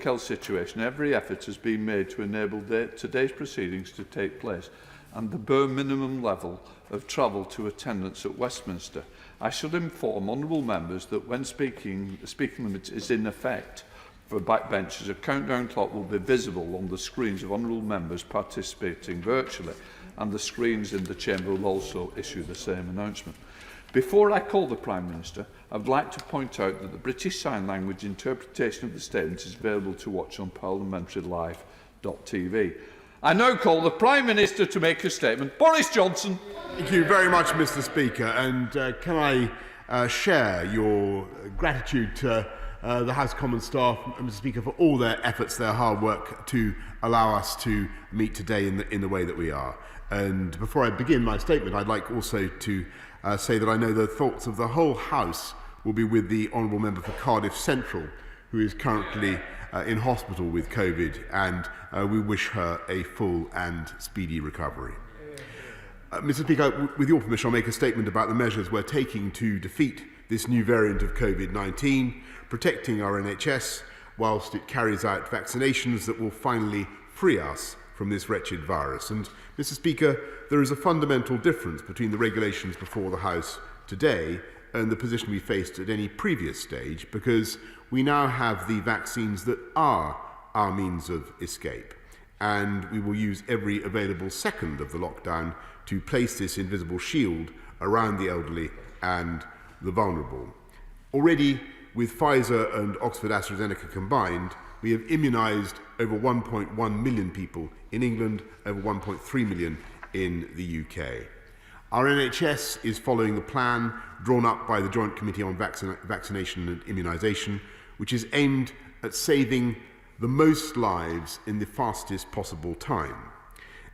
health situation, every effort has been made to enable today's proceedings to take place and the bare minimum level of travel to attendance at Westminster. I should inform honourable members that when speaking limit is in effect for backbenchers, a countdown clock will be visible on the screens of honourable members participating virtually, and the screens in the chamber will also issue the same announcement. Before I call the Prime Minister, I would like to point out that the British Sign Language interpretation of the statement is available to watch on parliamentarylive.tv. I now call the Prime Minister to make a statement. Boris Johnson. Thank you very much, Mr. Speaker. And can I share your gratitude to the House Commons staff, Mr. Speaker, for all their efforts, their hard work to allow us to meet today in the way that we are. And before I begin my statement, I'd like also to say that I know the thoughts of the whole House will be with the Honourable Member for Cardiff Central, who is currently in hospital with COVID, and we wish her a full and speedy recovery. Mr. Speaker, with your permission, I'll make a statement about the measures we're taking to defeat this new variant of COVID-19, protecting our NHS whilst it carries out vaccinations that will finally free us from this wretched virus. And, Mr. Speaker, there is a fundamental difference between the regulations before the House today and the position we faced at any previous stage, because we now have the vaccines that are our means of escape, and we will use every available second of the lockdown to place this invisible shield around the elderly and the vulnerable. Already, with Pfizer and Oxford AstraZeneca combined, we have immunised over 1.1 million people in England, over 1.3 million in the UK. Our NHS is following the plan drawn up by the Joint Committee on Vaccination and Immunisation, which is aimed at saving the most lives in the fastest possible time.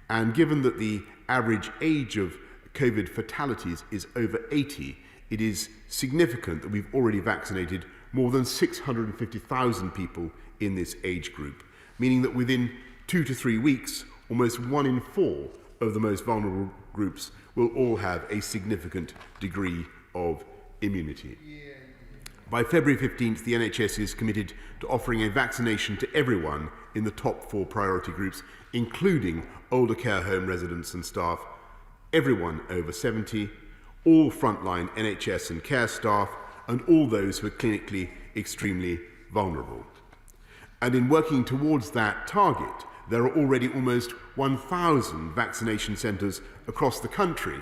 And given that the average age of COVID fatalities is over 80, it is significant that we've already vaccinated more than 650,000 people in this age group, meaning that within 2 to 3 weeks, almost 1 in 4 of the most vulnerable groups will all have a significant degree of immunity. By February 15th, the NHS is committed to offering a vaccination to everyone in the top 4 priority groups, including older care home residents and staff, everyone over 70, all frontline NHS and care staff, and all those who are clinically extremely vulnerable. And in working towards that target, there are already almost 1,000 vaccination centres across the country,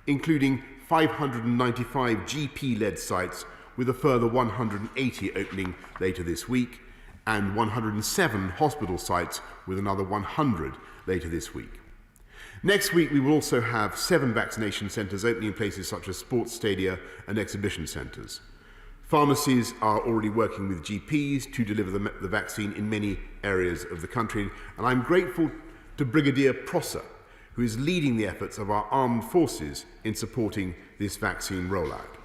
including 595 GP-led sites, with a further 180 opening later this week, and 107 hospital sites with another 100 later this week. Next week, we will also have 7 vaccination centres opening in places such as sports stadia and exhibition centres. Pharmacies are already working with GPs to deliver the vaccine in many areas of the country, and I'm grateful to Brigadier Prosser, who is leading the efforts of our armed forces in supporting this vaccine rollout.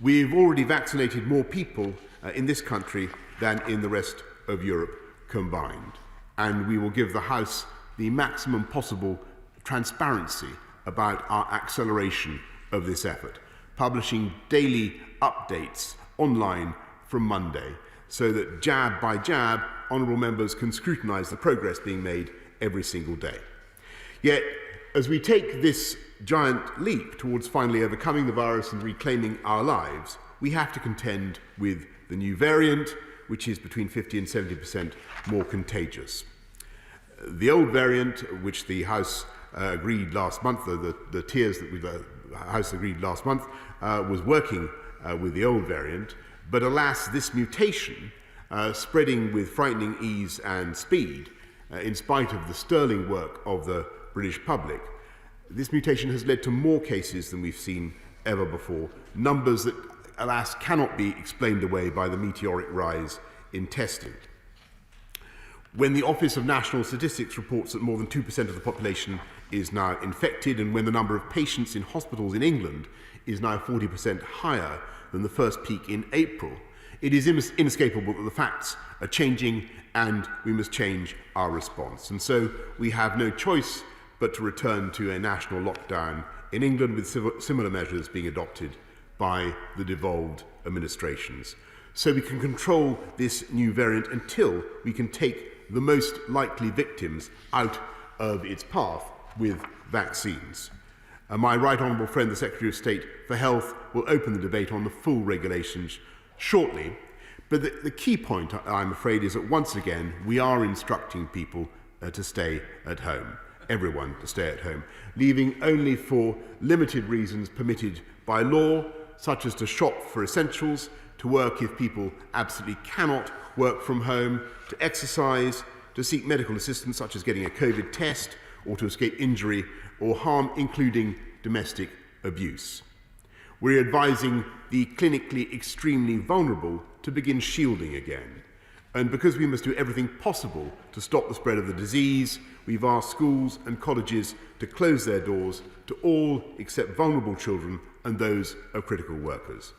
We've already vaccinated more people in this country than in the rest of Europe combined, and we will give the House the maximum possible transparency about our acceleration of this effort, publishing daily updates online from Monday, so that jab by jab, honourable members can scrutinise the progress being made every single day. Yet, as we take this giant leap towards finally overcoming the virus and reclaiming our lives, we have to contend with the new variant, which is between 50 and 70% more contagious. The old variant, which the House agreed last month, the tiers that the House agreed last month, was working with the old variant, but alas, this mutation, spreading with frightening ease and speed, in spite of the sterling work of the British public, this mutation has led to more cases than we've seen ever before, numbers that, alas, cannot be explained away by the meteoric rise in testing. When the Office of National Statistics reports that more than 2% of the population is now infected, and when the number of patients in hospitals in England is now 40% higher than the first peak in April, it is inescapable that the facts are changing and we must change our response. And so we have no choice but to return to a national lockdown in England, with similar measures being adopted by the devolved administrations. so we can control this new variant until we can take the most likely victims out of its path with vaccines. My right honourable friend, the Secretary of State for Health, will open the debate on the full regulations shortly. But the key point, I'm afraid, is that once again we are instructing people to stay at home, everyone to stay at home, leaving only for limited reasons permitted by law, such as to shop for essentials, to work if people absolutely cannot work from home, to exercise, to seek medical assistance such as getting a COVID test, or to escape injury or harm, including domestic abuse. We're advising the clinically extremely vulnerable to begin shielding again. And because we must do everything possible to stop the spread of the disease, we've asked schools and colleges to close their doors to all except vulnerable children and those of critical workers.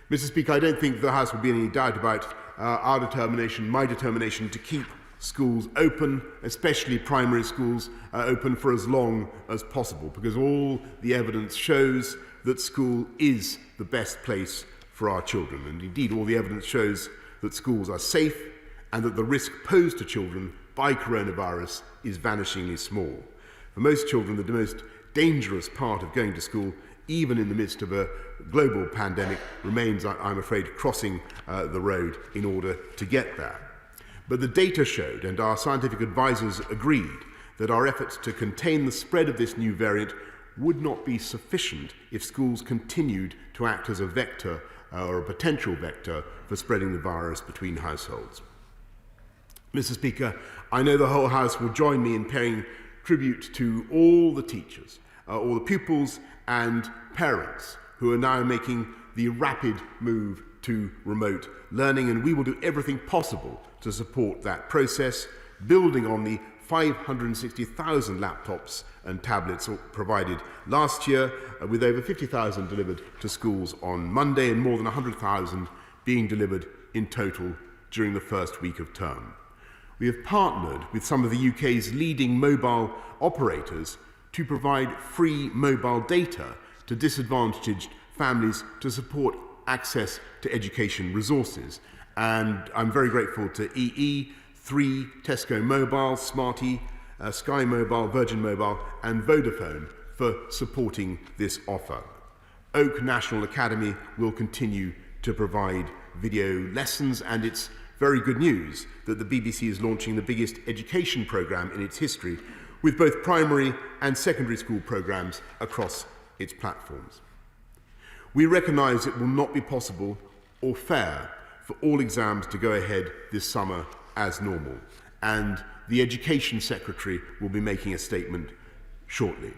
Mr. Speaker, I don't think the House will be in any doubt about our determination, my determination, to keep schools open, especially primary schools, open for as long as possible, because all the evidence shows that school is the best place for our children. And indeed, all the evidence shows that schools are safe and that the risk posed to children by coronavirus is vanishingly small. For most children, the most dangerous part of going to school, even in the midst of a global pandemic, remains, I'm afraid, crossing the road in order to get there. But the data showed, and our scientific advisors agreed, that our efforts to contain the spread of this new variant would not be sufficient if schools continued to act as a vector or a potential vector for spreading the virus between households. Mr. Speaker, I know the whole House will join me in paying tribute to all the teachers, all the pupils and parents who are now making the rapid move to remote learning, and we will do everything possible to support that process, building on the 560,000 laptops and tablets provided last year, with over 50,000 delivered to schools on Monday and more than 100,000 being delivered in total during the first week of term. We have partnered with some of the UK's leading mobile operators to provide free mobile data to disadvantaged families to support access to education resources. And I'm very grateful to EE, 3, Tesco Mobile, Smarty, Sky Mobile, Virgin Mobile and Vodafone for supporting this offer. Oak National Academy will continue to provide video lessons, and it's very good news that the BBC is launching the biggest education programme in its history, with both primary and secondary school programmes across its platforms. We recognise it will not be possible or fair for all exams to go ahead this summer as normal, and the Education Secretary will be making a statement shortly.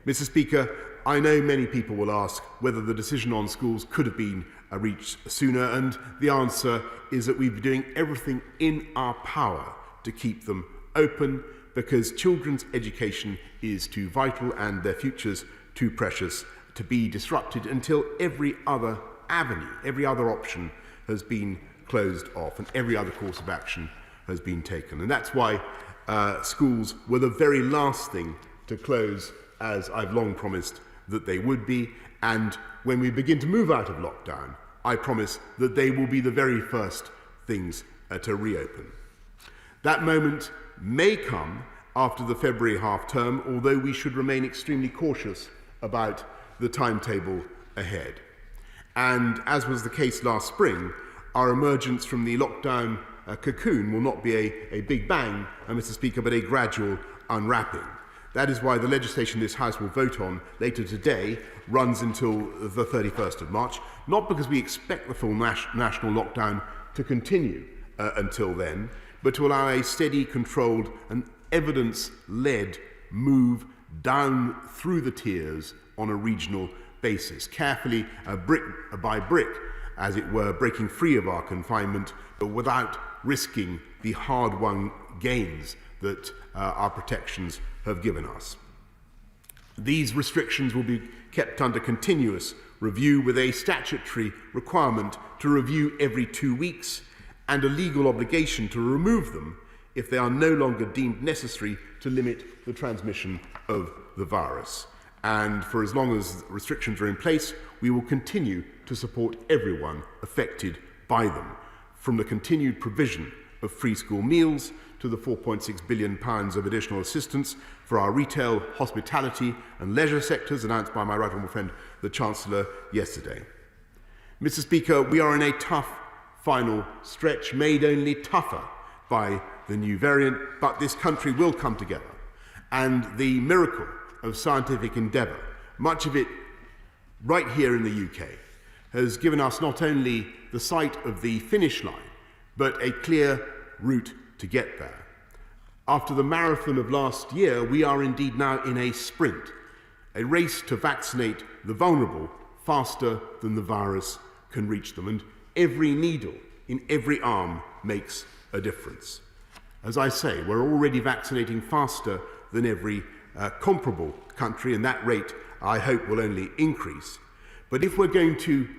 Mr. Speaker, I know many people will ask whether the decision on schools could have been reached sooner, and the answer is that we've been doing everything in our power to keep them open, because children's education is too vital and their futures too precious to be disrupted until every other avenue, every other option has been closed off and every other course of action has been taken. And that's why schools were the very last thing to close, as I've long promised that they would be. And when we begin to move out of lockdown, I promise that they will be the very first things to reopen. That moment may come after the February half term, although we should remain extremely cautious about the timetable ahead. And as was the case last spring, our emergence from the lockdown cocoon will not be a big bang, Mr. Speaker, but a gradual unwrapping. That is why the legislation this House will vote on later today runs until the 31st of March, not because we expect the full national lockdown to continue until then, but to allow a steady, controlled and evidence-led move down through the tiers on a regional basis, carefully, brick by brick, as it were, breaking free of our confinement, but without risking the hard-won gains that our protections have given us. These restrictions will be kept under continuous review, with a statutory requirement to review every 2 weeks and a legal obligation to remove them if they are no longer deemed necessary to limit the transmission of the virus. And for as long as restrictions are in place, we will continue to support everyone affected by by them, from the continued provision of free school meals to the £4.6 billion of additional assistance for our retail, hospitality and leisure sectors announced by my right honourable friend, the Chancellor, yesterday. Mr. Speaker, we are in a tough final stretch, made only tougher by the new variant, but this country will come together. And the miracle of scientific endeavour, much of it right here in the UK, has given us not only the sight of the finish line, but a clear route to get there. After the marathon of last year, we are indeed now in a sprint, a race to vaccinate the vulnerable faster than the virus can reach them. And every needle in every arm makes a difference. As I say, we're already vaccinating faster than every comparable country, and that rate, I hope, will only increase. But if we're going to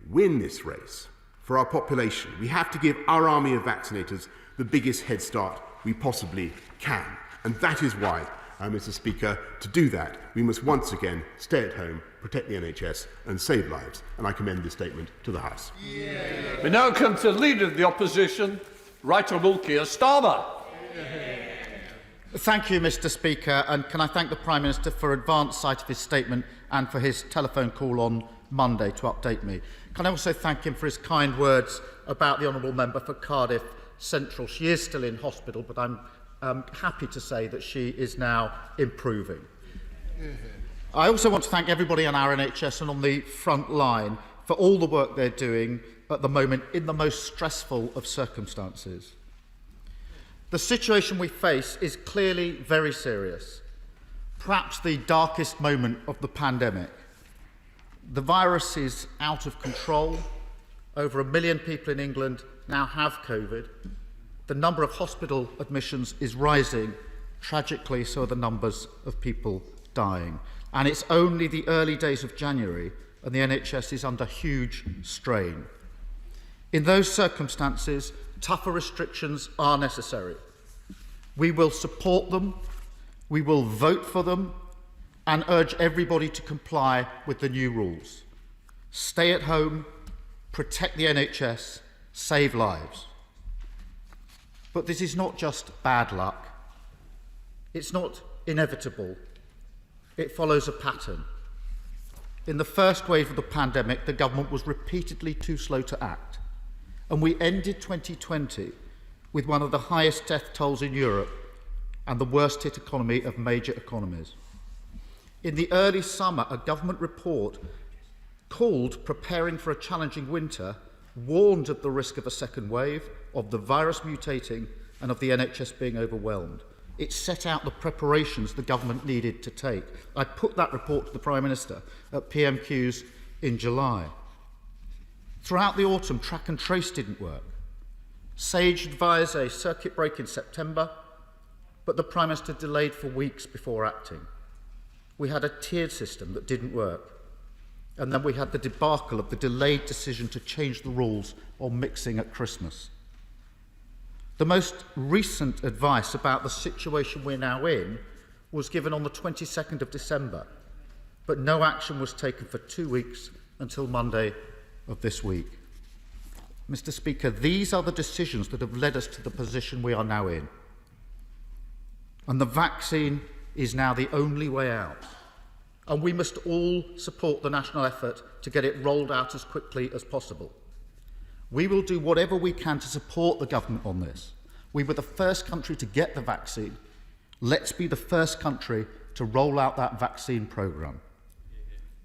win this race for our population, we have to give our army of vaccinators the biggest head start we possibly can. And that is why, Mr. Speaker, to do that, we must once again stay at home, protect the NHS and save lives. And I commend this statement to the House. Yeah. We now come to the Leader of the Opposition, Right Honourable Keir Starmer. Thank you, Mr. Speaker, and can I thank the Prime Minister for advance sight of his statement and for his telephone call on Monday to update me. Can I also thank him for his kind words about the Honourable Member for Cardiff Central. She is still in hospital, but I'm happy to say that she is now improving. I also want to thank everybody on our NHS and on the front line for all the work they're doing at the moment in the most stressful of circumstances. The situation we face is clearly very serious, perhaps the darkest moment of the pandemic. The virus is out of control. Over 1 million people in England now have COVID. The number of hospital admissions is rising. Tragically, so are the numbers of people dying. And it's only the early days of January, and the NHS is under huge strain. In those circumstances, tougher restrictions are necessary. We will support them, we will vote for them, and urge everybody to comply with the new rules. Stay at home, protect the NHS, save lives. But this is not just bad luck. It's not inevitable. It follows a pattern. In the first wave of the pandemic, the government was repeatedly too slow to act. And we ended 2020 with one of the highest death tolls in Europe and the worst hit economy of major economies. In the early summer, a government report called Preparing for a Challenging Winter warned of the risk of a second wave, of the virus mutating, and of the NHS being overwhelmed. It set out the preparations the government needed to take. I put that report to the Prime Minister at PMQs in July. Throughout the autumn, track and trace didn't work. SAGE advised a circuit break in September, but the Prime Minister delayed for weeks before acting. We had a tiered system that didn't work. And then we had the debacle of the delayed decision to change the rules on mixing at Christmas. The most recent advice about the situation we're now in was given on the 22nd of December, but no action was taken for 2 weeks until Monday of this week. Mr. Speaker, these are the decisions that have led us to the position we are now in. And the vaccine is now the only way out. And we must all support the national effort to get it rolled out as quickly as possible. We will do whatever we can to support the government on this. We were the first country to get the vaccine. Let's be the first country to roll out that vaccine programme.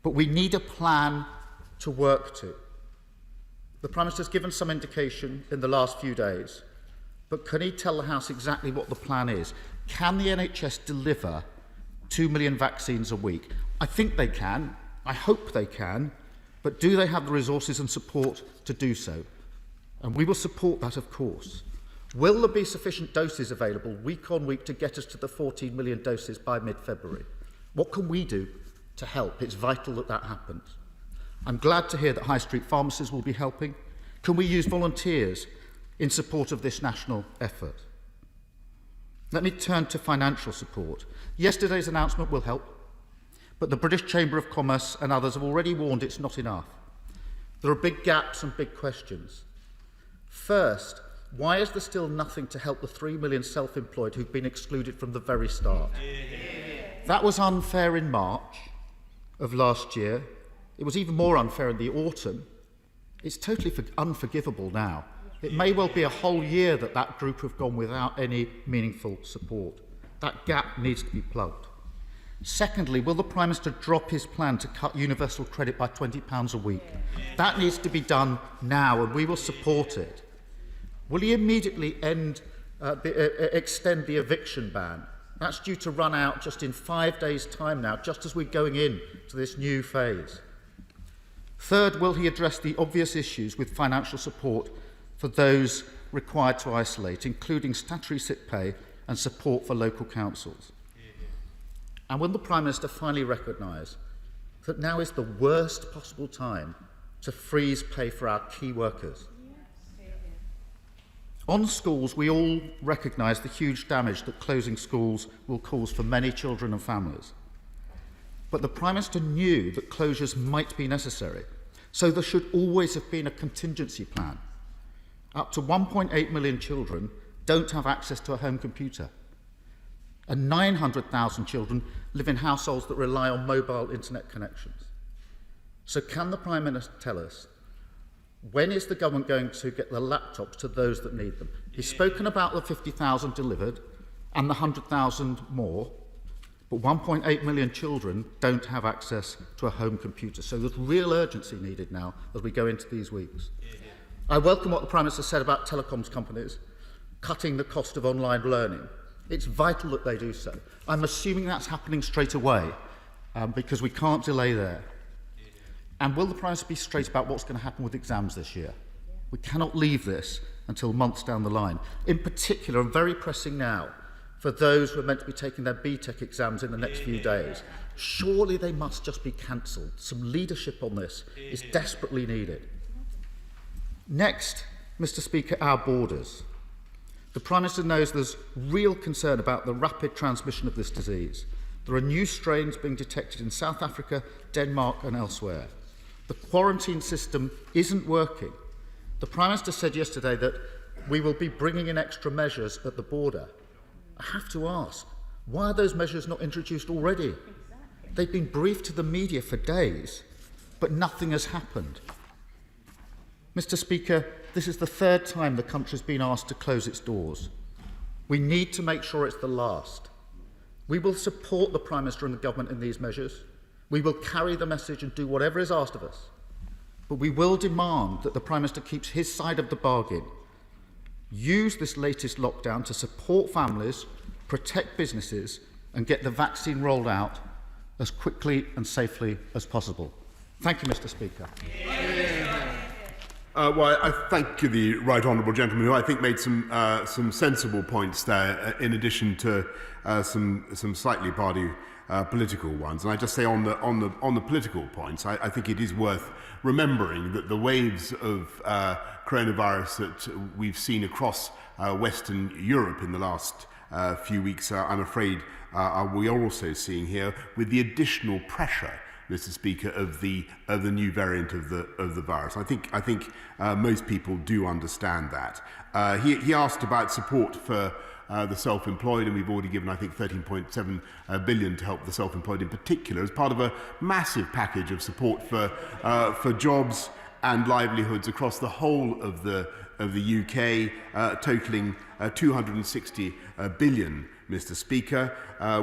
But we need a plan to work to. The Prime Minister has given some indication in the last few days, but can he tell the House exactly what the plan is? Can the NHS deliver 2 million vaccines a week? I think they can. I hope they can. But do they have the resources and support to do so? And we will support that, of course. Will there be sufficient doses available week on week to get us to the 14 million doses by mid-February? What can we do to help? It's vital that that happens. I'm glad to hear that high street pharmacists will be helping. Can we use volunteers in support of this national effort? Let me turn to financial support. Yesterday's announcement will help, but the British Chamber of Commerce and others have already warned it's not enough. There are big gaps and big questions. First, why is there still nothing to help the 3 million self-employed who've been excluded from the very start? That was unfair in March of last year. It was even more unfair in the autumn. It's totally unforgivable now. It may well be a whole year that that group have gone without any meaningful support. That gap needs to be plugged. Secondly, will the Prime Minister drop his plan to cut universal credit by £20 a week? That needs to be done now, and we will support it. Will he immediately extend the eviction ban? That's due to run out just in 5 days' time now, just as we're going into this new phase. Third, will he address the obvious issues with financial support for those required to isolate, including statutory sick pay and support for local councils? And will the Prime Minister finally recognise that now is the worst possible time to freeze pay for our key workers? On schools, we all recognise the huge damage that closing schools will cause for many children and families. But the Prime Minister knew that closures might be necessary, so there should always have been a contingency plan. Up to 1.8 million children don't have access to a home computer, and 900,000 children live in households that rely on mobile internet connections. So can the Prime Minister tell us, when is the government going to get the laptops to those that need them? He's spoken about the 50,000 delivered and the 100,000 more, but 1.8 million children don't have access to a home computer. So there's real urgency needed now as we go into these weeks. I welcome what the Prime Minister said about telecoms companies cutting the cost of online learning. It's vital that they do so. I'm assuming that's happening straight away because we can't delay there. And will the Prime Minister be straight about what's going to happen with exams this year? We cannot leave this until months down the line. In particular, and very pressing now, for those who are meant to be taking their BTEC exams in the next few days. Surely they must just be cancelled. Some leadership on this is desperately needed. Next, Mr. Speaker, our borders. The Prime Minister knows there's real concern about the rapid transmission of this disease. There are new strains being detected in South Africa, Denmark and elsewhere. The quarantine system isn't working. The Prime Minister said yesterday that we will be bringing in extra measures at the border. I have to ask, why are those measures not introduced already? They've been briefed to the media for days, but nothing has happened. Mr. Speaker, this is the third time the country has been asked to close its doors. We need to make sure it's the last. We will support the Prime Minister and the government in these measures. We will carry the message and do whatever is asked of us. But we will demand that the Prime Minister keeps his side of the bargain. Use this latest lockdown to support families, protect businesses and get the vaccine rolled out as quickly and safely as possible. Thank you, Mr. Speaker. Well, I thank you, the right honourable gentleman, who I think made some sensible points there, in addition to some slightly party political ones. And I just say on the political points, I think it is worth remembering that the waves of coronavirus that we've seen across Western Europe in the last few weeks, I'm afraid, we are also seeing here with the additional pressure, Mr. Speaker, of the new variant of the virus. I think most people do understand that. He asked about support for the self-employed, and we've already given, I think, 13.7 billion to help the self-employed in particular, as part of a massive package of support for jobs and livelihoods across the whole of the UK, totalling 260 billion. Mr. Speaker,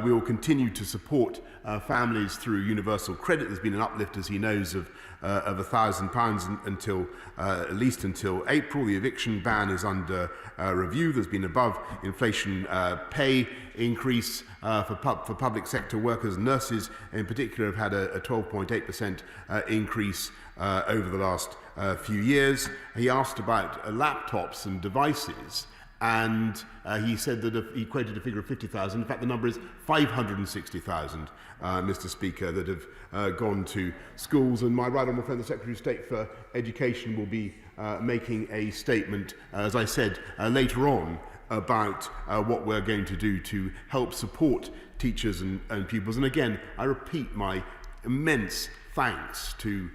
we will continue to support families through universal credit. There's been an uplift, as he knows, of £1,000 until at least until April. The eviction ban is under review. There's been above inflation pay increase for public sector workers. Nurses in particular have had a 12.8% increase over the last few years. He asked about laptops and devices, and he said that he quoted a figure of 50,000. In fact, the number is 560,000, Mr. Speaker, that have gone to schools. And my right honourable friend, the Secretary of State for Education, will be making a statement, as I said, later on, about what we're going to do to help support teachers and pupils. And again, I repeat my immense thanks to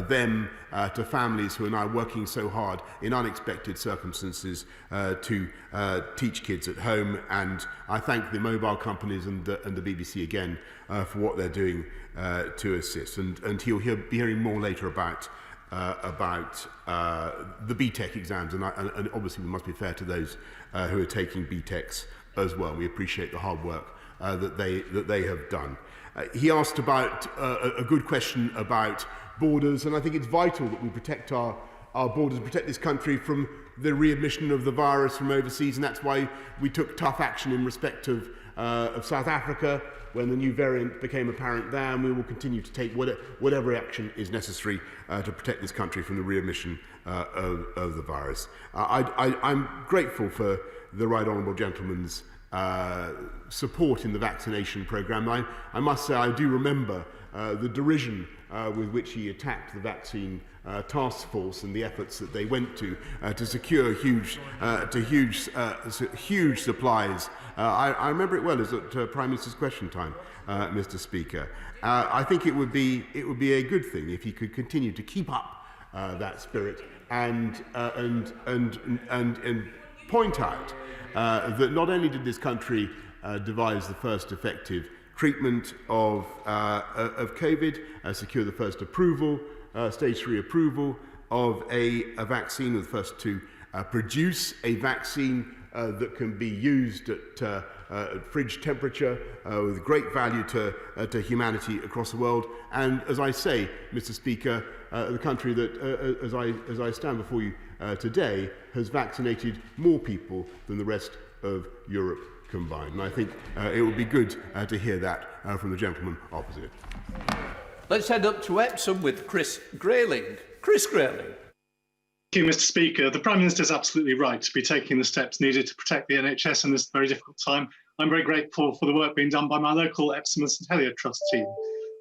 them, to families who are now working so hard in unexpected circumstances to teach kids at home. And I thank the mobile companies and the BBC again for what they're doing to assist. And he'll be hearing more later about the BTEC exams, and obviously we must be fair to those who are taking BTECs as well. We appreciate the hard work that they have done. He asked about a good question about borders, and I think it's vital that we protect our borders, protect this country from the readmission of the virus from overseas, and that's why we took tough action in respect of South Africa when the new variant became apparent there, and we will continue to take whatever action is necessary to protect this country from the readmission of the virus. I'm grateful for the Right Honourable Gentleman's support in the vaccination programme. I must say I do remember the derision with which he attacked the vaccine task force and the efforts that they went to secure huge supplies. I remember it well as at Prime Minister's question time, Mr. Speaker. I think it would be a good thing if he could continue to keep up that spirit and point out that not only did this country devise the first effective treatment of COVID, secure the first approval, stage 3 approval of a vaccine, with the first to produce a vaccine that can be used at fridge temperature with great value to humanity across the world. And as I say, Mr. Speaker, the country that, as I stand before you today, has vaccinated more people than the rest of Europe combined. And I think it would be good to hear that from the gentleman opposite. Let's head up to Epsom with Chris Grayling. Chris Grayling. Thank you, Mr. Speaker. The Prime Minister is absolutely right to be taking the steps needed to protect the NHS in this very difficult time. I'm very grateful for the work being done by my local Epsom and St Helier Trust team.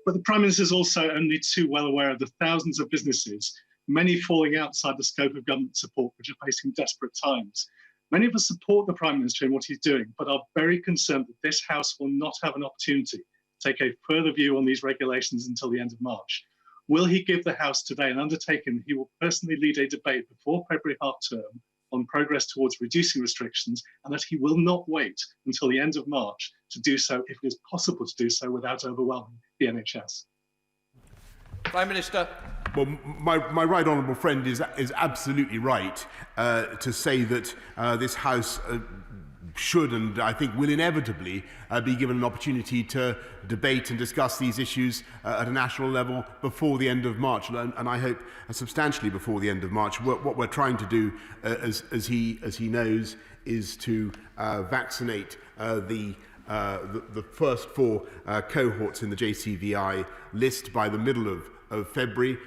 But the Prime Minister is also only too well aware of the thousands of businesses, many falling outside the scope of government support, which are facing desperate times. Many of us support the Prime Minister in what he's doing, but are very concerned that this House will not have an opportunity to take a further view on these regulations until the end of March. Will he give the House today an undertaking that he will personally lead a debate before February half-term on progress towards reducing restrictions, and that he will not wait until the end of March to do so, if it is possible to do so without overwhelming the NHS? Prime Minister. Well, my right honourable friend is absolutely right to say that this House should, and I think will inevitably, be given an opportunity to debate and discuss these issues at a national level before the end of March, and I hope substantially before the end of March. What we're trying to do, as he knows, is to vaccinate the first 4 cohorts in the JCVI list by the middle of February.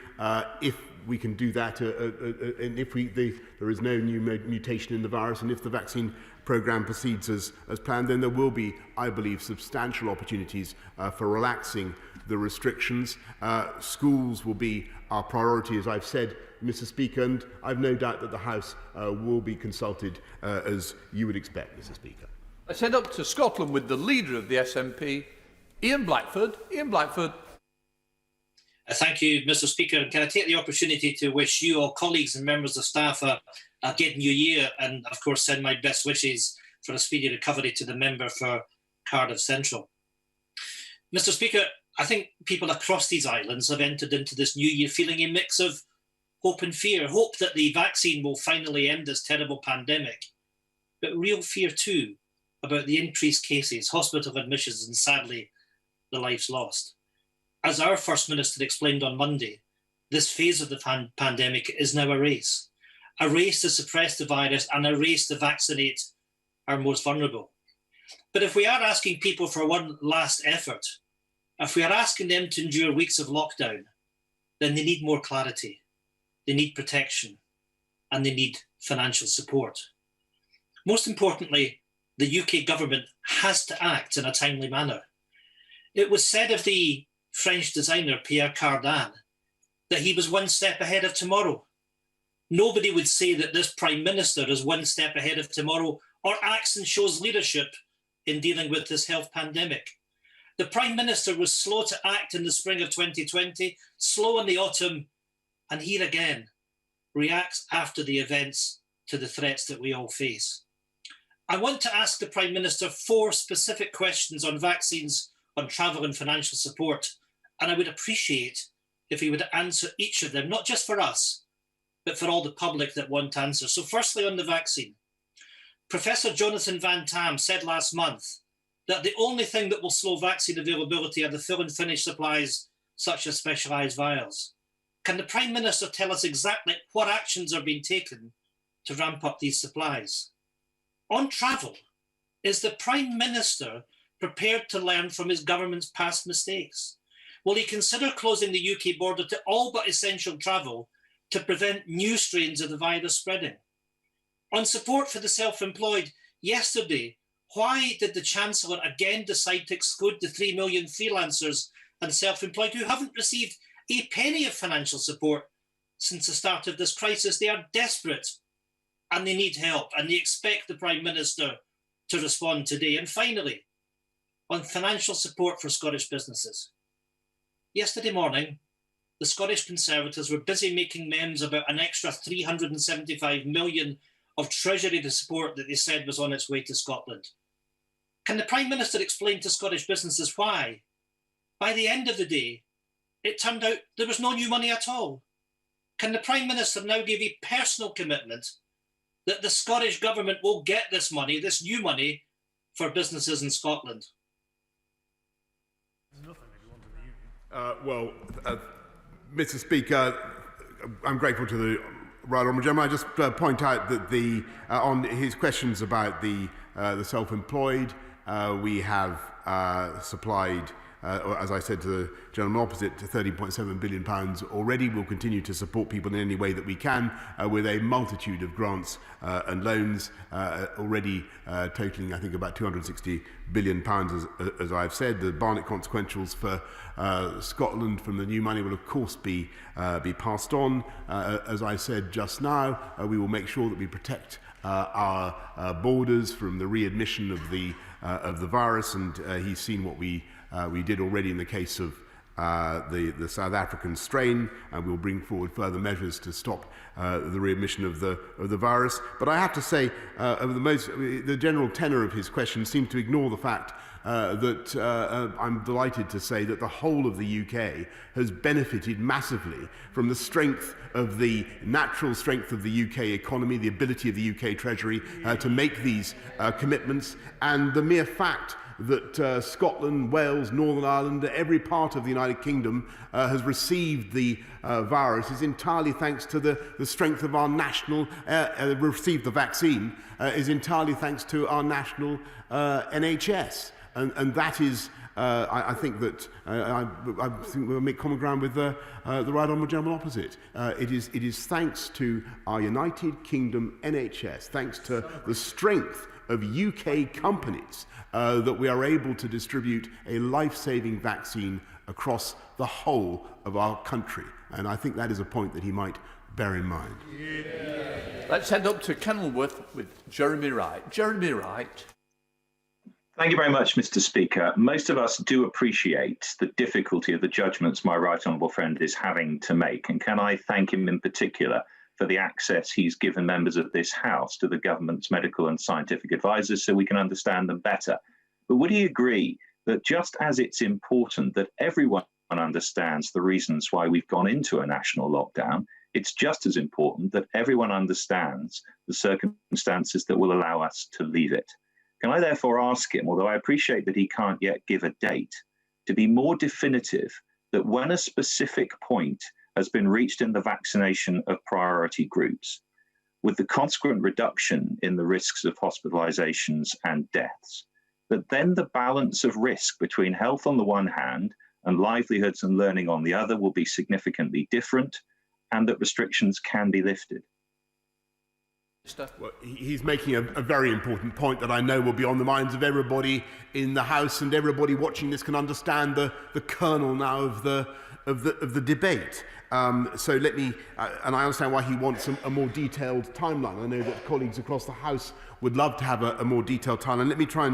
If we can do that, and if there is no new mutation in the virus, and if the vaccine programme proceeds as planned, then there will be, I believe, substantial opportunities for relaxing the restrictions. Schools will be our priority, as I've said, Mr. Speaker, and I've no doubt that the House will be consulted as you would expect, Mr. Speaker. Let's head up to Scotland with the leader of the SNP, Ian Blackford. Ian Blackford. Thank you, Mr. Speaker. Can I take the opportunity to wish you, all colleagues and members of staff, a good new year, and of course send my best wishes for a speedy recovery to the member for Cardiff Central. Mr. Speaker, I think people across these islands have entered into this new year feeling a mix of hope and fear. Hope that the vaccine will finally end this terrible pandemic, but real fear too about the increased cases, hospital admissions, and sadly, the lives lost. As our First Minister explained on Monday, this phase of the pandemic is now a race to suppress the virus and a race to vaccinate our most vulnerable. But if we are asking people for one last effort, if we are asking them to endure weeks of lockdown, then they need more clarity, they need protection, and they need financial support. Most importantly, the UK government has to act in a timely manner. It was said of the French designer Pierre Cardin that he was one step ahead of tomorrow. Nobody would say that this Prime Minister is one step ahead of tomorrow or acts and shows leadership in dealing with this health pandemic. The Prime Minister was slow to act in the spring of 2020, slow in the autumn, and here again reacts after the events to the threats that we all face. I want to ask the Prime Minister 4 specific questions on vaccines, on travel and financial support, and I would appreciate if he would answer each of them, not just for us, but for all the public that want answers. So firstly, on the vaccine, Professor Jonathan Van Tam said last month that the only thing that will slow vaccine availability are the fill and finish supplies, such as specialised vials. Can the Prime Minister tell us exactly what actions are being taken to ramp up these supplies? On travel, is the Prime Minister prepared to learn from his government's past mistakes? Will he consider closing the UK border to all but essential travel to prevent new strains of the virus spreading? On support for the self-employed, yesterday, why did the Chancellor again decide to exclude the 3 million freelancers and self-employed who haven't received a penny of financial support since the start of this crisis? They are desperate and they need help, and they expect the Prime Minister to respond today. And finally, on financial support for Scottish businesses. Yesterday morning, the Scottish Conservatives were busy making memes about an extra 375 million of Treasury support that they said was on its way to Scotland. Can the Prime Minister explain to Scottish businesses why, by the end of the day, it turned out there was no new money at all? Can the Prime Minister now give a personal commitment that the Scottish Government will get this money, this new money, for businesses in Scotland? Mr. Speaker, I'm grateful to the Right Honourable Gentleman. I just point out that on his questions about the self-employed, we have supplied, as I said to the gentleman opposite, £13.7 billion already. We'll continue to support people in any way that we can with a multitude of grants and loans already totaling, I think, about £260 billion, as I've said. The Barnett consequentials for Scotland from the new money will, of course, be passed on. As I said just now, we will make sure that we protect our borders from the readmission of the virus, and he's seen what we did already in the case of the South African strain, and we'll bring forward further measures to stop the readmission of the virus. But I have to say, the general tenor of his question seemed to ignore the fact that I'm delighted to say that the whole of the UK has benefited massively from the strength of the natural strength of the UK economy, the ability of the UK Treasury to make these commitments, and the mere fact that Scotland, Wales, Northern Ireland, every part of the United Kingdom has received the virus is entirely thanks to the strength of our national, received the vaccine, is entirely thanks to our national NHS. And that is, I think that I think we'll make common ground with the Right Honourable Gentleman opposite. It is thanks to our United Kingdom NHS, thanks to the strength of UK companies, that we are able to distribute a life-saving vaccine across the whole of our country. And I think that is a point that he might bear in mind. Yeah. Let's head up to Kenilworth with Jeremy Wright. Jeremy Wright. Thank you very much, Mr. Speaker. Most of us do appreciate the difficulty of the judgments my right honourable friend is having to make. And can I thank him in particular for the access he's given members of this House to the government's medical and scientific advisors so we can understand them better. But would he agree that just as it's important that everyone understands the reasons why we've gone into a national lockdown, it's just as important that everyone understands the circumstances that will allow us to leave it? Can I therefore ask him, although I appreciate that he can't yet give a date, to be more definitive that when a specific point has been reached in the vaccination of priority groups, with the consequent reduction in the risks of hospitalizations and deaths, that then the balance of risk between health on the one hand and livelihoods and learning on the other will be significantly different, and that restrictions can be lifted? Well, he's making a very important point that I know will be on the minds of everybody in the House, and everybody watching this can understand the kernel now of the debate. So let me, and I understand why he wants a more detailed timeline. I know that colleagues across the House would love to have a more detailed time. And let me try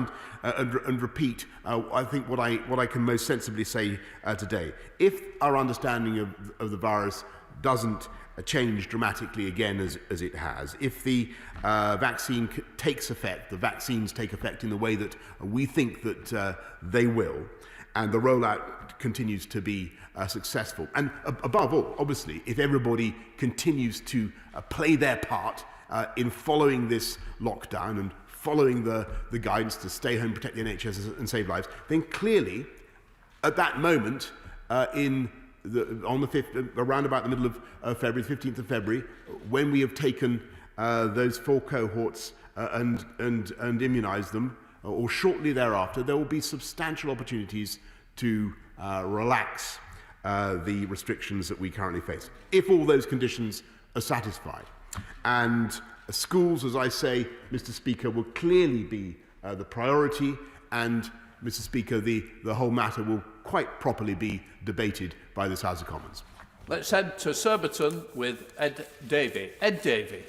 and repeat, I think, what I can most sensibly say today. If our understanding of the virus doesn't change dramatically again as it has, if the vaccine takes effect, the vaccines take effect in the way that we think that they will, and the rollout continues to be successful, and above all, obviously, if everybody continues to play their part in following this lockdown and following the guidance to stay home, protect the NHS and save lives, then clearly at that moment on the 5th, around about the middle of February, 15th of February, when we have taken those 4 cohorts and immunised them, or shortly thereafter, there will be substantial opportunities to relax the restrictions that we currently face, if all those conditions are satisfied. And schools, as I say, Mr. Speaker, will clearly be the priority, and Mr. Speaker, the whole matter will quite properly be debated by this House of Commons. Let's head to Surbiton with Ed Davey. Ed Davey.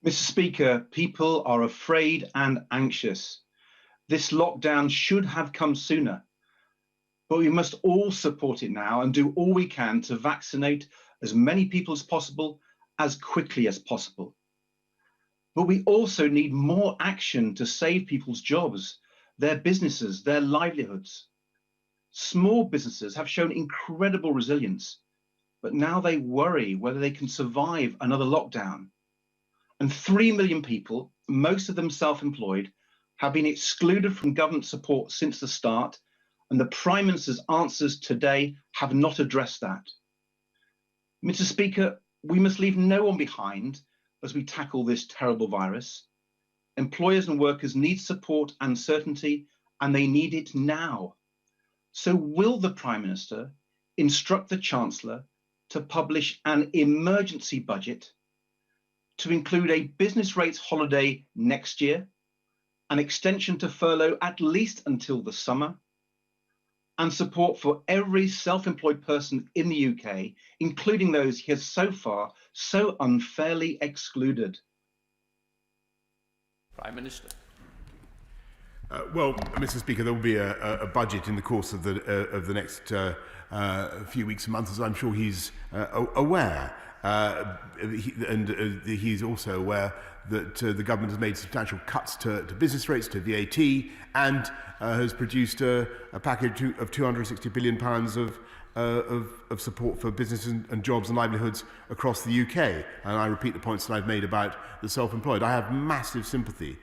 Mr. Speaker, people are afraid and anxious. This lockdown should have come sooner, but we must all support it now and do all we can to vaccinate as many people as possible, as quickly as possible. But we also need more action to save people's jobs, their businesses, their livelihoods. Small businesses have shown incredible resilience, but now they worry whether they can survive another lockdown. And 3 million people, most of them self-employed, have been excluded from government support since the start, and the Prime Minister's answers today have not addressed that. Mr. Speaker, we must leave no one behind as we tackle this terrible virus. Employers and workers need support and certainty, and they need it now. So will the Prime Minister instruct the Chancellor to publish an emergency budget to include a business rates holiday next year, an extension to furlough at least until the summer, and support for every self-employed person in the UK, including those he has so far so unfairly excluded? Prime Minister. Well, Mr. Speaker, there will be a budget in the course of the next few weeks and months, as I'm sure he's aware. He's also aware that the government has made substantial cuts to business rates, to VAT, and has produced a package of £260 billion of support for businesses and jobs and livelihoods across the UK. And I repeat the points that I've made about the self-employed. I have massive sympathy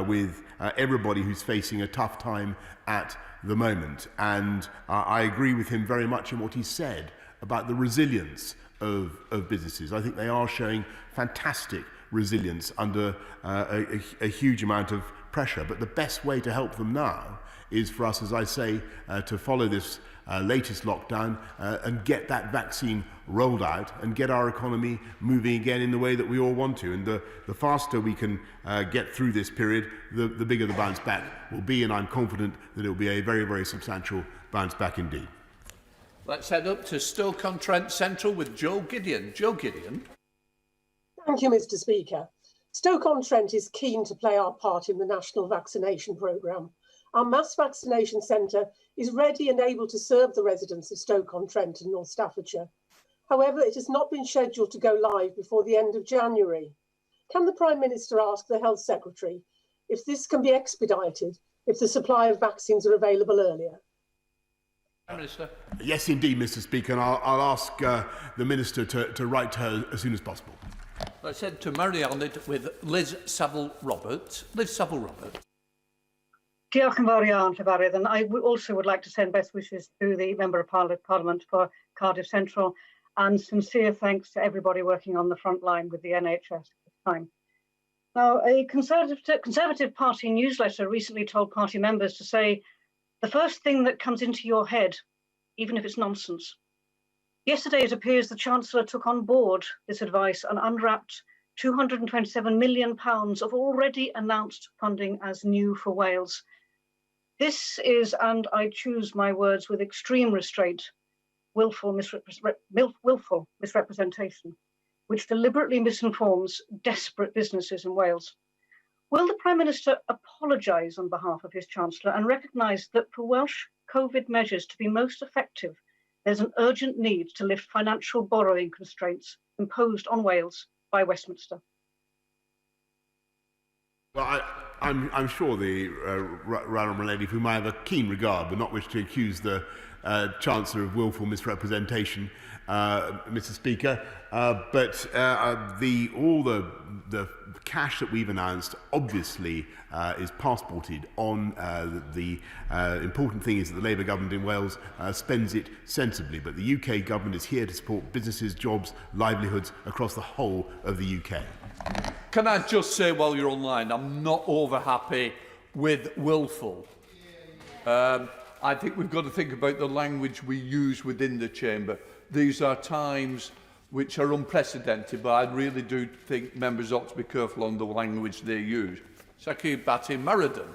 with everybody who's facing a tough time at the moment. And I agree with him very much in what he said about the resilience of businesses. I think they are showing fantastic resilience under a huge amount of pressure. But the best way to help them now is for us, as I say, to follow this latest lockdown and get that vaccine rolled out and get our economy moving again in the way that we all want to. And the faster we can get through this period, the bigger the bounce back will be. And I'm confident that it will be a very, very substantial bounce back indeed. Let's head up to Stoke-on-Trent Central with Joe Gideon. Joe Gideon. Thank you, Mr. Speaker. Stoke-on-Trent is keen to play our part in the national vaccination programme. Our mass vaccination centre is ready and able to serve the residents of Stoke-on-Trent and North Staffordshire. However, it has not been scheduled to go live before the end of January. Can the Prime Minister ask the Health Secretary if this can be expedited, if the supply of vaccines are available earlier? Prime Minister. Yes, indeed, Mr. Speaker, and I'll ask the Minister to write to her as soon as possible. Let's head to Marianne with Liz Saville-Roberts. Liz Saville-Roberts. Diolch yn fawr iawn, Llefarydd, and I also would like to send best wishes to the Member of Parliament for Cardiff Central, and sincere thanks to everybody working on the front line with the NHS at this time. Now, a Conservative Party newsletter recently told party members to say, the first thing that comes into your head, even if it's nonsense. Yesterday, it appears the Chancellor took on board this advice and unwrapped £227 million of already announced funding as new for Wales. This is, and I choose my words with extreme restraint, willful misrepresentation. which deliberately misinforms desperate businesses in Wales. Will the Prime Minister apologise on behalf of his Chancellor and recognise that for Welsh COVID measures to be most effective, there's an urgent need to lift financial borrowing constraints imposed on Wales by Westminster? Well, I'm sure the Right Honourable Lady, for whom I have a keen regard, would not wish to accuse the Chancellor of wilful misrepresentation, Mr. Speaker. But all the cash that we've announced obviously is passported on the important thing is that the Labour government in Wales spends it sensibly. But the UK government is here to support businesses, jobs, livelihoods across the whole of the UK. Can I just say while you're online, I'm not over happy with willful. I think we've got to think about the language we use within the chamber. These are times which are unprecedented, but I really do think members ought to be careful on the language they use. Secretary Batty Meriden.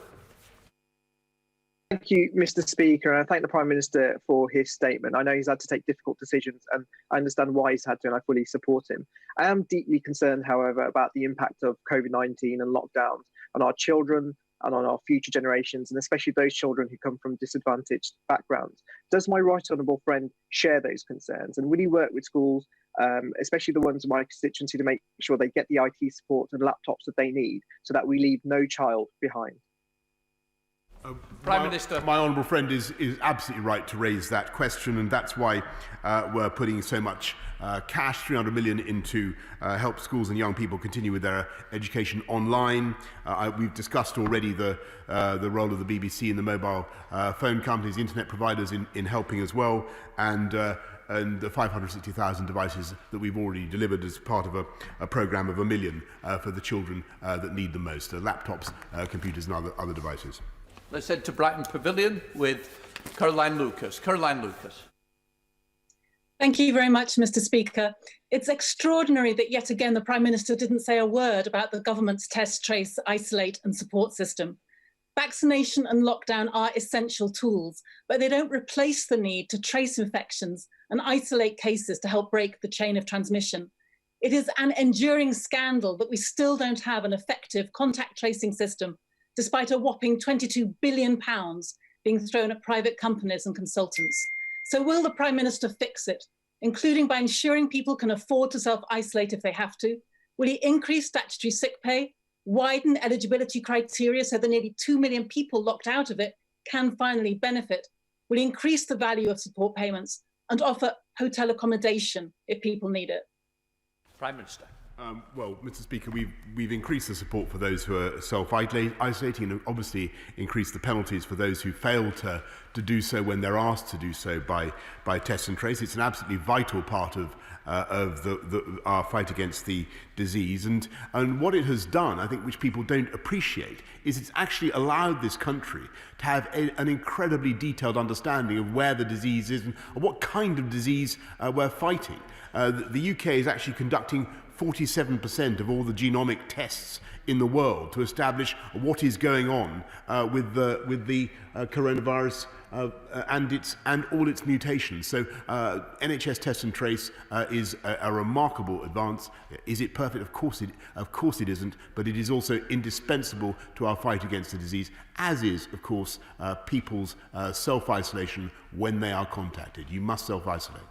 Thank you, Mr. Speaker, and I thank the Prime Minister for his statement. I know he's had to take difficult decisions, and I understand why he's had to, and I fully support him. I am deeply concerned, however, about the impact of COVID-19 and lockdowns on our children and on our future generations, and especially those children who come from disadvantaged backgrounds. Does my right honourable friend share those concerns, and will he work with schools, especially the ones in my constituency, to make sure they get the IT support and laptops that they need so that we leave no child behind? Prime Minister. My honourable friend is absolutely right to raise that question, and that's why we're putting so much cash, 300 million, into help schools and young people continue with their education online. We've discussed already the role of the BBC and the mobile phone companies, internet providers in helping as well, and the 560,000 devices that we've already delivered as part of a programme of 1 million for the children that need them most, laptops, computers and other devices. Let's head to Brighton Pavilion with Caroline Lucas. Caroline Lucas. Thank you very much, Mr. Speaker. It's extraordinary that yet again the Prime Minister didn't say a word about the government's test, trace, isolate and support system. Vaccination and lockdown are essential tools, but they don't replace the need to trace infections and isolate cases to help break the chain of transmission. It is an enduring scandal that we still don't have an effective contact tracing system, despite a whopping £22 billion being thrown at private companies and consultants. So will the Prime Minister fix it, including by ensuring people can afford to self-isolate if they have to? Will he increase statutory sick pay, widen eligibility criteria so the nearly 2 million people locked out of it can finally benefit? Will he increase the value of support payments and offer hotel accommodation if people need it? Prime Minister. Well, Mr. Speaker, we've increased the support for those who are self-isolating and obviously increased the penalties for those who fail to do so when they're asked to do so by test and trace. It's an absolutely vital part of our fight against the disease. And what it has done, I think, which people don't appreciate, is it's actually allowed this country to have an incredibly detailed understanding of where the disease is and what kind of disease we're fighting. The UK is actually conducting 47% of all the genomic tests in the world to establish what is going on with the coronavirus and all its mutations. So NHS Test and Trace is a remarkable advance. Is it perfect? Of course it isn't, but it is also indispensable to our fight against the disease, as is, of course, people's self-isolation when they are contacted. You must self-isolate.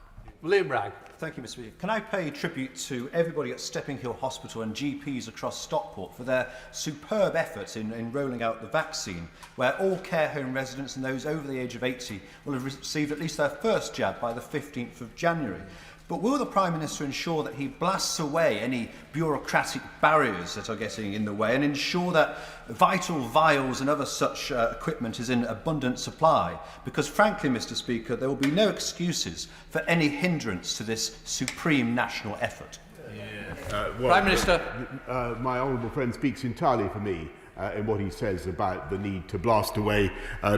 William Bragg. Thank you, Mr. Speaker. Can I pay tribute to everybody at Stepping Hill Hospital and GPs across Stockport for their superb efforts in rolling out the vaccine, where all care home residents and those over the age of 80 will have received at least their first jab by the 15th of January. But will the Prime Minister ensure that he blasts away any bureaucratic barriers that are getting in the way and ensure that vital vials and other such equipment is in abundant supply? Because frankly, Mr. Speaker, there will be no excuses for any hindrance to this supreme national effort. Prime Minister. My honourable friend speaks entirely for me in what he says about the need to blast away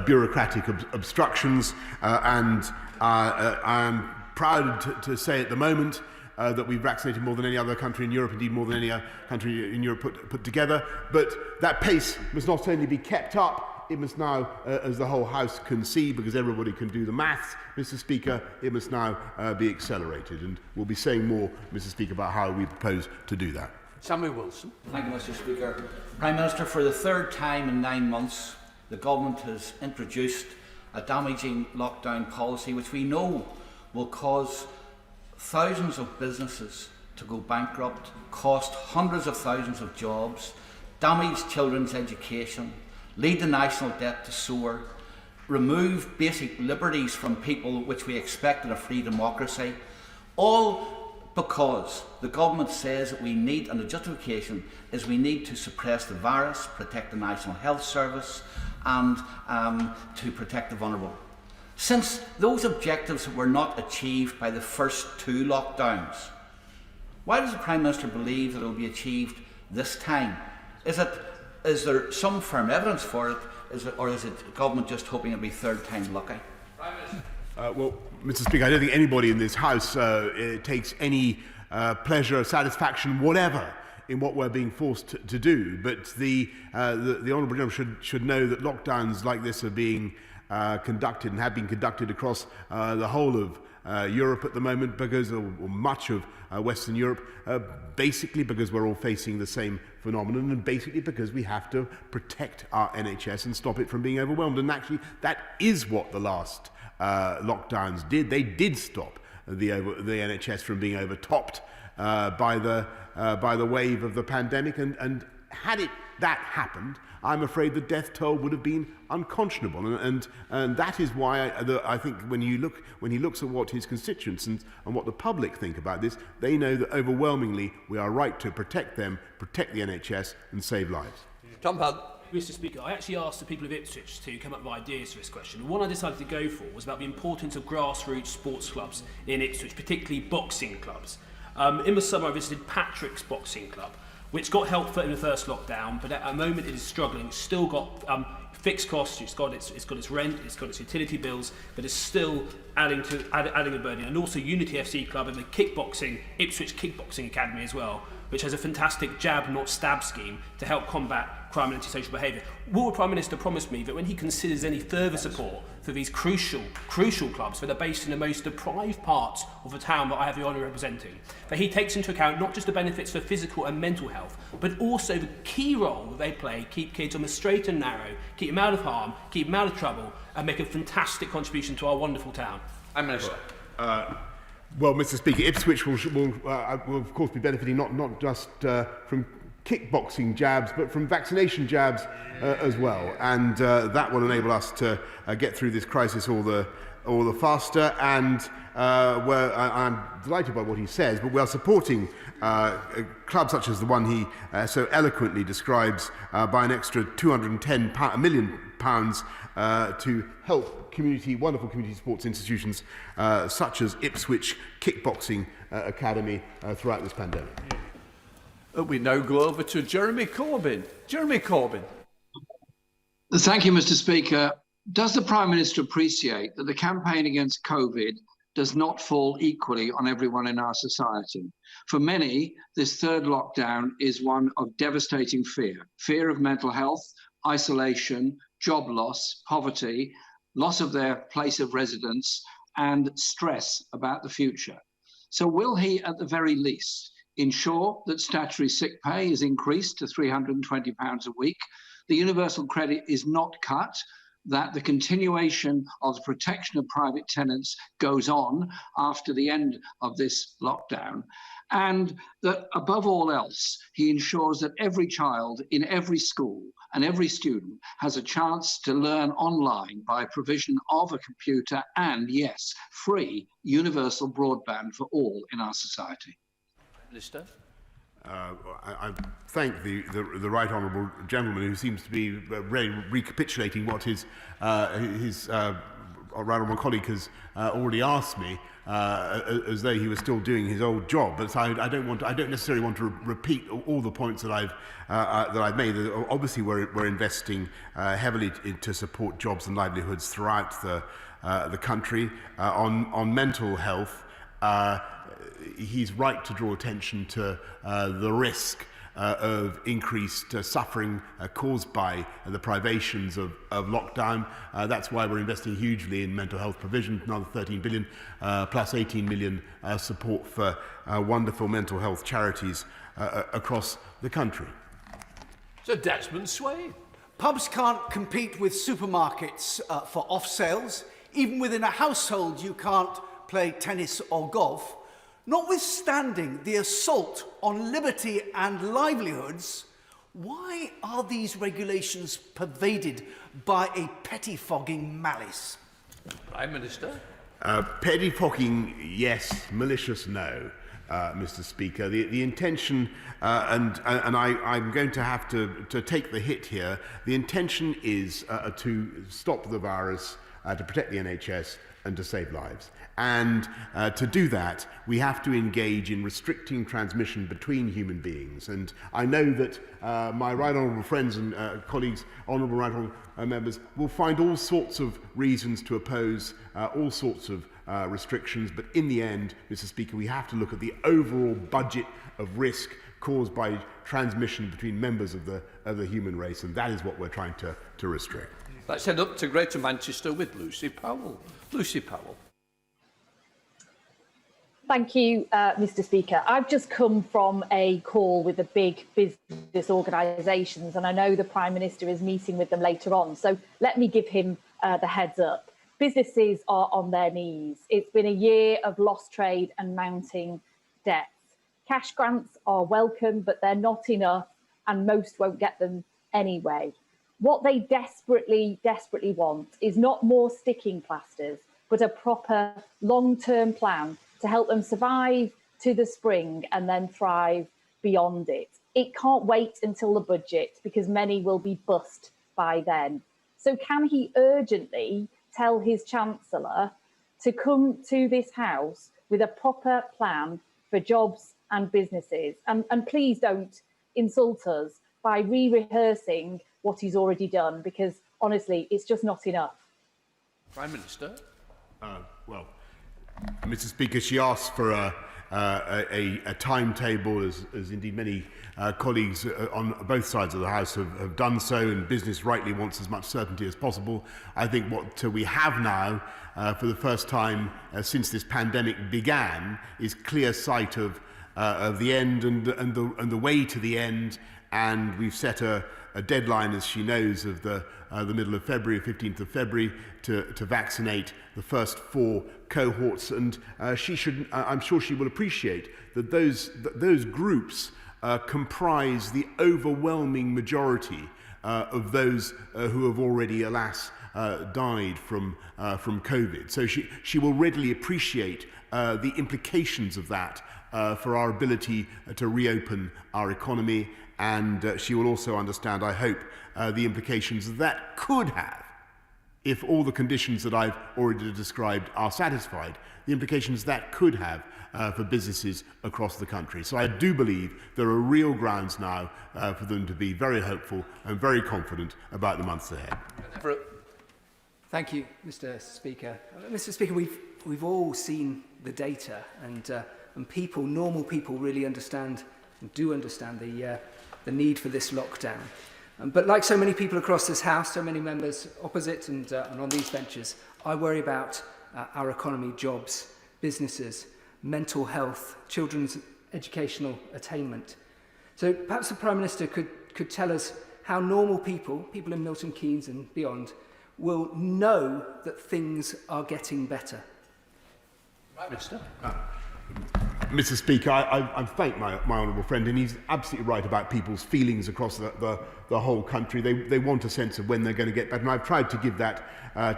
bureaucratic obstructions and I'm proud to say at the moment that we've vaccinated more than any other country in Europe, indeed more than any other country in Europe put together. But that pace must not only be kept up, it must now, as the whole House can see, because everybody can do the maths, Mr. Speaker, it must now be accelerated. And we'll be saying more, Mr. Speaker, about how we propose to do that. Samuel Wilson. Thank you, Mr. Speaker. Prime Minister, for the third time in 9 months, the government has introduced a damaging lockdown policy which we know will cause thousands of businesses to go bankrupt, cost hundreds of thousands of jobs, damage children's education, lead the national debt to soar, remove basic liberties from people which we expect in a free democracy, all because the government says that we need, and the justification is we need to suppress the virus, protect the National Health Service, and to protect the vulnerable. Since those objectives were not achieved by the first 2 lockdowns, why does the Prime Minister believe that it will be achieved this time? Is there some firm evidence for it, or is it government just hoping it'll be third time lucky? Well, Mr. Speaker, I don't think anybody in this House takes any pleasure, satisfaction, whatever, in what we're being forced to do. But the Honourable Gentleman should know that lockdowns like this are being conducted and have been conducted across the whole of Europe at the moment, because, or much of Western Europe, basically because we're all facing the same phenomenon, and basically because we have to protect our NHS and stop it from being overwhelmed. And actually, that is what the last lockdowns did. They did stop the NHS from being overtopped by the wave of the pandemic, and had that happened, I'm afraid the death toll would have been unconscionable, and that is why I think when he looks at what his constituents and what the public think about this, they know that overwhelmingly we are right to protect them, protect the NHS, and save lives. Tom Hunt. Mr. Speaker, I actually asked the people of Ipswich to come up with ideas for this question. The one I decided to go for was about the importance of grassroots sports clubs in Ipswich, particularly boxing clubs. In the summer, I visited Patrick's Boxing Club, which got help in the first lockdown, but at the moment it is struggling. It's still got fixed costs, it's got its rent, it's got its utility bills, but it's still adding a burden. And also Unity FC Club and the Ipswich Kickboxing Academy as well, which has a fantastic jab, not stab scheme to help combat crime and antisocial behaviour. Will the Prime Minister promise me that when he considers any further support for these crucial clubs that are based in the most deprived parts of the town that I have the honour of representing, that he takes into account not just the benefits for physical and mental health, but also the key role that they play, keep kids on the straight and narrow, keep them out of harm, keep them out of trouble, and make a fantastic contribution to our wonderful town? Prime Minister. Well, Mr. Speaker, Ipswich will of course be benefiting not just from kickboxing jabs, but from vaccination jabs as well, and that will enable us to get through this crisis all the faster. And I'm delighted by what he says, but we are supporting clubs such as the one he so eloquently describes by an extra £210 million to help wonderful community sports institutions such as Ipswich Kickboxing Academy throughout this pandemic. We now go over to Jeremy Corbyn. Jeremy Corbyn. Thank you, Mr. Speaker. Does the Prime Minister appreciate that the campaign against COVID does not fall equally on everyone in our society? For many, this third lockdown is one of devastating fear of mental health, isolation, job loss, poverty, loss of their place of residence, and stress about the future. So will he, at the very least, ensure that statutory sick pay is increased to £320 a week, the universal credit is not cut, that the continuation of the protection of private tenants goes on after the end of this lockdown, and that above all else, he ensures that every child in every school and every student has a chance to learn online by provision of a computer and, yes, free universal broadband for all in our society? Minister. I thank the right honourable gentleman, who seems to be recapitulating what his right honourable colleague has already asked me, as though he was still doing his old job. But I don't necessarily want to repeat all the points that I've made. Obviously, we're investing heavily to support jobs and livelihoods throughout the country. On mental health, he's right to draw attention to the risk of increased suffering caused by the privations of lockdown. That's why we're investing hugely in mental health provision, another 13 billion plus 18 million support for wonderful mental health charities across the country. Sir Desmond Swade. Pubs can't compete with supermarkets for off sales. Even within a household, you can't play tennis or golf. Notwithstanding the assault on liberty and livelihoods, why are these regulations pervaded by a pettifogging malice? Prime Minister. Pettifogging, yes. Malicious, no. Mr. Speaker, the intention, and I'm going to have to take the hit here. The intention is to stop the virus, to protect the NHS, and to save lives. And to do that, we have to engage in restricting transmission between human beings. And I know that my right honourable friends and colleagues, honourable right honourable members, will find all sorts of reasons to oppose all sorts of restrictions, but in the end, Mr. Speaker, we have to look at the overall budget of risk caused by transmission between members of the human race, and that is what we're trying to restrict. Let's head up to Greater Manchester with Lucy Powell. Lucy Powell. Thank you, Mr. Speaker. I've just come from a call with the big business organisations, and I know the Prime Minister is meeting with them later on. So let me give him the heads up. Businesses are on their knees. It's been a year of lost trade and mounting debts. Cash grants are welcome, but they're not enough, and most won't get them anyway. What they desperately want is not more sticking plasters, but a proper long-term plan to help them survive to the spring and then thrive beyond it. It can't wait until the budget because many will be bust by then. So can he urgently tell his Chancellor to come to this House with a proper plan for jobs and businesses? And please don't insult us by re-rehearsing what he's already done, because honestly, it's just not enough. Prime Minister. Well, Mr. Speaker, she asked for a timetable, as indeed many colleagues on both sides of the House have done so, and business rightly wants as much certainty as possible. I think what we have now, for the first time since this pandemic began, is clear sight of the end and the way to the end, and we've set a deadline, as she knows, of the middle of February, 15th of February, to vaccinate the first 4 cohorts. And she should, I'm sure she will appreciate that those groups comprise the overwhelming majority of those who have already, alas, died from COVID. So she will readily appreciate the implications of that for our ability to reopen our economy. And she will also understand, I hope, the implications that could have, if all the conditions that I've already described are satisfied, the implications that could have for businesses across the country. So I do believe there are real grounds now for them to be very hopeful and very confident about the months ahead. Thank you, Mr. Speaker. Mr. Speaker, we've all seen the data, and people, normal people, really understand and do understand the need for this lockdown. But like so many people across this House, so many members opposite and on these benches, I worry about our economy, jobs, businesses, mental health, children's educational attainment. So perhaps the Prime Minister could tell us how normal people in Milton Keynes and beyond, will know that things are getting better. Prime Minister. Mr. Speaker, I thank my honourable friend, and he's absolutely right about people's feelings across the whole country. They want a sense of when they're going to get better, and I've tried to give that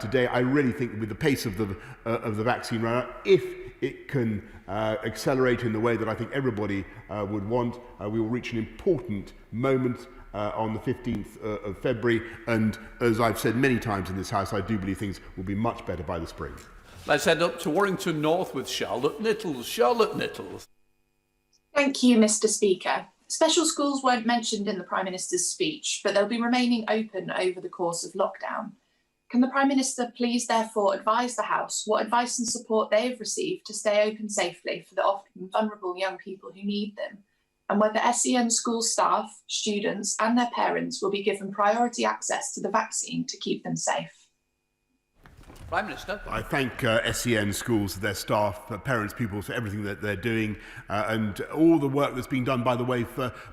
today. I really think with the pace of the vaccine rollout, if it can accelerate in the way that I think everybody would want, we will reach an important moment on the 15th of February, and as I've said many times in this House, I do believe things will be much better by the spring. Let's head up to Warrington North with Charlotte Nittles. Charlotte Nittles. Thank you, Mr. Speaker. Special schools weren't mentioned in the Prime Minister's speech, but they'll be remaining open over the course of lockdown. Can the Prime Minister please therefore advise the House what advice and support they have received to stay open safely for the often vulnerable young people who need them? and whether SEN school staff, students and their parents will be given priority access to the vaccine to keep them safe. Prime Minister. I thank SEN schools, their staff, parents, pupils for everything that they're doing and all the work that's being done, by the way,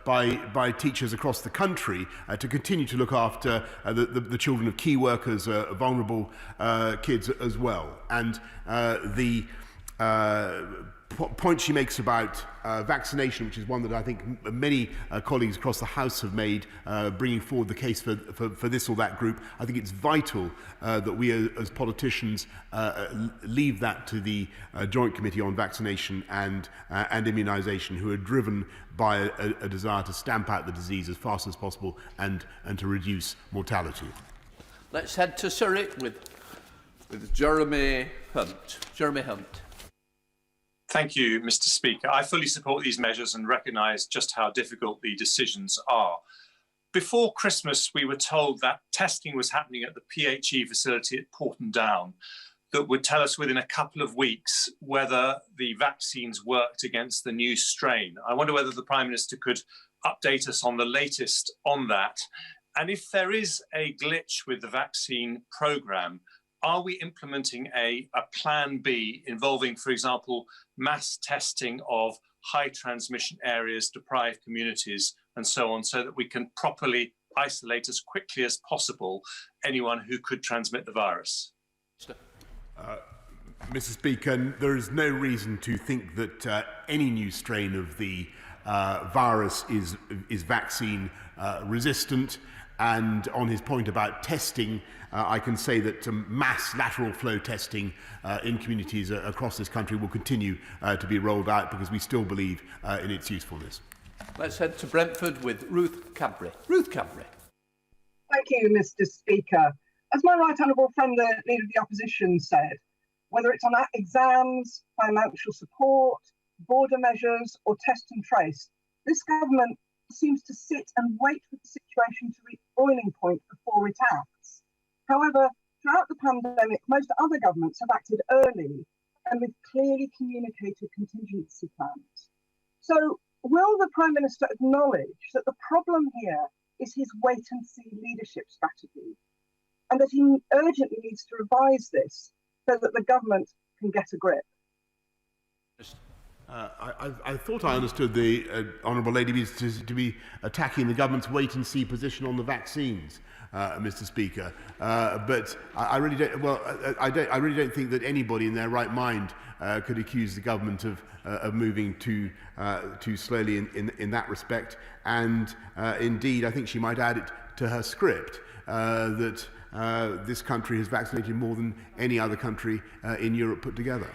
by teachers across the country to continue to look after the children of key workers, vulnerable kids as well. And the point she makes about vaccination, which is one that I think many colleagues across the House have made, bringing forward the case for this or that group. I think it's vital that we as politicians leave that to the Joint Committee on Vaccination and Immunisation, who are driven by a desire to stamp out the disease as fast as possible and to reduce mortality. Let's head to Surrey with Jeremy Hunt. Jeremy Hunt. Thank you, Mr. Speaker. I fully support these measures and recognise just how difficult the decisions are. Before Christmas, we were told that testing was happening at the PHE facility at Porton Down that would tell us within a couple of weeks whether the vaccines worked against the new strain. I wonder whether the Prime Minister could update us on the latest on that. And if there is a glitch with the vaccine programme, are we implementing a plan B involving, for example, mass testing of high transmission areas, deprived communities, and so on, so that we can properly isolate as quickly as possible anyone who could transmit the virus? Mr. Speaker, there is no reason to think that any new strain of the virus is vaccine resistant. And on his point about testing, I can say that mass lateral flow testing in communities across this country will continue to be rolled out because we still believe in its usefulness. Let's head to Brentford with Ruth Cadbury. Ruth Cadbury. Thank you, Mr. Speaker. As my right honourable friend, the Leader of the Opposition, said, whether it's on exams, financial support, border measures or test and trace, this government seems to sit and wait for the situation to reach boiling point before it acts. However, throughout the pandemic, most other governments have acted early and with clearly communicated contingency plans. So, will the Prime Minister acknowledge that the problem here is his wait-and-see leadership strategy and that he urgently needs to revise this so that the government can get a grip? I thought I understood the Honourable Lady to be attacking the government's wait-and-see position on the vaccines, Mr. Speaker. But I really don't. Well, I really don't think that anybody in their right mind could accuse the government of moving too slowly in that respect. And indeed, I think she might add it to her script that this country has vaccinated more than any other country in Europe put together.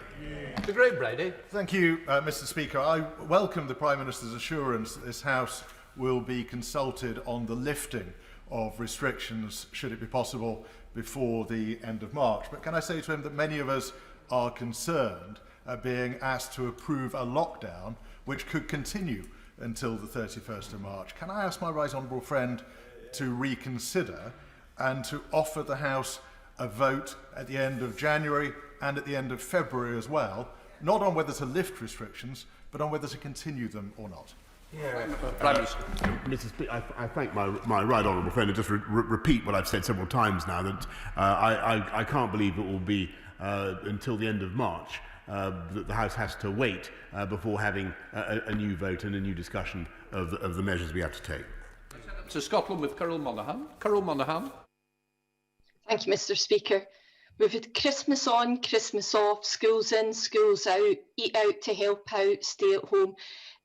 The Great Brady. Thank you, Mr. Speaker. I welcome the Prime Minister's assurance that this House will be consulted on the lifting of restrictions, should it be possible, before the end of March. But can I say to him that many of us are concerned at being asked to approve a lockdown which could continue until the 31st of March. Can I ask my right honourable friend to reconsider and to offer the House a vote at the end of January and at the end of February as well, not on whether to lift restrictions, but on whether to continue them or not? Mr. Speaker, I thank my right honourable friend and just repeat what I've said several times now, that I can't believe it will be until the end of March that the House has to wait before having a new vote and a new discussion of the measures we have to take. To Scotland with Carol Monaghan. Carol Monaghan. Thank you, Mr. Speaker. We've had Christmas on, Christmas off, schools in, schools out, eat out to help out, stay at home.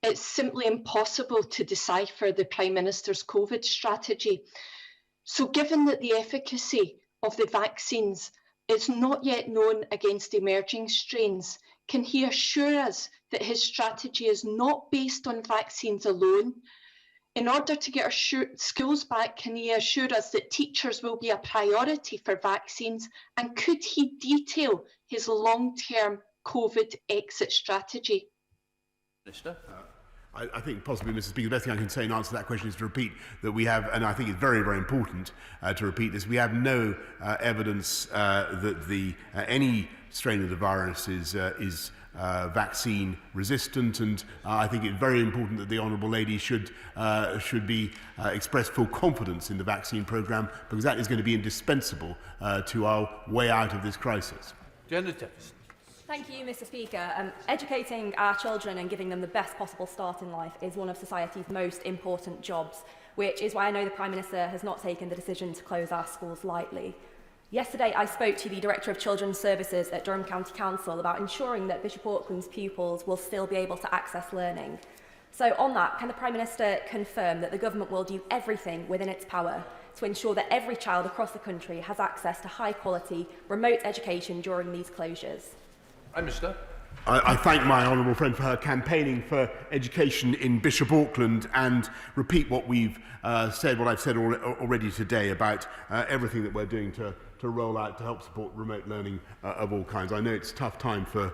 It's simply impossible to decipher the Prime Minister's COVID strategy. So given that the efficacy of the vaccines is not yet known against emerging strains, can he assure us that his strategy is not based on vaccines alone? In order to get our schools back, can he assure us that teachers will be a priority for vaccines? And could he detail his long-term COVID exit strategy? Minister. I think possibly, Mr. Speaker, the best thing I can say in answer to that question is to repeat that we have, and I think it's very, very important to repeat this, we have no evidence that any strain of the virus is vaccine resistant, and I think it's very important that the Honourable Lady should be express full confidence in the vaccine programme, because that is going to be indispensable to our way out of this crisis. Thank you, Mr. Speaker. Educating our children and giving them the best possible start in life is one of society's most important jobs, which is why I know the Prime Minister has not taken the decision to close our schools lightly. Yesterday, I spoke to the Director of Children's Services at Durham County Council about ensuring that Bishop Auckland's pupils will still be able to access learning. So on that, can the Prime Minister confirm that the government will do everything within its power to ensure that every child across the country has access to high-quality, remote education during these closures? Prime Minister. I thank my honourable friend for her campaigning for education in Bishop Auckland, and repeat what we've said, what I've said already today about everything that we're doing to roll out to help support remote learning of all kinds. I know it's a tough time for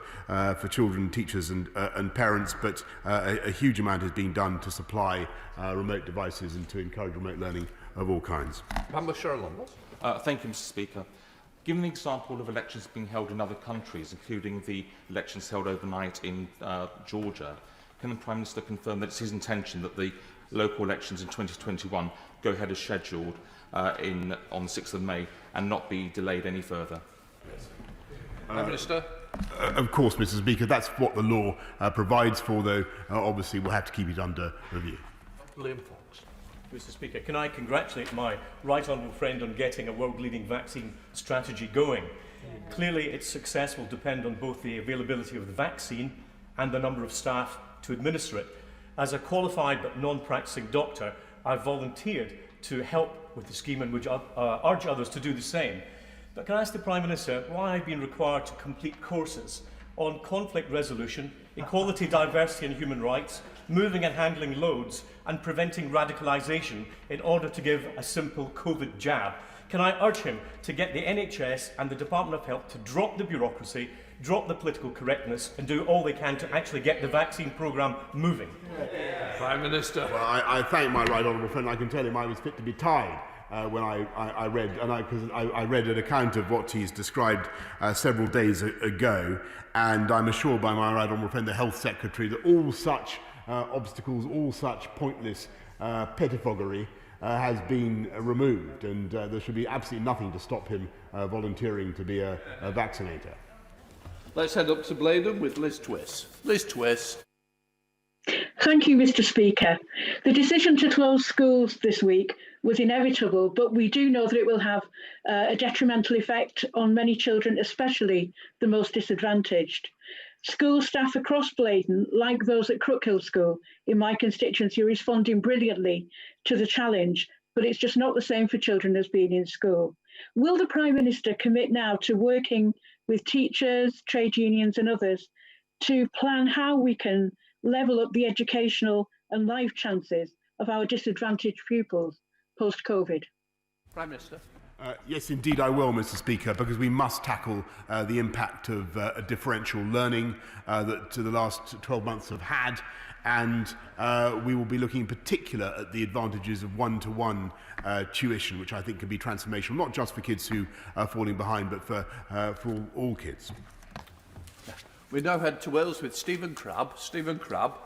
children, teachers and parents, but a huge amount is being done to supply remote devices and to encourage remote learning of all kinds. Thank Thank you, Mr. Speaker. Given the example of elections being held in other countries, including the elections held overnight in Georgia, can the Prime Minister confirm that it's his intention that the local elections in 2021 go ahead as scheduled on the 6th of May and not be delayed any further? Prime Minister. Of course, Mr. Speaker, that's what the law provides for, though obviously we'll have to keep it under review. Liam Fox. Mr. Speaker, can I congratulate my right honourable friend on getting a world-leading vaccine strategy going? Clearly, its success will depend on both the availability of the vaccine and the number of staff to administer it. As a qualified but non-practicing doctor, I've volunteered to help with the scheme and would urge others to do the same. But can I ask the Prime Minister why I've been required to complete courses on conflict resolution, equality, diversity and human rights, moving and handling loads and preventing radicalisation in order to give a simple COVID jab? Can I urge him to get the NHS and the Department of Health to drop the bureaucracy, drop the political correctness and do all they can to actually get the vaccine programme moving? Prime Minister. Well, I thank my right honourable friend. I can tell him I was fit to be tied when I read, because I read an account of what he's described several days ago, and I'm assured by my right honourable friend, the Health Secretary, that all such obstacles, all such pointless pettifoggery has been removed, and there should be absolutely nothing to stop him volunteering to be a vaccinator. Let's head up to Blaydon with Liz Twiss. Liz Twiss. Thank you, Mr. Speaker. The decision to close schools this week was inevitable, but we do know that it will have a detrimental effect on many children, especially the most disadvantaged. School staff across Blaydon, like those at Crookhill School in my constituency, are responding brilliantly to the challenge, but it's just not the same for children as being in school. Will the Prime Minister commit now to working with teachers, trade unions and others to plan how we can level up the educational and life chances of our disadvantaged pupils post-COVID? Prime Minister. Yes, indeed I will, Mr. Speaker, because we must tackle the impact of differential learning that the last 12 months have had, and we will be looking in particular at the advantages of one-to-one tuition, which I think can be transformational, not just for kids who are falling behind, but for all kids. We now head to Wales with Stephen Crabb. Stephen Crabb.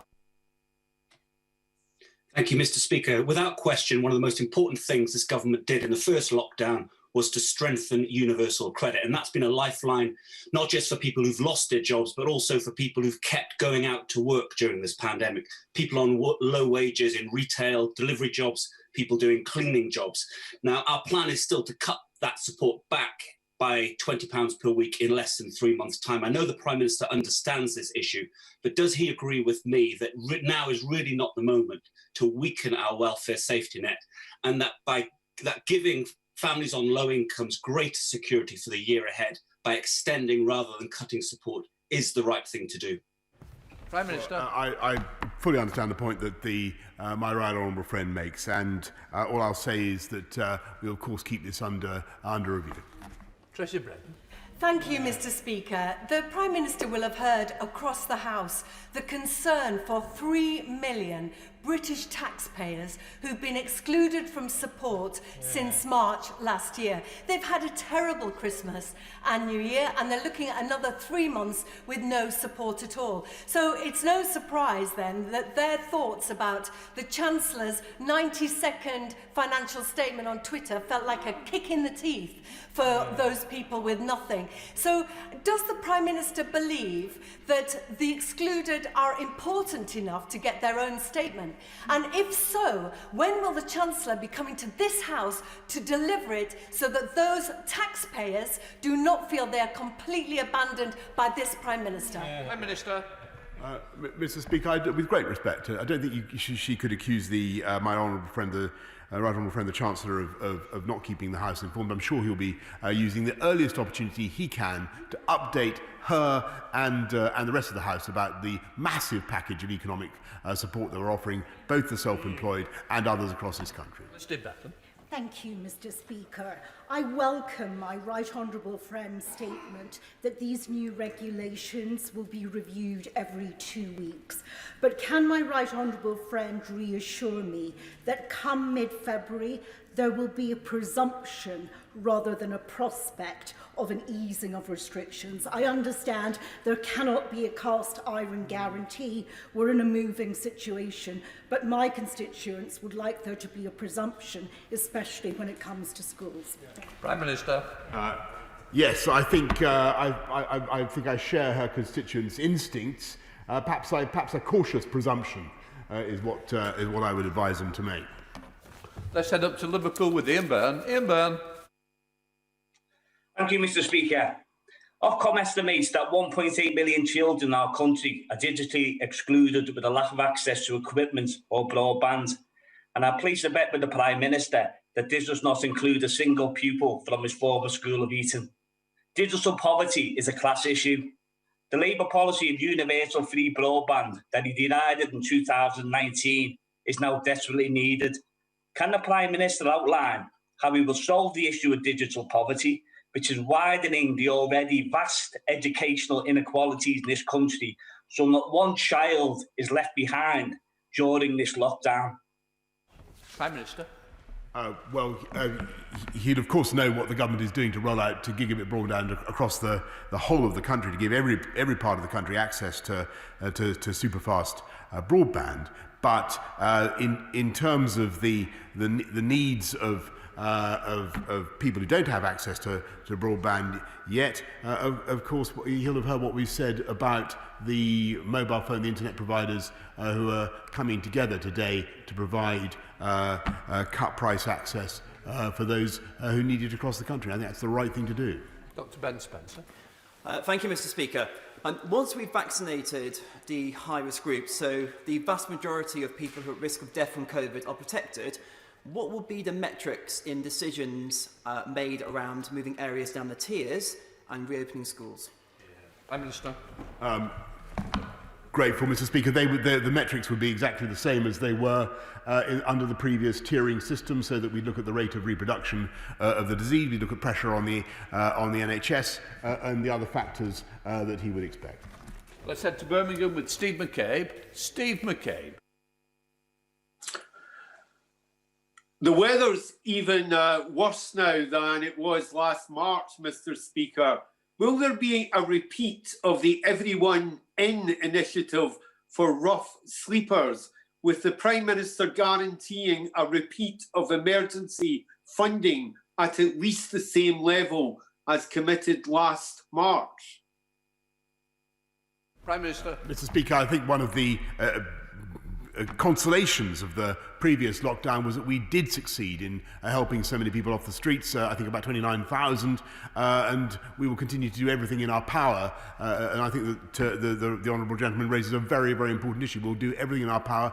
Thank you, Mr. Speaker. Without question, one of the most important things this government did in the first lockdown was to strengthen universal credit. And that's been a lifeline, not just for people who've lost their jobs, but also for people who've kept going out to work during this pandemic. People on low wages in retail, delivery jobs, people doing cleaning jobs. Now, our plan is still to cut that support back by £20 per week in less than 3 months' time. I know the Prime Minister understands this issue, but does he agree with me that now is really not the moment to weaken our welfare safety net, and that by giving families on low incomes greater security for the year ahead by extending rather than cutting support is the right thing to do? Prime Minister. I fully understand the point that my right honourable friend makes, and all I'll say is that we'll of course keep this under review. Tracy Brennan. Thank you, Mr. Speaker. The Prime Minister will have heard across the House the concern for 3 million British taxpayers who've been excluded from support since March last year. They've had a terrible Christmas and New Year, and they're looking at another 3 months with no support at all. So it's no surprise then that their thoughts about the Chancellor's 90-second financial statement on Twitter felt like a kick in the teeth for those people with nothing. So does the Prime Minister believe that the excluded are important enough to get their own statement? And if so, when will the Chancellor be coming to this House to deliver it so that those taxpayers do not feel they are completely abandoned by this Prime Minister? Prime Minister. Mr. Speaker, with great respect, I don't think she could accuse my honourable friend, the right honourable friend, the Chancellor, of not keeping the House informed. I'm sure he'll be using the earliest opportunity he can to update her and the rest of the House about the massive package of economic support that we're offering both the self-employed and others across this country. Mr. Batten. Thank you, Mr. Speaker. I welcome my right honourable friend's statement that these new regulations will be reviewed every 2 weeks. But can my right honourable friend reassure me that come mid-February there will be a presumption rather than a prospect of an easing of restrictions? I understand there cannot be a cast iron guarantee. We're in a moving situation, but my constituents would like there to be a presumption, especially when it comes to schools. Prime Minister. Yes, I think I share her constituents' instincts. Perhaps a cautious presumption is what I would advise them to make. Let's head up to Liverpool with Ian Byrne. Ian Byrne. Thank you, Mr. Speaker. Ofcom estimates that 1.8 million children in our country are digitally excluded with a lack of access to equipment or broadband. And I place a bet with the Prime Minister that this does not include a single pupil from his former school of Eton. Digital poverty is a class issue. The Labour policy of universal free broadband that he denied in 2019 is now desperately needed. Can the Prime Minister outline how he will solve the issue of digital poverty, which is widening the already vast educational inequalities in this country, so not one child is left behind during this lockdown? Prime Minister. He'd of course know what the government is doing to roll out to gigabit broadband across the whole of the country, to give every part of the country access to superfast broadband. But in terms of the needs of people who don't have access to broadband yet, of course he'll have heard what we've said about the mobile phone, the internet providers who are coming together today to provide cut price access for those who need it across the country. I think that's the right thing to do. Dr. Ben Spencer. Thank you, Mr. Speaker. Once we've vaccinated the high-risk groups, so the vast majority of people who are at risk of death from COVID are protected, what will be the metrics in decisions made around moving areas down the tiers and reopening schools? Prime Minister. Grateful, Mr. Speaker. The metrics would be exactly the same as they were under the previous tiering system, so that we look at the rate of reproduction of the disease, we look at pressure on the NHS and the other factors that he would expect. Let's head to Birmingham with Steve McCabe. Steve McCabe. The weather's even worse now than it was last March, Mr. Speaker. Will there be a repeat of the Everyone In initiative for rough sleepers, with the Prime Minister guaranteeing a repeat of emergency funding at least the same level as committed last March? Prime Minister. Mr. Speaker, I think one of the consolations of the previous lockdown was that we did succeed in helping so many people off the streets, I think about 29,000, and we will continue to do everything in our power, and I think that the Honourable Gentleman raises a very, very important issue. We'll do everything in our power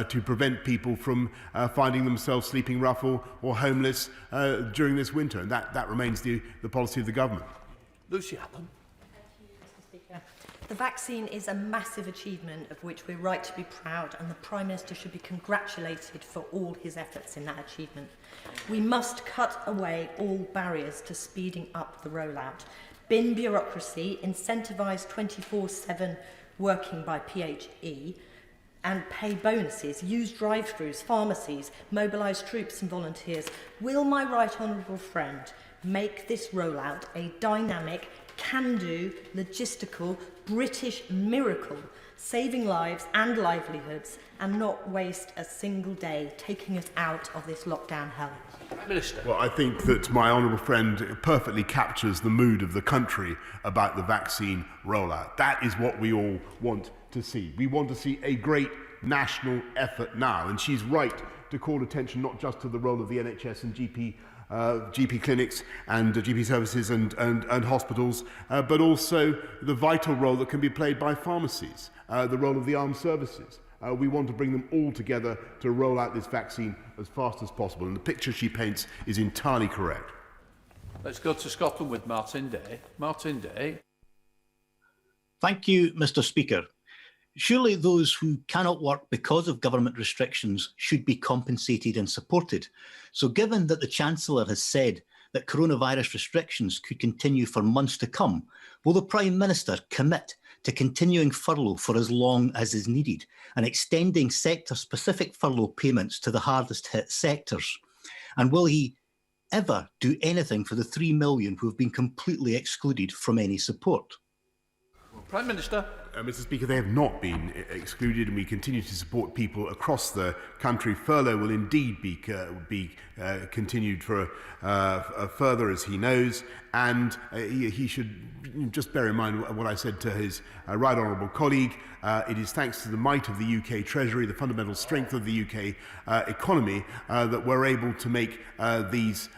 to prevent people from finding themselves sleeping rough or homeless during this winter, and that remains the policy of the government. Lucy Allen. The vaccine is a massive achievement of which we're right to be proud, and the Prime Minister should be congratulated for all his efforts in that achievement. We must cut away all barriers to speeding up the rollout, bin bureaucracy, incentivise 24/7 working by PHE, and pay bonuses, use drive-throughs, pharmacies, mobilise troops and volunteers, will my right honourable friend make this rollout a dynamic, can-do, logistical, British miracle, saving lives and livelihoods, and not waste a single day taking us out of this lockdown hell? Minister. Well, I think that my honourable friend perfectly captures the mood of the country about the vaccine rollout. That is what we all want to see. We want to see a great national effort now, and she's right to call attention not just to the role of the NHS and GP clinics and GP services and hospitals, but also the vital role that can be played by pharmacies, the role of the armed services. We want to bring them all together to roll out this vaccine as fast as possible, and the picture she paints is entirely correct. Let's go to Scotland with Martin Day. Martin Day. Thank you, Mr. Speaker. Surely those who cannot work because of government restrictions should be compensated and supported. So given that the Chancellor has said that coronavirus restrictions could continue for months to come, will the Prime Minister commit to continuing furlough for as long as is needed and extending sector-specific furlough payments to the hardest-hit sectors? And will he ever do anything for the 3 million who have been completely excluded from any support? Prime Minister. Mr. Speaker, they have not been excluded, and we continue to support people across the country. Furlough will indeed be continued for further, as he knows, and he should just bear in mind what I said to his right honourable colleague. It is thanks to the might of the UK Treasury, the fundamental strength of the UK economy, that we're able to make this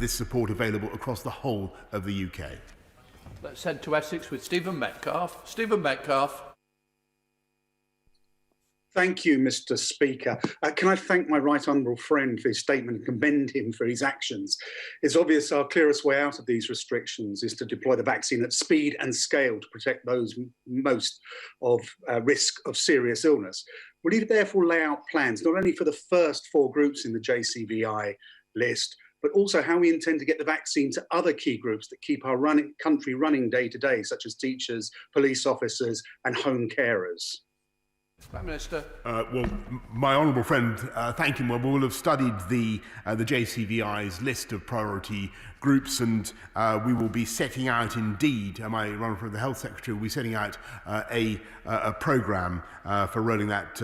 support available across the whole of the UK. Let's head to Essex with Stephen Metcalfe. Stephen Metcalfe. Thank you, Mr. Speaker. Can I thank my right honourable friend for his statement and commend him for his actions? It's obvious our clearest way out of these restrictions is to deploy the vaccine at speed and scale to protect those most of risk of serious illness. Will you therefore lay out plans not only for the first 4 groups in the JCVI list, but also how we intend to get the vaccine to other key groups that keep our country running day to day, such as teachers, police officers and home carers? Prime Minister. Well, my honourable friend, thank him. Well, we will have studied the JCVI's list of priority groups, and we will be setting out indeed, my honourable friend, the Health Secretary, will be setting out a programme for rolling that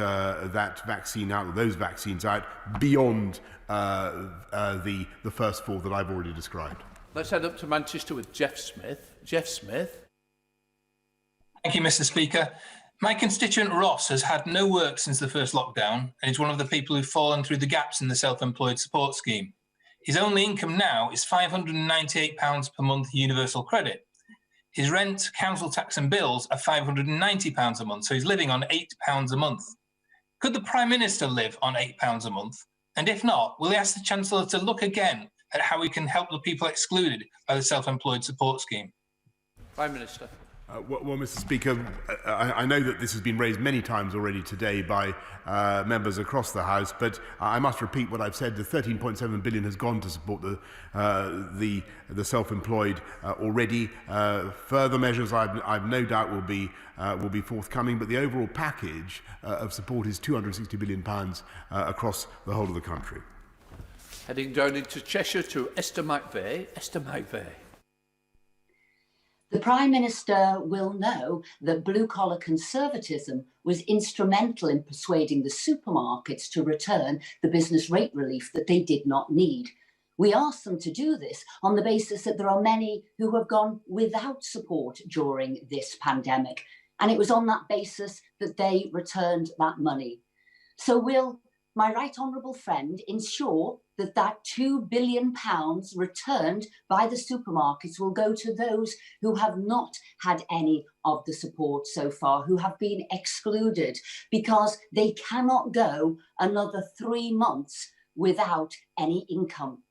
vaccine out, or those vaccines out, beyond the first 4 that I've already described. Let's head up to Manchester with Jeff Smith. Jeff Smith. Thank you, Mr. Speaker. My constituent Ross has had no work since the first lockdown and is one of the people who've fallen through the gaps in the self-employed support scheme. His only income now is £598 per month universal credit. His rent, council tax and bills are £590 a month, so he's living on £8 a month. Could the Prime Minister live on £8 a month? And if not, will he ask the Chancellor to look again at how we can help the people excluded by the self-employed support scheme? Prime Minister. Well, Mr. Speaker, I know that this has been raised many times already today by members across the House, but I must repeat what I've said. The 13.7 billion has gone to support the self-employed already. Further measures, I've no doubt, will be forthcoming, but the overall package of support is £260 billion across the whole of the country. Heading down into Cheshire to Esther McVeigh. Esther McVeigh. The Prime Minister will know that blue-collar conservatism was instrumental in persuading the supermarkets to return the business rate relief that they did not need. We asked them to do this on the basis that there are many who have gone without support during this pandemic, and it was on that basis that they returned that money. So will my right honourable friend ensure that that £2 billion returned by the supermarkets will go to those who have not had any of the support so far, who have been excluded, because they cannot go another 3 months without any income?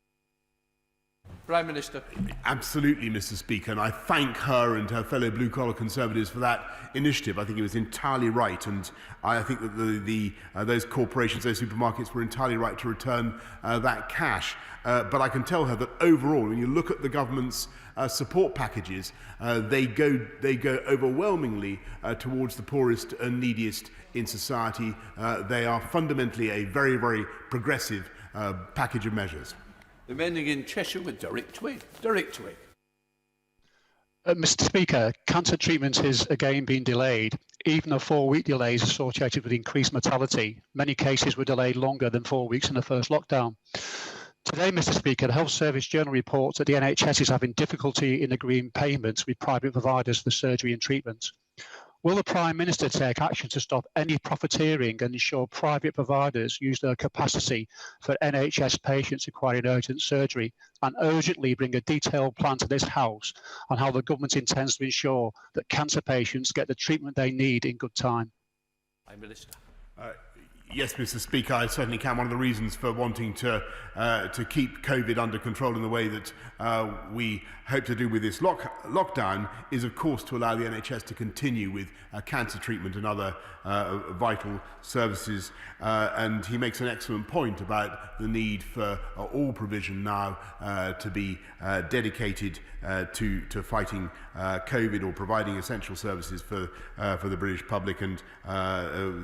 Prime Minister. Absolutely, Mr. Speaker, and I thank her and her fellow blue-collar Conservatives for that initiative. I think it was entirely right, and I think that those corporations, those supermarkets were entirely right to return that cash. But I can tell her that overall, when you look at the government's support packages, they go overwhelmingly towards the poorest and neediest in society. They are fundamentally a very, very progressive package of measures. Remaining in Cheshire with Derek Twigg. Derek Twigg. Mr. Speaker, cancer treatment is again being delayed. Even a 4-week delay is associated with increased mortality. Many cases were delayed longer than 4 weeks in the first lockdown. Today, Mr. Speaker, the Health Service Journal reports that the NHS is having difficulty in agreeing payments with private providers for surgery and treatment. Will the Prime Minister take action to stop any profiteering and ensure private providers use their capacity for NHS patients requiring urgent surgery, and urgently bring a detailed plan to this House on how the government intends to ensure that cancer patients get the treatment they need in good time? Prime Minister. Yes, Mr. Speaker, I certainly can. One of the reasons for wanting to keep COVID under control in the way that we hope to do with this lockdown is, of course, to allow the NHS to continue with cancer treatment and other vital services. And he makes an excellent point about the need for all provision now to be dedicated to fighting COVID or providing essential services for the British public. And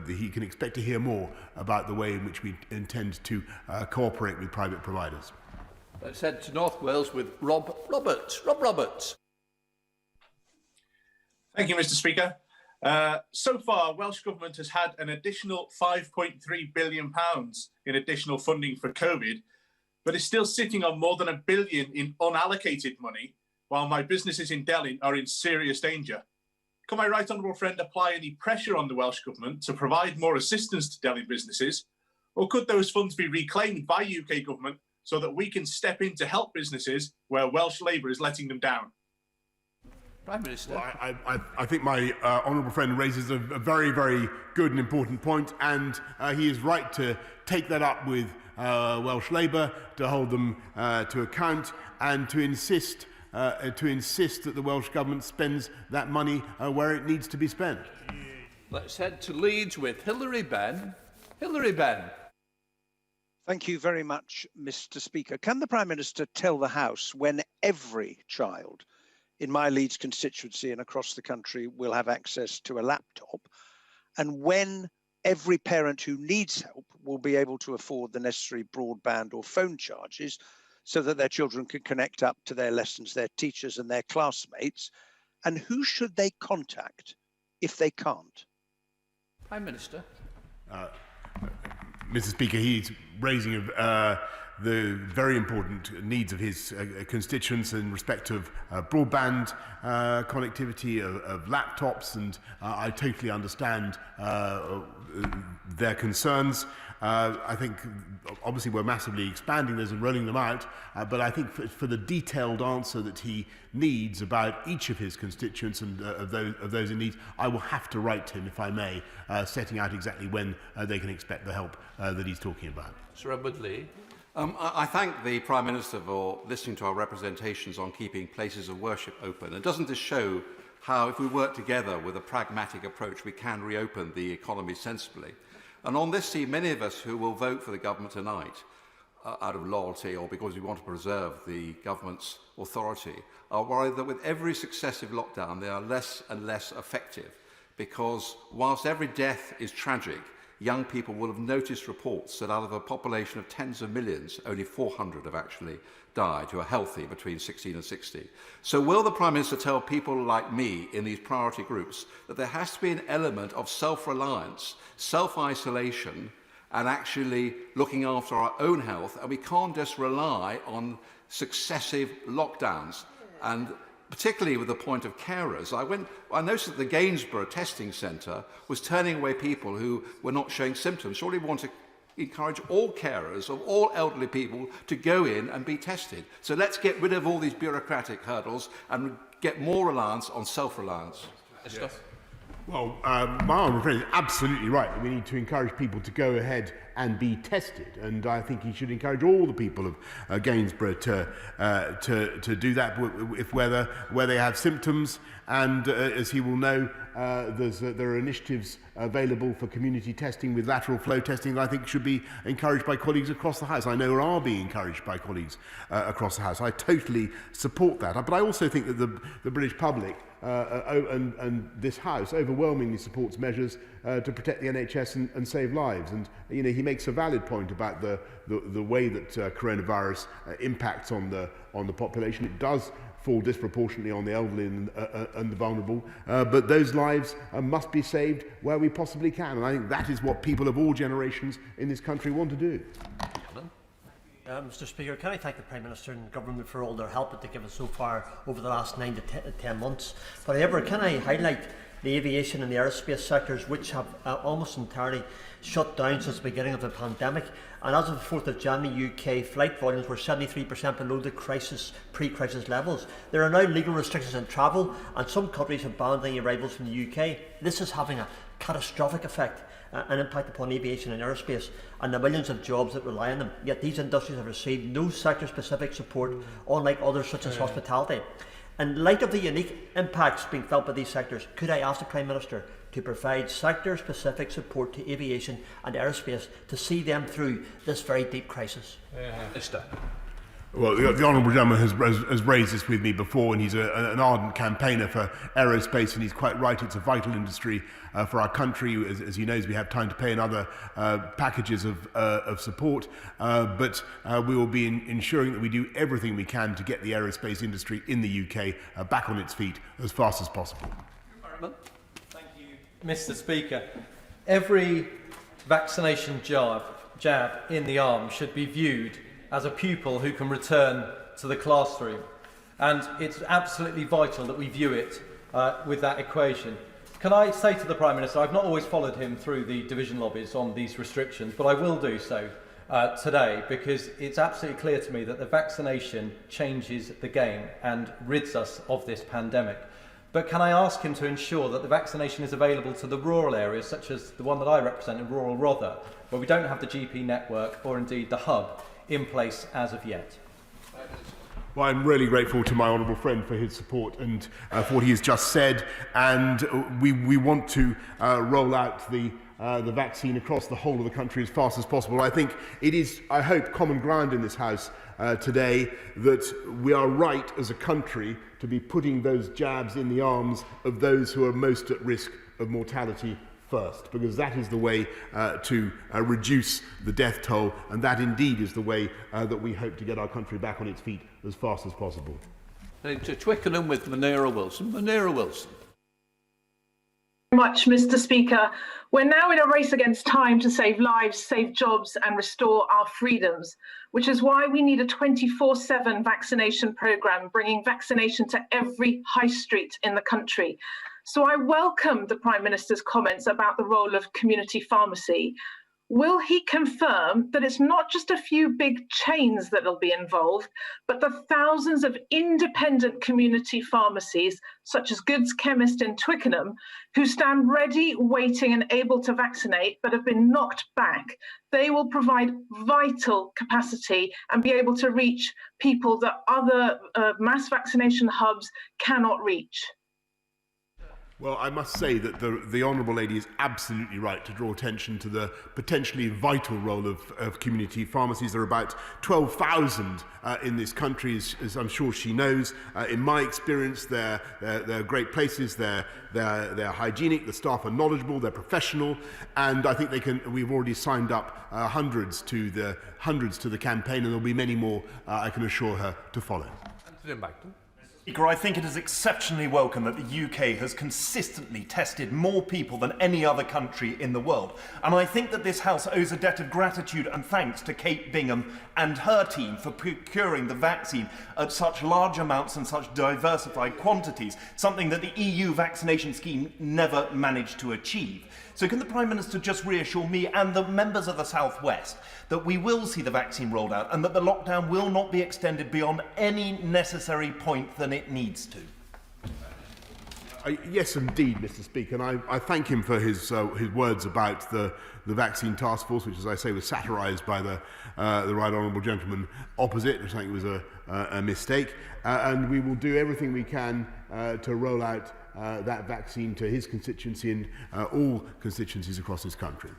he can expect to hear more about the way in which we intend to cooperate with private providers. Let's head to North Wales with Rob Roberts. Rob Roberts. Thank you, Mr. Speaker. So far, Welsh Government has had an additional £5.3 billion in additional funding for COVID, but is still sitting on more than £1 billion in unallocated money, while my businesses in Delyn are in serious danger. Can my right honourable friend apply any pressure on the Welsh Government to provide more assistance to Delyn businesses, or could those funds be reclaimed by UK Government so that we can step in to help businesses where Welsh Labour is letting them down? Prime Minister. Well, I think my honourable friend raises a very, very good and important point, and he is right to take that up with Welsh Labour, to hold them to account, and to insist that the Welsh Government spends that money where it needs to be spent. Let's head to Leeds with Hilary Benn. Hilary Benn. Thank you very much, Mr. Speaker. Can the Prime Minister tell the House when every child in my Leeds constituency and across the country will have access to a laptop, and when every parent who needs help will be able to afford the necessary broadband or phone charges so that their children can connect up to their lessons, their teachers and their classmates, and who should they contact if they can't? Prime Minister. Mr. Speaker, he's raising the very important needs of his constituents in respect of broadband connectivity, of laptops, and I totally understand their concerns. I think obviously we're massively expanding those and rolling them out, but I think for the detailed answer that he needs about each of his constituents and of those in need, I will have to write to him, if I may, setting out exactly when they can expect the help that he's talking about. Sir Edward Lee. I thank the Prime Minister for listening to our representations on keeping places of worship open. And doesn't this show how, if we work together with a pragmatic approach, we can reopen the economy sensibly? And on this theme, many of us who will vote for the government tonight, out of loyalty or because we want to preserve the government's authority, are worried that with every successive lockdown, they are less and less effective. Because whilst every death is tragic, young people will have noticed reports that out of a population of tens of millions, only 400 have actually died who are healthy between 16 and 60. So will the Prime Minister tell people like me in these priority groups that there has to be an element of self-reliance, self-isolation, and actually looking after our own health, and we can't just rely on successive lockdowns? And particularly with the point of carers, I noticed that the Gainsborough testing centre was turning away people who were not showing symptoms. Surely we want to encourage all carers of all elderly people to go in and be tested. So let's get rid of all these bureaucratic hurdles and get more reliance on self-reliance. Yes. Well, my honourable friend is absolutely right. We need to encourage people to go ahead and be tested. And I think he should encourage all the people of Gainsborough to do that where they have symptoms. And as he will know, there are initiatives available for community testing with lateral flow testing that I think should be encouraged by colleagues across the House. I know are being encouraged by colleagues across the House. I totally support that. But I also think that the British public and this House overwhelmingly supports measures to protect the NHS and save lives. And he makes a valid point about the way that coronavirus impacts on the population. It does fall disproportionately on the elderly and the vulnerable, but those lives must be saved where we possibly can, and I think that is what people of all generations in this country want to do. Mr Speaker, can I thank the Prime Minister and Government for all their help that they've given so far over the last 9 to 10 months. But however, can I highlight the aviation and the aerospace sectors, which have almost entirely shut down since the beginning of the pandemic. And as of the 4th of January, UK flight volumes were 73% below the pre-crisis levels. There are now legal restrictions on travel, and some countries have banned any arrivals from the UK. This is having a catastrophic effect and impact upon aviation and aerospace and the millions of jobs that rely on them. Yet these industries have received no sector-specific support, unlike others such as hospitality. In light of the unique impacts being felt by these sectors, could I ask the Prime Minister to provide sector-specific support to aviation and aerospace to see them through this very deep crisis? Minister. Well, the Honourable Gentleman has raised this with me before, and he's an ardent campaigner for aerospace, and he's quite right. It's a vital industry for our country. As he knows, we have time to pay in other packages of support, but we will be ensuring that we do everything we can to get the aerospace industry in the UK back on its feet as fast as possible. Thank you, Mr. Speaker. Every vaccination jab in the arm should be viewed as a pupil who can return to the classroom. And it's absolutely vital that we view it with that equation. Can I say to the Prime Minister, I've not always followed him through the division lobbies on these restrictions, but I will do so today, because it's absolutely clear to me that the vaccination changes the game and rids us of this pandemic. But can I ask him to ensure that the vaccination is available to the rural areas, such as the one that I represent in rural Rother, where we don't have the GP network or indeed the hub in place as of yet? Well, I'm really grateful to my honourable friend for his support and for what he has just said, and we want to roll out the vaccine across the whole of the country as fast as possible. I think it is, I hope, common ground in this House today that we are right as a country to be putting those jabs in the arms of those who are most at risk of mortality first, because that is the way to reduce the death toll, and that indeed is the way that we hope to get our country back on its feet as fast as possible. To Twickenham with Munira Wilson. Munira Wilson. Much, Mr. Speaker. We're now in a race against time to save lives, save jobs and restore our freedoms, which is why we need a 24/7 vaccination programme, bringing vaccination to every high street in the country. So I welcome the Prime Minister's comments about the role of community pharmacy. Will he confirm that it's not just a few big chains that will be involved, but the thousands of independent community pharmacies, such as Goods Chemist in Twickenham, who stand ready, waiting and able to vaccinate, but have been knocked back? They will provide vital capacity and be able to reach people that other mass vaccination hubs cannot reach. Well, I must say that the Honourable Lady is absolutely right to draw attention to the potentially vital role of community pharmacies. There are about 12,000 in this country, as I'm sure she knows. In my experience, they're great places. They're hygienic. The staff are knowledgeable. They're professional, and I think they can. We've already signed up hundreds to the campaign, and there'll be many more. I can assure her to follow. Anthony Magdalen. Speaker, I think it is exceptionally welcome that the UK has consistently tested more people than any other country in the world. And I think that this House owes a debt of gratitude and thanks to Kate Bingham and her team for procuring the vaccine at such large amounts and such diversified quantities, something that the EU vaccination scheme never managed to achieve. So can the Prime Minister just reassure me and the members of the South West that we will see the vaccine rolled out and that the lockdown will not be extended beyond any necessary point than it needs to? Yes, indeed, Mr. Speaker, and I thank him for his words about the vaccine task force, which, as I say, was satirised by the right honourable gentleman opposite, which I think was a mistake. And we will do everything we can to roll out that vaccine to his constituency and all constituencies across this country.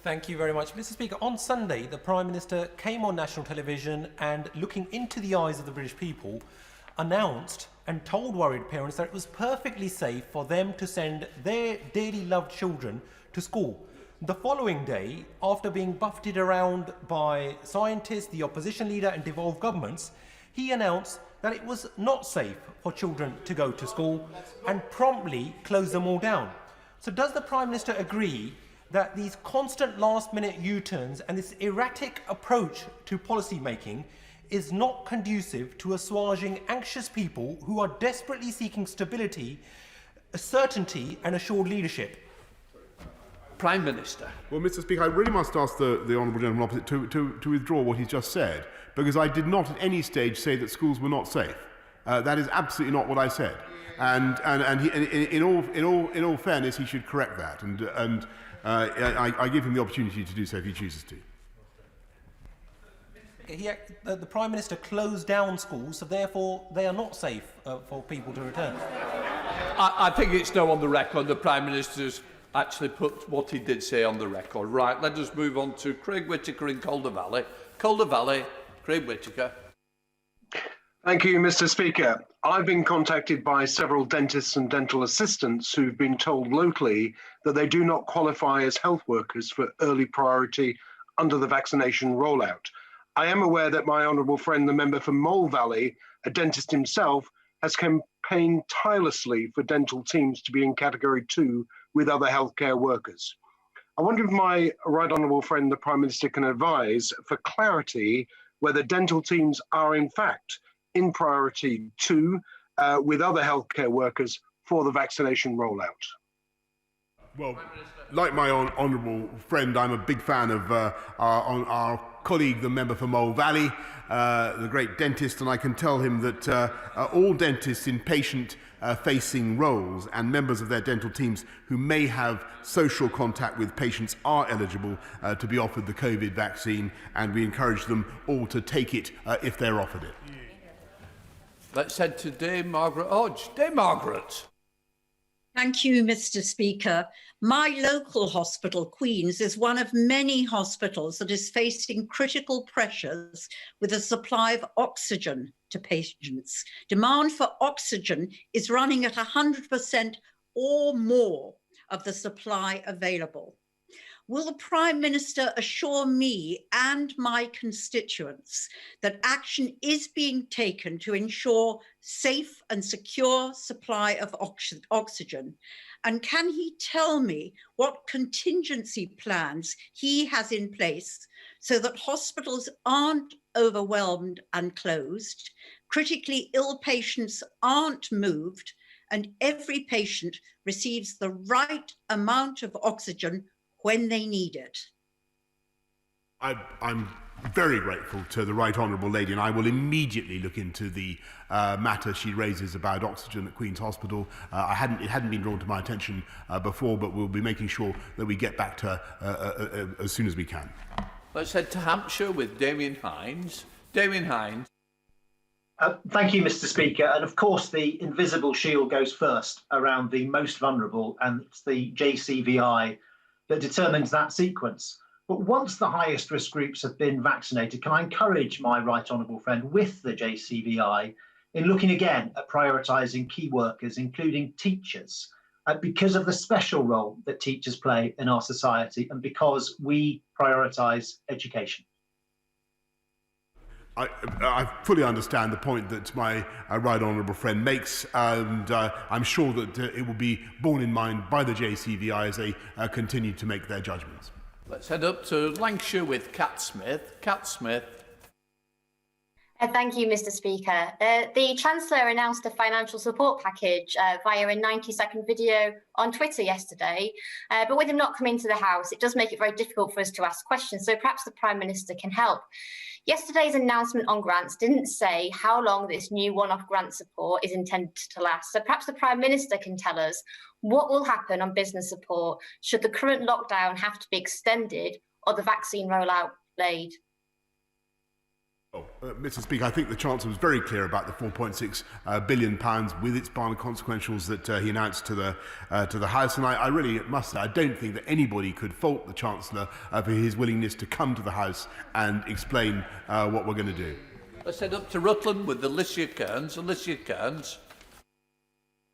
Thank you very much. Mr. Speaker, on Sunday, the Prime Minister came on national television and, looking into the eyes of the British people, announced and told worried parents that it was perfectly safe for them to send their dearly loved children to school. The following day, after being buffeted around by scientists, the opposition leader and devolved governments, he announced that it was not safe for children to go to school and promptly closed them all down. So does the Prime Minister agree that these constant last-minute U-turns and this erratic approach to policy making is not conducive to assuaging anxious people who are desperately seeking stability, certainty and assured leadership? Prime Minister. Well, Mr. Speaker, I really must ask the honourable gentleman opposite to withdraw what he's just said, because I did not at any stage say that schools were not safe. That is absolutely not what I said. And he, in all fairness, he should correct that. And I give him the opportunity to do so if he chooses to. The Prime Minister closed down schools, so therefore they are not safe for people to return. I think it's now on the record. The Prime Minister's actually put what he did say on the record. Right, let us move on to Craig Whittaker in Calder Valley. Calder Valley, Craig Whittaker. Thank you, Mr. Speaker. I've been contacted by several dentists and dental assistants who've been told locally that they do not qualify as health workers for early priority under the vaccination rollout. I am aware that my honourable friend, the member for Mole Valley, a dentist himself, has campaigned tirelessly for dental teams to be in Category 2 with other healthcare workers. I wonder if my right honourable friend, the Prime Minister, can advise for clarity whether dental teams are in fact in Priority 2 with other healthcare workers for the vaccination rollout. Well, like my honourable friend, I'm a big fan of our colleague, the member for Mole Valley, the great dentist, and I can tell him that all dentists in patient-facing roles and members of their dental teams who may have social contact with patients are eligible to be offered the COVID vaccine, and we encourage them all to take it if they're offered it. Let's head to Dame Margaret Hodge. Dame Margaret. Thank you, Mr. Speaker. My local hospital, Queen's, is one of many hospitals that is facing critical pressures with the supply of oxygen to patients. Demand for oxygen is running at 100% or more of the supply available. Will the Prime Minister assure me and my constituents that action is being taken to ensure safe and secure supply of oxygen? And can he tell me what contingency plans he has in place so that hospitals aren't overwhelmed and closed, critically ill patients aren't moved, and every patient receives the right amount of oxygen when they need it? I'm very grateful to the Right Honourable Lady, and I will immediately look into the matter she raises about oxygen at Queen's Hospital. It hadn't been drawn to my attention before, but we'll be making sure that we get back to her as soon as we can. Let's head to Hampshire with Damien Hines. Damien Hines. Thank you, Mr. Speaker. And of course, the invisible shield goes first around the most vulnerable, and it's the JCVI that determines that sequence. But once the highest risk groups have been vaccinated, can I encourage my right honourable friend with the JCVI in looking again at prioritising key workers, including teachers, because of the special role that teachers play in our society and because we prioritise education? I fully understand the point that my right honourable friend makes, and I'm sure that it will be borne in mind by the JCVI as they continue to make their judgments. Let's head up to Lancashire with Cat Smith. Cat Smith. Thank you, Mr. Speaker. The Chancellor announced a financial support package via a 90-second video on Twitter yesterday, but with him not coming to the House, it does make it very difficult for us to ask questions, so perhaps the Prime Minister can help. Yesterday's announcement on grants didn't say how long this new one-off grant support is intended to last, so perhaps the Prime Minister can tell us what will happen on business support should the current lockdown have to be extended or the vaccine rollout delayed. Mr. Speaker, I think the Chancellor was very clear about the £4.6 billion with its final consequentials that he announced to the House, and I really must say I don't think that anybody could fault the Chancellor for his willingness to come to the House and explain what we're going to do. Let's head up to Rutland with Alicia Kearns. Alicia Kearns.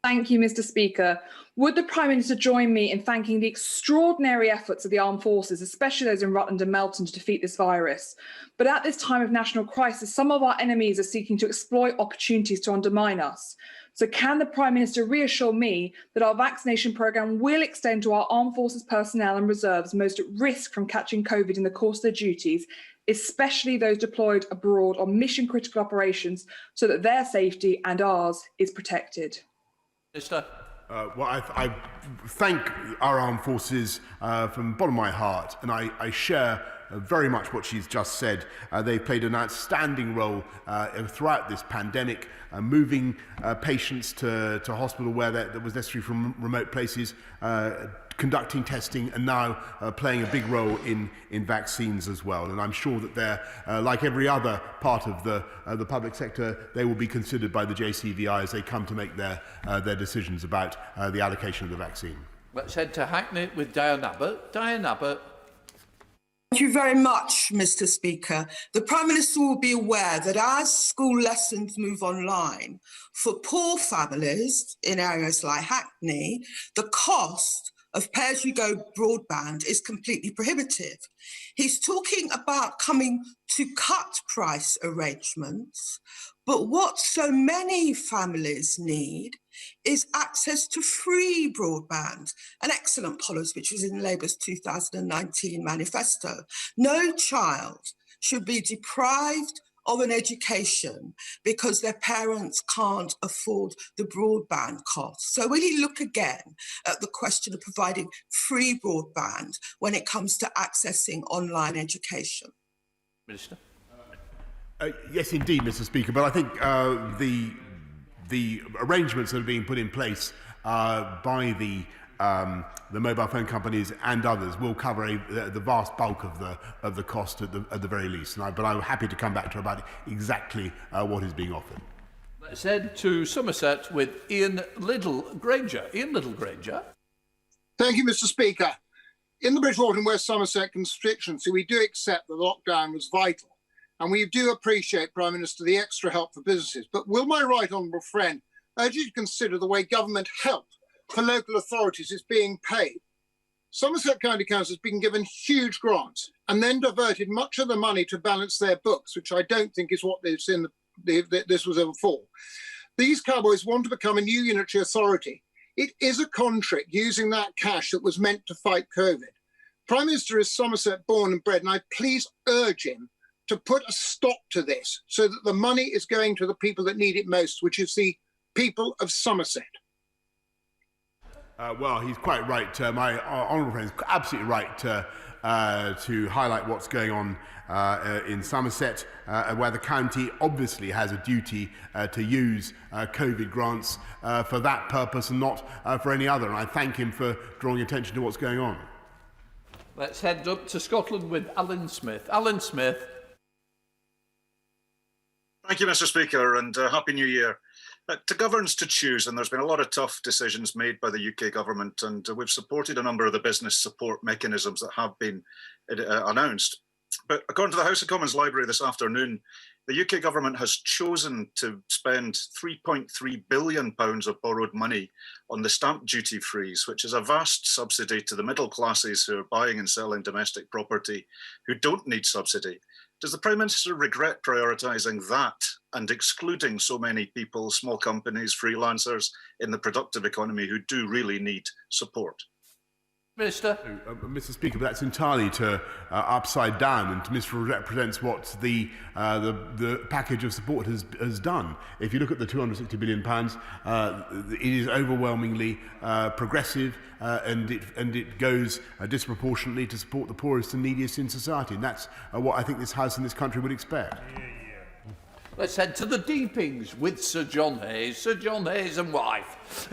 Thank you, Mr. Speaker. Would the Prime Minister join me in thanking the extraordinary efforts of the armed forces, especially those in Rutland and Melton, to defeat this virus? But at this time of national crisis, some of our enemies are seeking to exploit opportunities to undermine us. So can the Prime Minister reassure me that our vaccination programme will extend to our armed forces personnel and reserves most at risk from catching COVID in the course of their duties, especially those deployed abroad on mission-critical operations, so that their safety and ours is protected? Minister. Well, I thank our armed forces from the bottom of my heart, and I share very much what she's just said. They've played an outstanding role throughout this pandemic, moving patients to hospital where that was necessary from remote places, conducting testing, and now playing a big role in vaccines as well. And I'm sure that they're, like every other part of the public sector, they will be considered by the JCVI as they come to make their decisions about the allocation of the vaccine. Let's head to Hackney with Diane Abbott. Diane Abbott. Thank you very much, Mr. Speaker. The Prime Minister will be aware that as school lessons move online, for poor families in areas like Hackney, the cost of pay-as-you-go broadband is completely prohibitive. He's talking about coming to cut price arrangements, but what so many families need is access to free broadband, an excellent policy which was in Labour's 2019 manifesto. No child should be deprived of an education because their parents can't afford the broadband costs. So will he look again at the question of providing free broadband when it comes to accessing online education? Minister. Yes, indeed, Mr. Speaker, but I think the arrangements that are being put in place by the mobile phone companies and others will cover the vast bulk of the cost at the very least. But I'm happy to come back to about exactly what is being offered. Let's head to Somerset with Ian Littlegranger. Ian Littlegranger. Thank you, Mr. Speaker. In the Bridgewater and West Somerset constituency, we do accept that the lockdown was vital, and we do appreciate, Prime Minister, the extra help for businesses. But will my right honourable friend urge you to consider the way government help for local authorities is being paid? Somerset County Council has been given huge grants and then diverted much of the money to balance their books, which I don't think is what this was ever for. These cowboys want to become a new unitary authority. It is a contrick using that cash that was meant to fight COVID. Prime Minister is Somerset born and bred, and I please urge him to put a stop to this so that the money is going to the people that need it most, which is the people of Somerset. Well, he's quite right. My honourable friend is absolutely right to highlight what's going on in Somerset, where the county obviously has a duty to use COVID grants for that purpose and not for any other. And I thank him for drawing attention to what's going on. Let's head up to Scotland with Alan Smith. Alan Smith. Thank you, Mr. Speaker, and Happy New Year. To govern's to choose, and there's been a lot of tough decisions made by the UK government, and we've supported a number of the business support mechanisms that have been announced. But according to the House of Commons Library this afternoon, the UK government has chosen to spend £3.3 billion of borrowed money on the stamp duty freeze, which is a vast subsidy to the middle classes who are buying and selling domestic property who don't need subsidy. Does the Prime Minister regret prioritising that and excluding so many people, small companies, freelancers in the productive economy who do really need support? Minister. Mr. Speaker, but that's entirely to upside down and to misrepresents what the package of support has done. If you look at the £260 billion, it is overwhelmingly progressive and it goes disproportionately to support the poorest and neediest in society. And that's what I think this House and this country would expect. Let's head to the Deepings with Sir John Hayes and wife.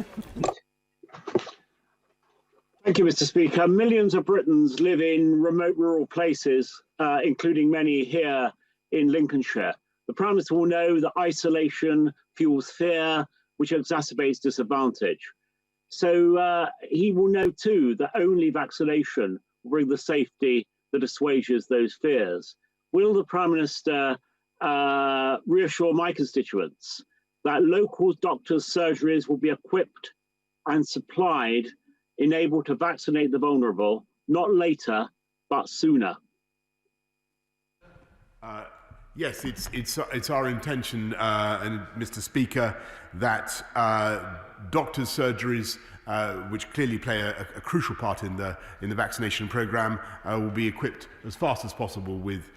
Thank you, Mr. Speaker. Millions of Britons live in remote rural places, including many here in Lincolnshire. The Prime Minister will know that isolation fuels fear, which exacerbates disadvantage. So he will know too that only vaccination will bring the safety that assuages those fears. Will the Prime Minister reassure my constituents that local doctors' surgeries will be equipped and supplied, enabled to vaccinate the vulnerable, not later, but sooner? Yes, it's our intention, and Mr. Speaker, that doctors' surgeries, which clearly play a crucial part in the vaccination programme, will be equipped as fast as possible with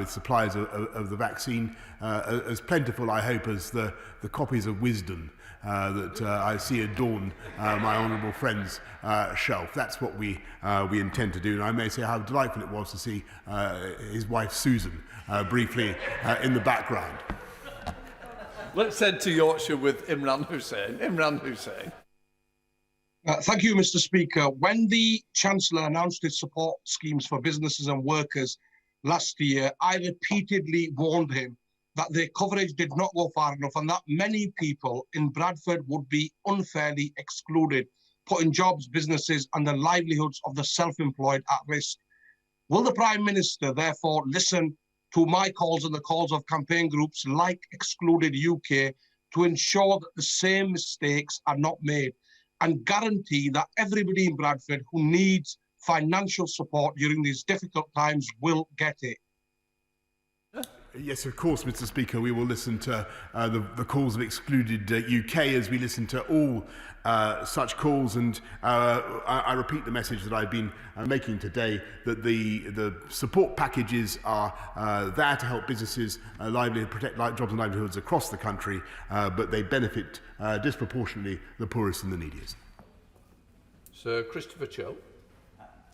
supplies of the vaccine, as plentiful, I hope, as the copies of wisdom that I see adorn my honourable friend's shelf. That's what we intend to do. And I may say how delightful it was to see his wife Susan briefly in the background. Let's head to Yorkshire with Imran Hussain. Thank you, Mr. Speaker. When the Chancellor announced his support schemes for businesses and workers last year, I repeatedly warned him that their coverage did not go far enough and that many people in Bradford would be unfairly excluded, putting jobs, businesses and the livelihoods of the self-employed at risk. Will the Prime Minister therefore listen to my calls and the calls of campaign groups like Excluded UK to ensure that the same mistakes are not made and guarantee that everybody in Bradford who needs financial support during these difficult times will get it? Yes, of course, Mr. Speaker. We will listen to the calls of Excluded UK as we listen to all such calls. And I repeat the message that I've been making today, that the support packages are there to help businesses protect jobs and livelihoods across the country, but they benefit disproportionately the poorest and the neediest. Sir Christopher Cho.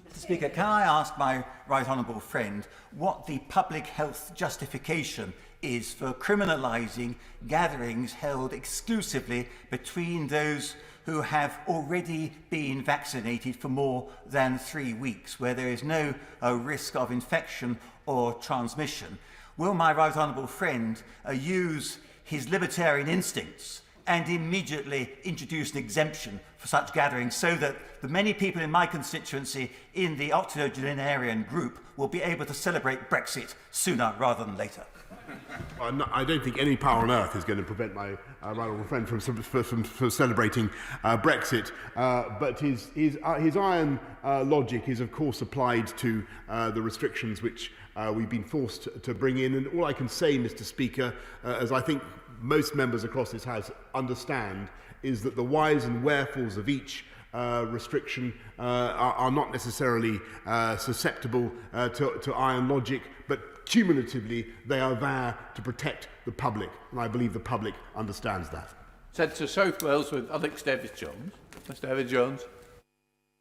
Mr. Speaker, can I ask my right honourable friend what the public health justification is for criminalising gatherings held exclusively between those who have already been vaccinated for more than 3 weeks, where there is no risk of infection or transmission? Will my right honourable friend use his libertarian instincts and immediately introduce an exemption for such gatherings so that the many people in my constituency in the octogenarian group will be able to celebrate Brexit sooner rather than later? I don't think any power on earth is going to prevent my right honourable friend from celebrating Brexit, but his iron logic is of course applied to the restrictions which we've been forced to bring in. And all I can say, Mr. Speaker, as I think most members across this House understand, is that the whys and wherefores of each restriction are not necessarily susceptible to iron logic, but cumulatively they are there to protect the public, and I believe the public understands that. Said to South Wales with Alex Davies-Jones. Mr Davies-Jones.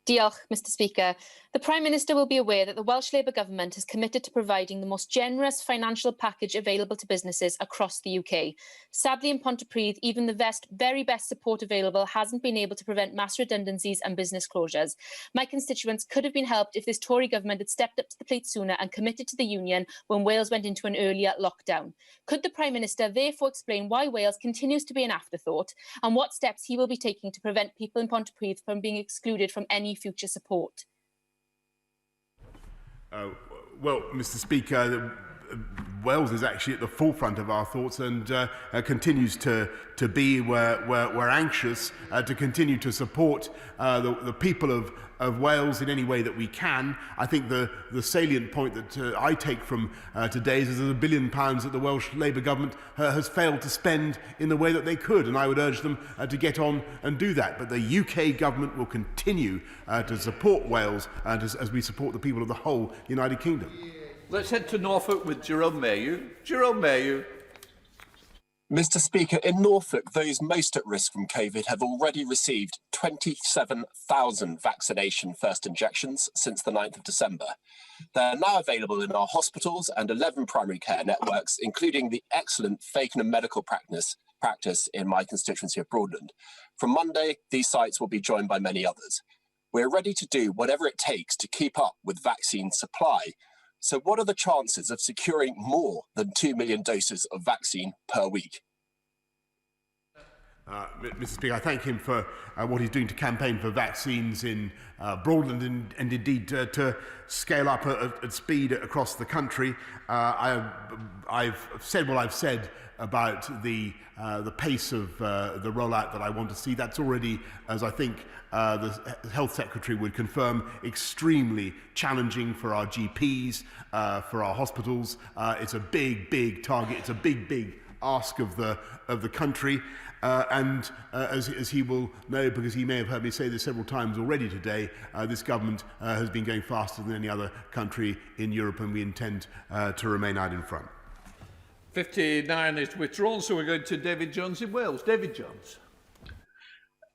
Diolch, Mr. Speaker. The Prime Minister will be aware that the Welsh Labour Government has committed to providing the most generous financial package available to businesses across the UK. Sadly, in Pontypridd, even the very best support available hasn't been able to prevent mass redundancies and business closures. My constituents could have been helped if this Tory government had stepped up to the plate sooner and committed to the Union when Wales went into an earlier lockdown. Could the Prime Minister therefore explain why Wales continues to be an afterthought and what steps he will be taking to prevent people in Pontypridd from being excluded from any future support? Well, Mr. Speaker, Wales is actually at the forefront of our thoughts and continues to be. We're anxious to continue to support the people of Wales in any way that we can. I think the salient point that I take from today is there's £1 billion that the Welsh Labour government has failed to spend in the way that they could, and I would urge them to get on and do that. But the UK government will continue to support Wales as we support the people of the whole United Kingdom. Let's head to Norfolk with Jerome Mayhew. Jerome Mayhew. Mr. Speaker, in Norfolk, those most at risk from COVID have already received 27,000 vaccination first injections since the 9th of December. They're now available in our hospitals and 11 primary care networks, including the excellent Fakenham medical practice in my constituency of Broadland. From Monday, these sites will be joined by many others. We're ready to do whatever it takes to keep up with vaccine supply. So what are the chances of securing more than 2 million doses of vaccine per week? Mr. Speaker, I thank him for what he's doing to campaign for vaccines in Broadland and indeed to scale up at speed across the country. I've said what I've said about the pace of the rollout that I want to see. That's already, as I think the Health Secretary would confirm, extremely challenging for our GPs, for our hospitals. It's a big target. It's a big ask of the country. And as he will know, because he may have heard me say this several times already today, this government has been going faster than any other country in Europe, and we intend to remain out in front. 59 is withdrawn, so we're going to David Jones in Wales. David Jones.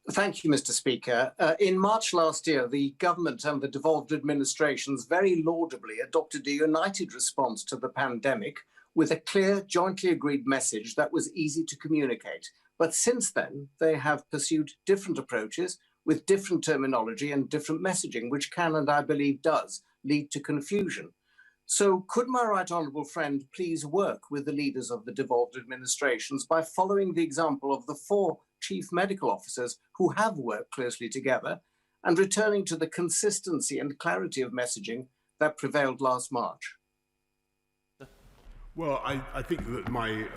Thank you, Mr. Speaker. In March last year, the government and the devolved administrations very laudably adopted a united response to the pandemic with a clear, jointly agreed message that was easy to communicate. But since then, they have pursued different approaches with different terminology and different messaging, which can, and I believe does, lead to confusion. So could my right honourable friend please work with the leaders of the devolved administrations by following the example of the 4 chief medical officers who have worked closely together and returning to the consistency and clarity of messaging that prevailed last March? Well, I think that my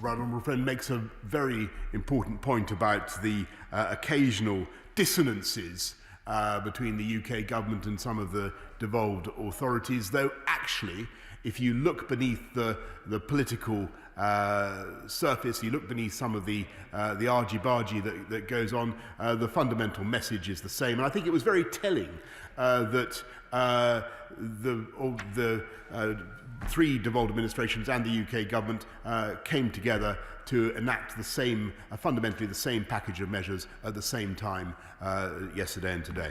right honourable friend makes a very important point about the occasional dissonances between the UK government and some of the devolved authorities, though actually, if you look beneath the political surface, you look beneath some of the argy-bargy that goes on, the fundamental message is the same. And I think it was very telling that the 3 devolved administrations and the UK government came together to enact fundamentally the same package of measures at the same time yesterday and today.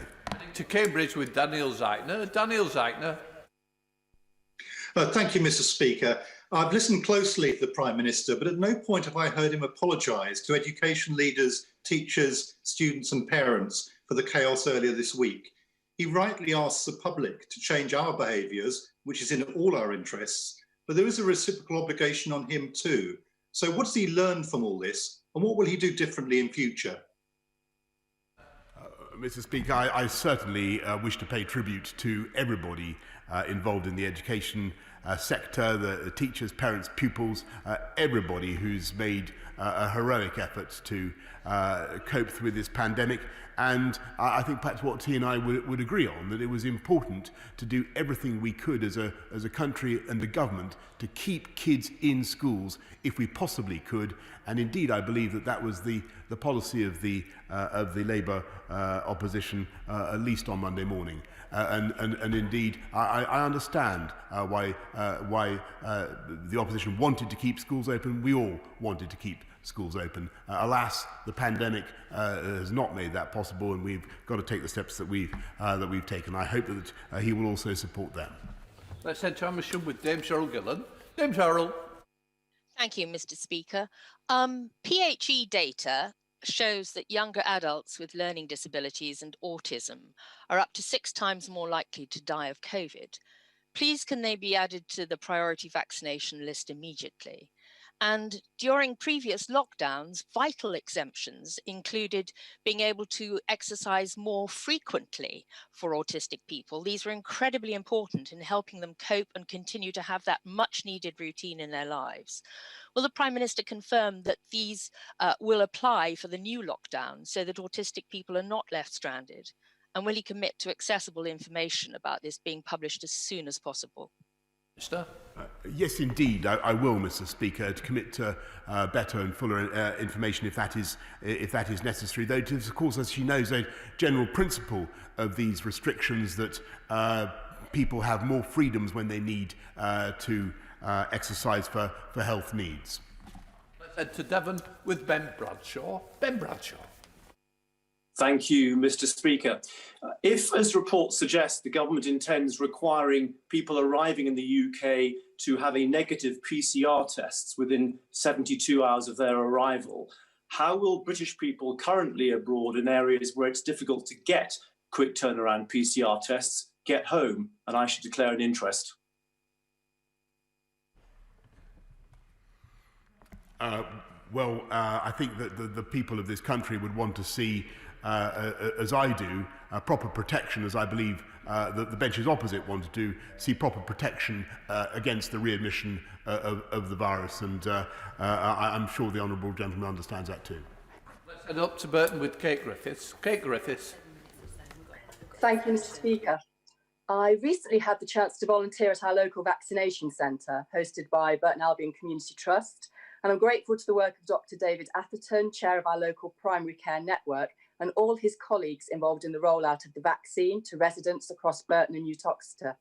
To Cambridge with Daniel Zeichner. Daniel Zeichner. Thank you, Mr. Speaker. I've listened closely to the Prime Minister, but at no point have I heard him apologise to education leaders, teachers, students and parents for the chaos earlier this week. He rightly asks the public to change our behaviours, which is in all our interests, but there is a reciprocal obligation on him too. So what does he learn from all this, and what will he do differently in future? Mr. Speaker, I certainly wish to pay tribute to everybody involved in the education sector, the teachers, parents, pupils, everybody who's made a heroic effort to cope with this pandemic. And I think perhaps what he and I would agree on, that it was important to do everything we could as a country and a government to keep kids in schools if we possibly could. And indeed, I believe that was the policy of the Labour opposition, at least on Monday morning. And indeed, I understand why the opposition wanted to keep schools open. We all wanted to keep schools open. Alas, the pandemic has not made that possible, and we've got to take the steps that we've taken. I hope that he will also support them. Let's head to Amersham with Dame Cheryl Gillan. Dame Cheryl. Thank you, Mr. Speaker. PHE data shows that younger adults with learning disabilities and autism are up to 6 times more likely to die of COVID. Please, can they be added to the priority vaccination list immediately? And during previous lockdowns, vital exemptions included being able to exercise more frequently for autistic people. These were incredibly important in helping them cope and continue to have that much needed routine in their lives. Will the Prime Minister confirm that these will apply for the new lockdown so that autistic people are not left stranded? And will he commit to accessible information about this being published as soon as possible? Minister? Yes, indeed, I will, Mr. Speaker, to commit to better and fuller information if that is necessary. Though, of course, as she knows, a general principle of these restrictions that people have more freedoms when they need to exercise for health needs. Let's head to Devon with Ben Bradshaw. Ben Bradshaw. Thank you, Mr. Speaker. If, as reports suggest, the government intends requiring people arriving in the UK to have a negative PCR tests within 72 hours of their arrival, how will British people currently abroad in areas where it's difficult to get quick turnaround PCR tests get home? And I should declare an interest. I think that the people of this country would want to see, as I do, proper protection, as I believe that the benches opposite want to do, see proper protection against the readmission of the virus. And I'm sure the honourable gentleman understands that too. Let's head up to Burton with Kate Griffiths. Kate Griffiths. Thank you, Mr. Speaker. I recently had the chance to volunteer at our local vaccination centre, hosted by Burton Albion Community Trust, and I'm grateful to the work of Dr. David Atherton, chair of our local primary care network, and all his colleagues involved in the rollout of the vaccine to residents across Burton and Uttoxeter.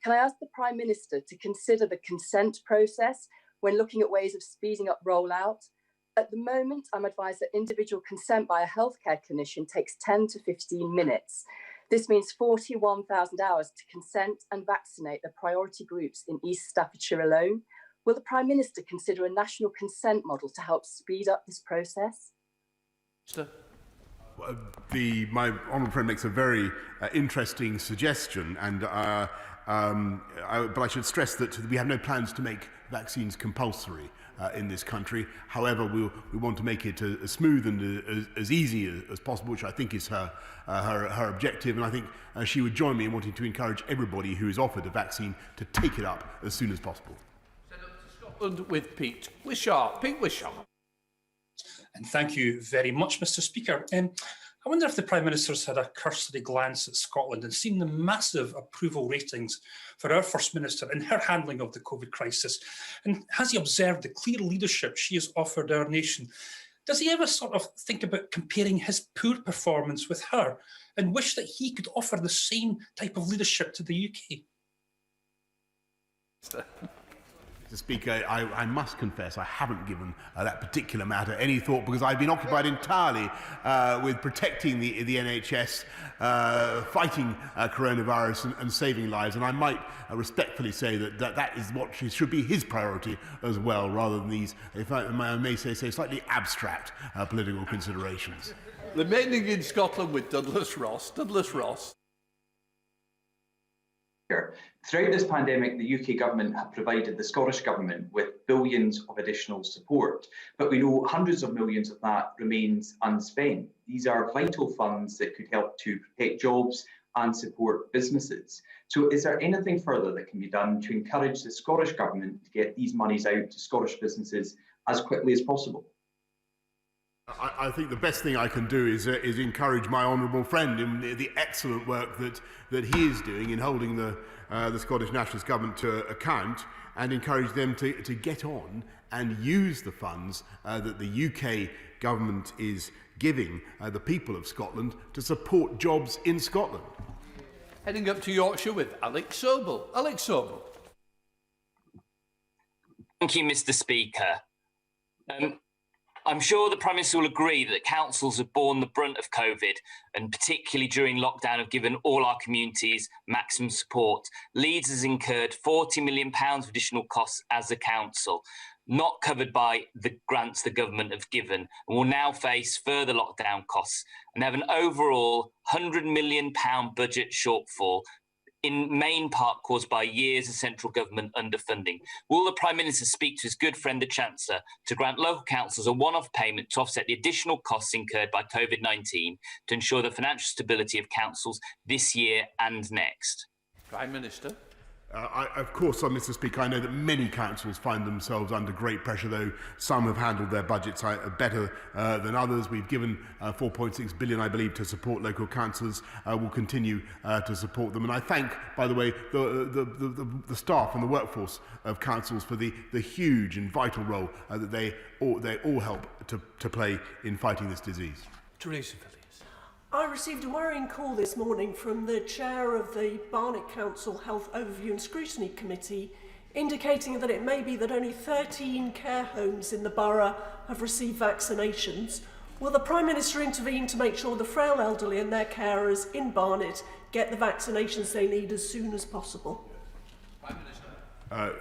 Can I ask the Prime Minister to consider the consent process when looking at ways of speeding up rollout? At the moment, I'm advised that individual consent by a healthcare clinician takes 10 to 15 minutes. This means 41,000 hours to consent and vaccinate the priority groups in East Staffordshire alone. Will the Prime Minister consider a national consent model to help speed up this process? My honourable friend makes a very interesting suggestion, and but I should stress that we have no plans to make vaccines compulsory in this country. However, we want to make it as smooth and as easy as possible, which I think is her objective, and I think she would join me in wanting to encourage everybody who is offered a vaccine to take it up as soon as possible. Send up to Scotland with Pete Wishart. Pete Wishart. And thank you very much, Mr. Speaker. I wonder if the Prime Minister's had a cursory glance at Scotland and seen the massive approval ratings for our First Minister in her handling of the COVID crisis. And has he observed the clear leadership she has offered our nation? Does he ever sort of think about comparing his poor performance with her and wish that he could offer the same type of leadership to the UK? Mr. Speaker, I must confess I haven't given that particular matter any thought, because I've been occupied entirely with protecting the NHS, fighting coronavirus and saving lives, and I might respectfully say that is what should be his priority as well, rather than these, if I may say, slightly abstract political considerations. Remaining in Scotland with Douglas Ross. Douglas Ross. Throughout this pandemic, the UK government have provided the Scottish government with billions of additional support, but we know hundreds of millions of that remains unspent. These are vital funds that could help to protect jobs and support businesses. So is there anything further that can be done to encourage the Scottish government to get these monies out to Scottish businesses as quickly as possible? I think the best thing I can do is encourage my honourable friend in the excellent work that he is doing in holding the Scottish Nationalist Government to account, and encourage them to get on and use the funds that the UK government is giving the people of Scotland to support jobs in Scotland. Heading up to Yorkshire with Alex Sobel. Alex Sobel. Thank you, Mr. Speaker. I'm sure the Prime Minister will agree that councils have borne the brunt of COVID, and particularly during lockdown have given all our communities maximum support. Leeds has incurred £40 million of additional costs as a council, not covered by the grants the government have given, and will now face further lockdown costs and have an overall £100 million budget shortfall in main part caused by years of central government underfunding. Will the Prime Minister speak to his good friend the Chancellor to grant local councils a one-off payment to offset the additional costs incurred by COVID-19 to ensure the financial stability of councils this year and next? Prime Minister. Of course, Mr. Speaker, I know that many councils find themselves under great pressure, though some have handled their budgets better than others. We've given 4.6 billion, I believe, to support local councils. We'll continue to support them. And I thank, by the way, the staff and the workforce of councils for the huge and vital role that they all help to play in fighting this disease. Teresa. I received a worrying call this morning from the chair of the Barnet Council Health Overview and Scrutiny Committee, indicating that it may be that only 13 care homes in the borough have received vaccinations. Will the Prime Minister intervene to make sure the frail elderly and their carers in Barnet get the vaccinations they need as soon as possible? Prime Minister.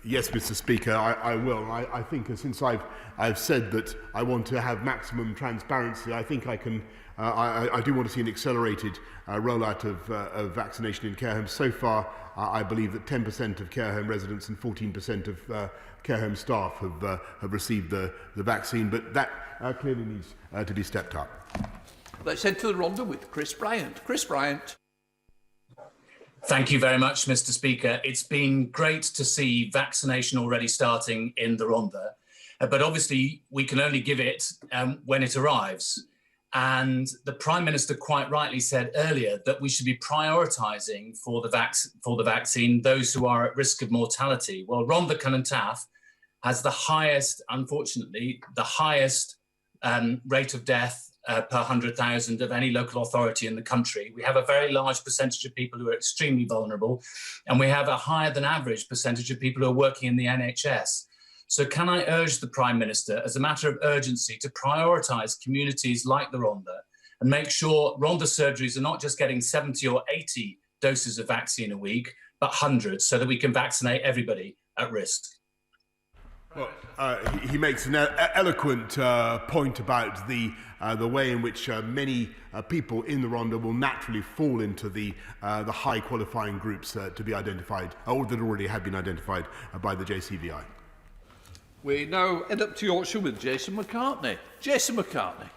Yes, Mr. Speaker, I will. I think since I've said that I want to have maximum transparency, I think I can. I do want to see an accelerated rollout of vaccination in care homes. So far, I believe that 10% of care home residents and 14% of care home staff have received the vaccine, but that clearly needs to be stepped up. Let's head to the Rhondda with Chris Bryant. Chris Bryant. Thank you very much, Mr. Speaker. It's been great to see vaccination already starting in the Rhondda, but obviously we can only give it when it arrives. And the Prime Minister quite rightly said earlier that we should be prioritising for the vaccine those who are at risk of mortality. Well, Rhondda Cynon has the highest, unfortunately, the highest rate of death per 100,000 of any local authority in the country. We have a very large percentage of people who are extremely vulnerable, and we have a higher than average percentage of people who are working in the NHS. So can I urge the Prime Minister, as a matter of urgency, to prioritise communities like the Rhondda and make sure Rhondda surgeries are not just getting 70 or 80 doses of vaccine a week, but hundreds, so that we can vaccinate everybody at risk? Well, he makes an eloquent point about the way in which many people in the Rhondda will naturally fall into the high qualifying groups to be identified, or that already have been identified by the JCVI. We now head up to Yorkshire with Jason McCartney. Jason McCartney.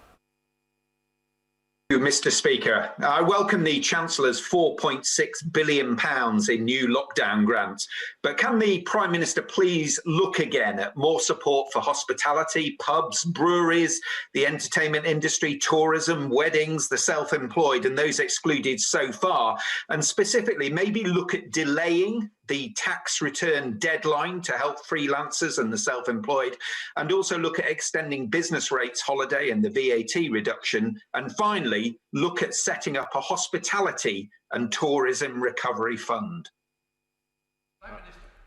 Mr. Speaker, I welcome the Chancellor's £4.6 billion in new lockdown grants, but can the Prime Minister please look again at more support for hospitality, pubs, breweries, the entertainment industry, tourism, weddings, the self-employed and those excluded so far, and specifically maybe look at delaying the tax return deadline to help freelancers and the self-employed, and also look at extending business rates holiday and the VAT reduction, and finally look at setting up a hospitality and tourism recovery fund.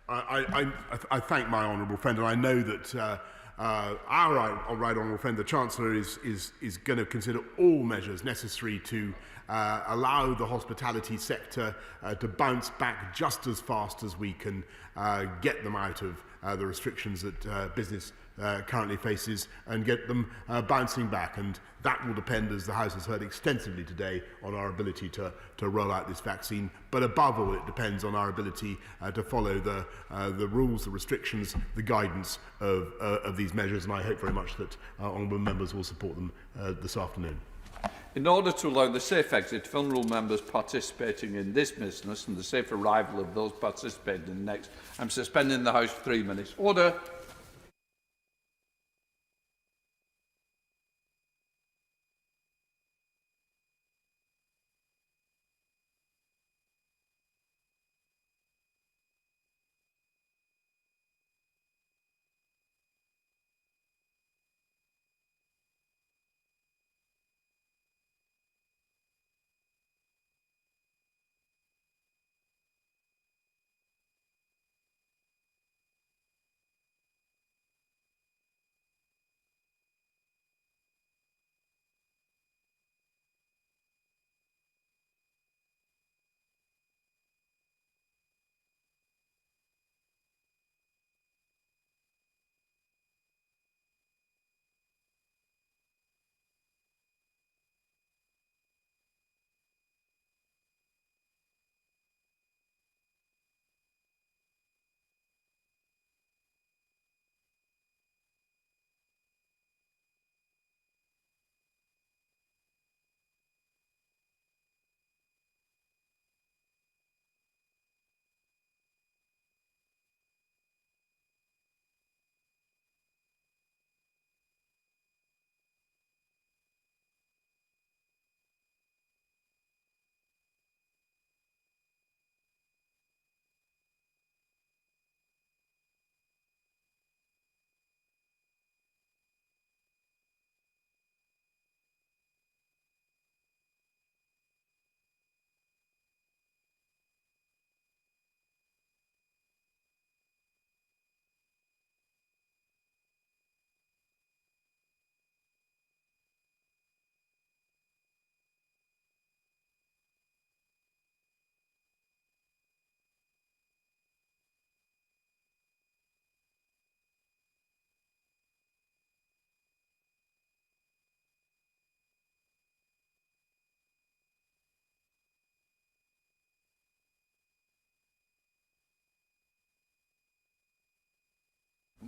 I thank my honourable friend, and I know that our right honourable friend, the Chancellor, is going to consider all measures necessary to allow the hospitality sector to bounce back just as fast as we can get them out of the restrictions that business currently faces and get them bouncing back. And that will depend, as the House has heard extensively today, on our ability to roll out this vaccine. But above all, it depends on our ability to follow the rules, the restrictions, the guidance of these measures. And I hope very much that honourable members will support them this afternoon. In order to allow the safe exit of vulnerable members participating in this business and the safe arrival of those participating in the next, I'm suspending the House for 3 minutes. Order.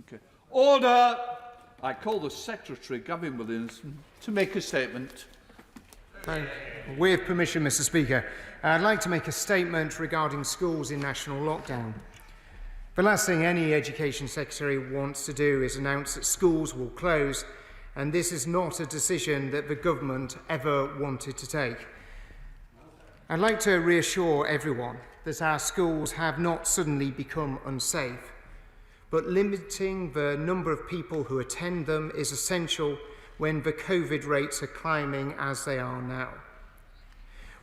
Okay. Order! I call the Secretary, Gavin Williamson, to make a statement. With permission, Mr. Speaker, I'd like to make a statement regarding schools in national lockdown. The last thing any Education Secretary wants to do is announce that schools will close, and this is not a decision that the government ever wanted to take. I'd like to reassure everyone that our schools have not suddenly become unsafe, but limiting the number of people who attend them is essential when the COVID rates are climbing as they are now.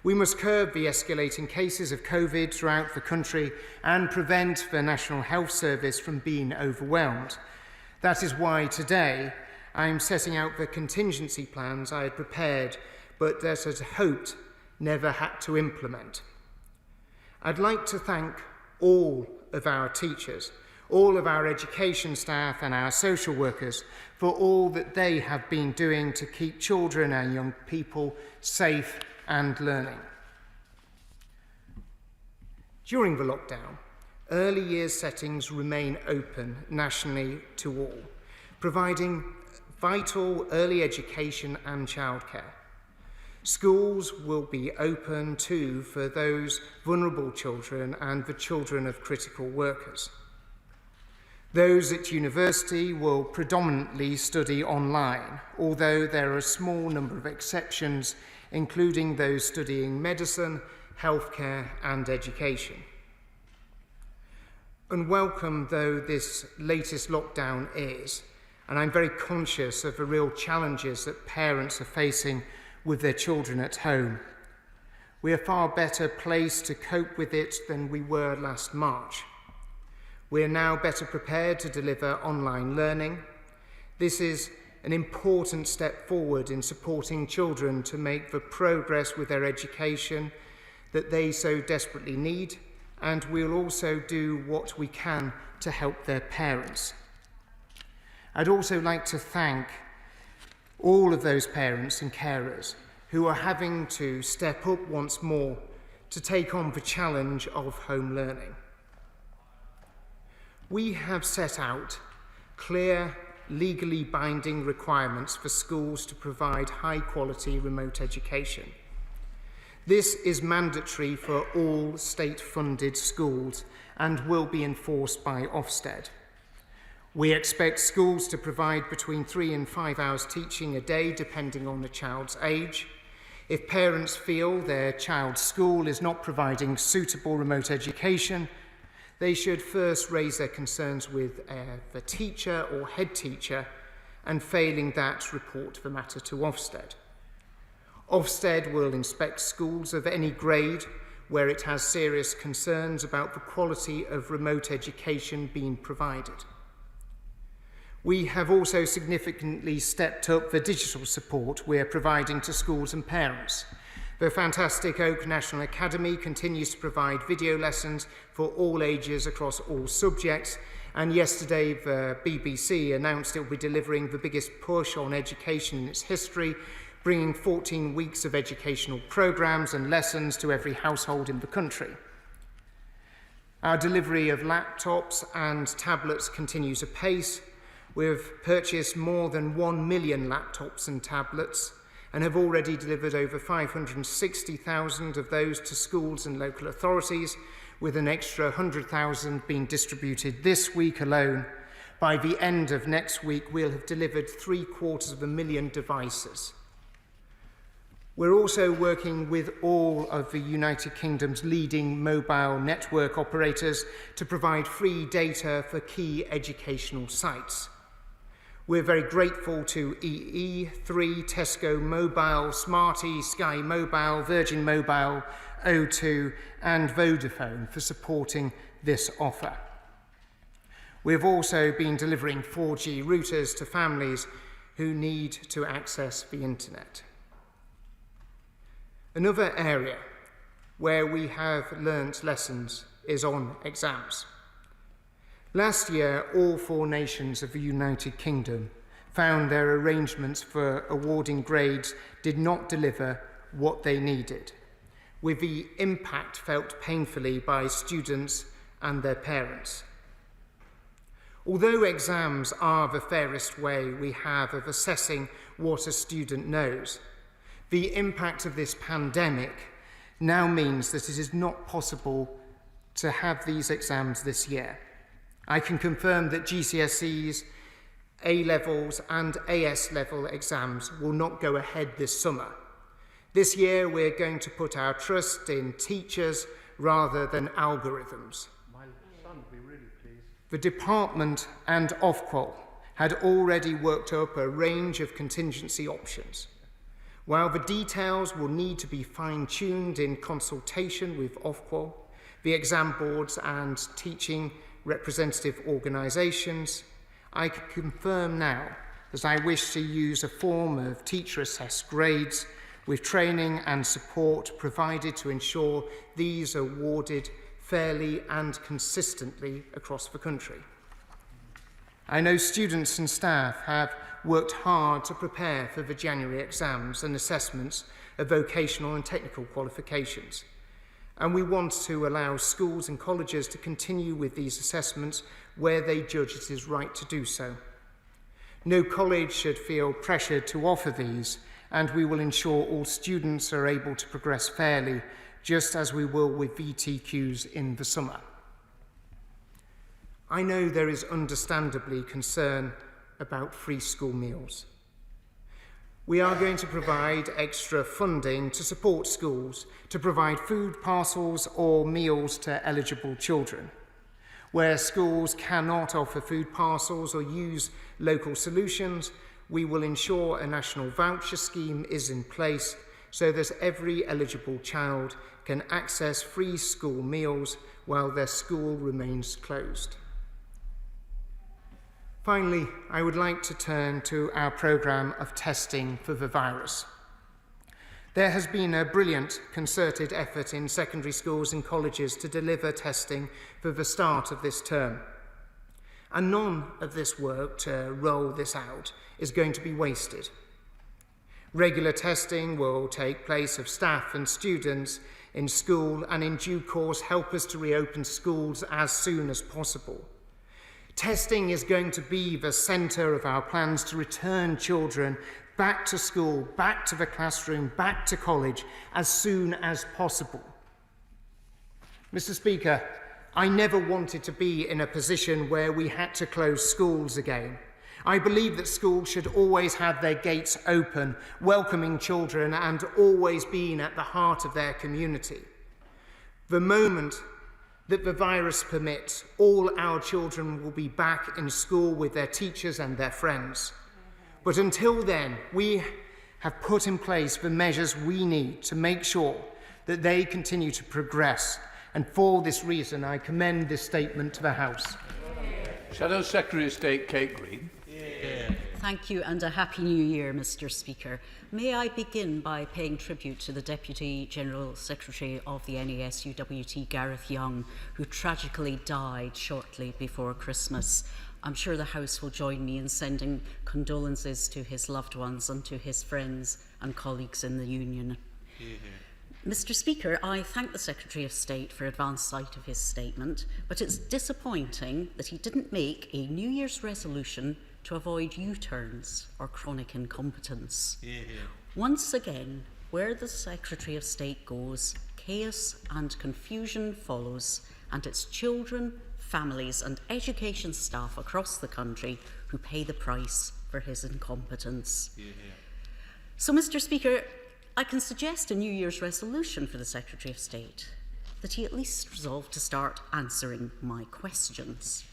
We must curb the escalating cases of COVID throughout the country and prevent the National Health Service from being overwhelmed. That is why today I'm setting out the contingency plans I had prepared but that I had hoped never had to implement. I'd like to thank all of our teachers, all of our education staff and our social workers for all that they have been doing to keep children and young people safe and learning. During the lockdown, early years settings remain open nationally to all, providing vital early education and childcare. Schools will be open too for those vulnerable children and the children of critical workers. Those at university will predominantly study online, although there are a small number of exceptions, including those studying medicine, healthcare and education. Unwelcome though this latest lockdown is, and I'm very conscious of the real challenges that parents are facing with their children at home, we are far better placed to cope with it than we were last March. We are now better prepared to deliver online learning. This is an important step forward in supporting children to make the progress with their education that they so desperately need, and we'll also do what we can to help their parents. I'd also like to thank all of those parents and carers who are having to step up once more to take on the challenge of home learning. We have set out clear, legally binding requirements for schools to provide high-quality remote education. This is mandatory for all state-funded schools and will be enforced by Ofsted. We expect schools to provide between 3 and 5 hours teaching a day, depending on the child's age. If parents feel their child's school is not providing suitable remote education, they should first raise their concerns with the teacher or head teacher, and failing that, report the matter to Ofsted. Ofsted will inspect schools of any grade where it has serious concerns about the quality of remote education being provided. We have also significantly stepped up the digital support we are providing to schools and parents. The fantastic Oak National Academy continues to provide video lessons for all ages across all subjects, and yesterday the BBC announced it will be delivering the biggest push on education in its history, bringing 14 weeks of educational programmes and lessons to every household in the country. Our delivery of laptops and tablets continues apace. We've purchased more than 1 million laptops and tablets and have already delivered over 560,000 of those to schools and local authorities, with an extra 100,000 being distributed this week alone. By the end of next week, we'll have delivered 750,000 devices. We're also working with all of the United Kingdom's leading mobile network operators to provide free data for key educational sites. We're very grateful to EE3, Tesco Mobile, Smarty, Sky Mobile, Virgin Mobile, O2 and Vodafone for supporting this offer. We've also been delivering 4G routers to families who need to access the internet. Another area where we have learnt lessons is on exams. Last year, all 4 nations of the United Kingdom found their arrangements for awarding grades did not deliver what they needed, with the impact felt painfully by students and their parents. Although exams are the fairest way we have of assessing what a student knows, the impact of this pandemic now means that it is not possible to have these exams this year. I can confirm that GCSEs, A-levels and AS level exams will not go ahead this summer. This year we're going to put our trust in teachers rather than algorithms. My son would be really pleased. The department and Ofqual had already worked up a range of contingency options. While the details will need to be fine-tuned in consultation with Ofqual, the exam boards and teaching representative organisations, I can confirm now that I wish to use a form of teacher-assessed grades with training and support provided to ensure these are awarded fairly and consistently across the country. I know students and staff have worked hard to prepare for the January exams and assessments of vocational and technical qualifications, and we want to allow schools and colleges to continue with these assessments where they judge it is right to do so. No college should feel pressured to offer these, and we will ensure all students are able to progress fairly, just as we will with VTQs in the summer. I know there is understandably concern about free school meals. We are going to provide extra funding to support schools to provide food parcels or meals to eligible children. Where schools cannot offer food parcels or use local solutions, we will ensure a national voucher scheme is in place so that every eligible child can access free school meals while their school remains closed. Finally, I would like to turn to our programme of testing for the virus. There has been a brilliant concerted effort in secondary schools and colleges to deliver testing for the start of this term. And none of this work to roll this out is going to be wasted. Regular testing will take place of staff and students in school and in due course help us to reopen schools as soon as possible. Testing is going to be the centre of our plans to return children back to school, back to the classroom, back to college as soon as possible. Mr. Speaker, I never wanted to be in a position where we had to close schools again. I believe that schools should always have their gates open, welcoming children and always being at the heart of their community. The moment that the virus permits, all our children will be back in school with their teachers and their friends. But until then, we have put in place the measures we need to make sure that they continue to progress. And for this reason, I commend this statement to the House. Shadow Secretary of State Kate Green. Thank you and a Happy New Year, Mr. Speaker. May I begin by paying tribute to the Deputy General Secretary of the NASUWT, Gareth Young, who tragically died shortly before Christmas. I'm sure the House will join me in sending condolences to his loved ones and to his friends and colleagues in the Union. Mr. Speaker, I thank the Secretary of State for advance sight of his statement, but it's disappointing that he didn't make a New Year's resolution to avoid U-turns or chronic incompetence. Once again, where the Secretary of State goes, chaos and confusion follows, and it's children, families and education staff across the country who pay the price for his incompetence. So, Mr. Speaker, I can suggest a New Year's resolution for the Secretary of State, that he at least resolve to start answering my questions.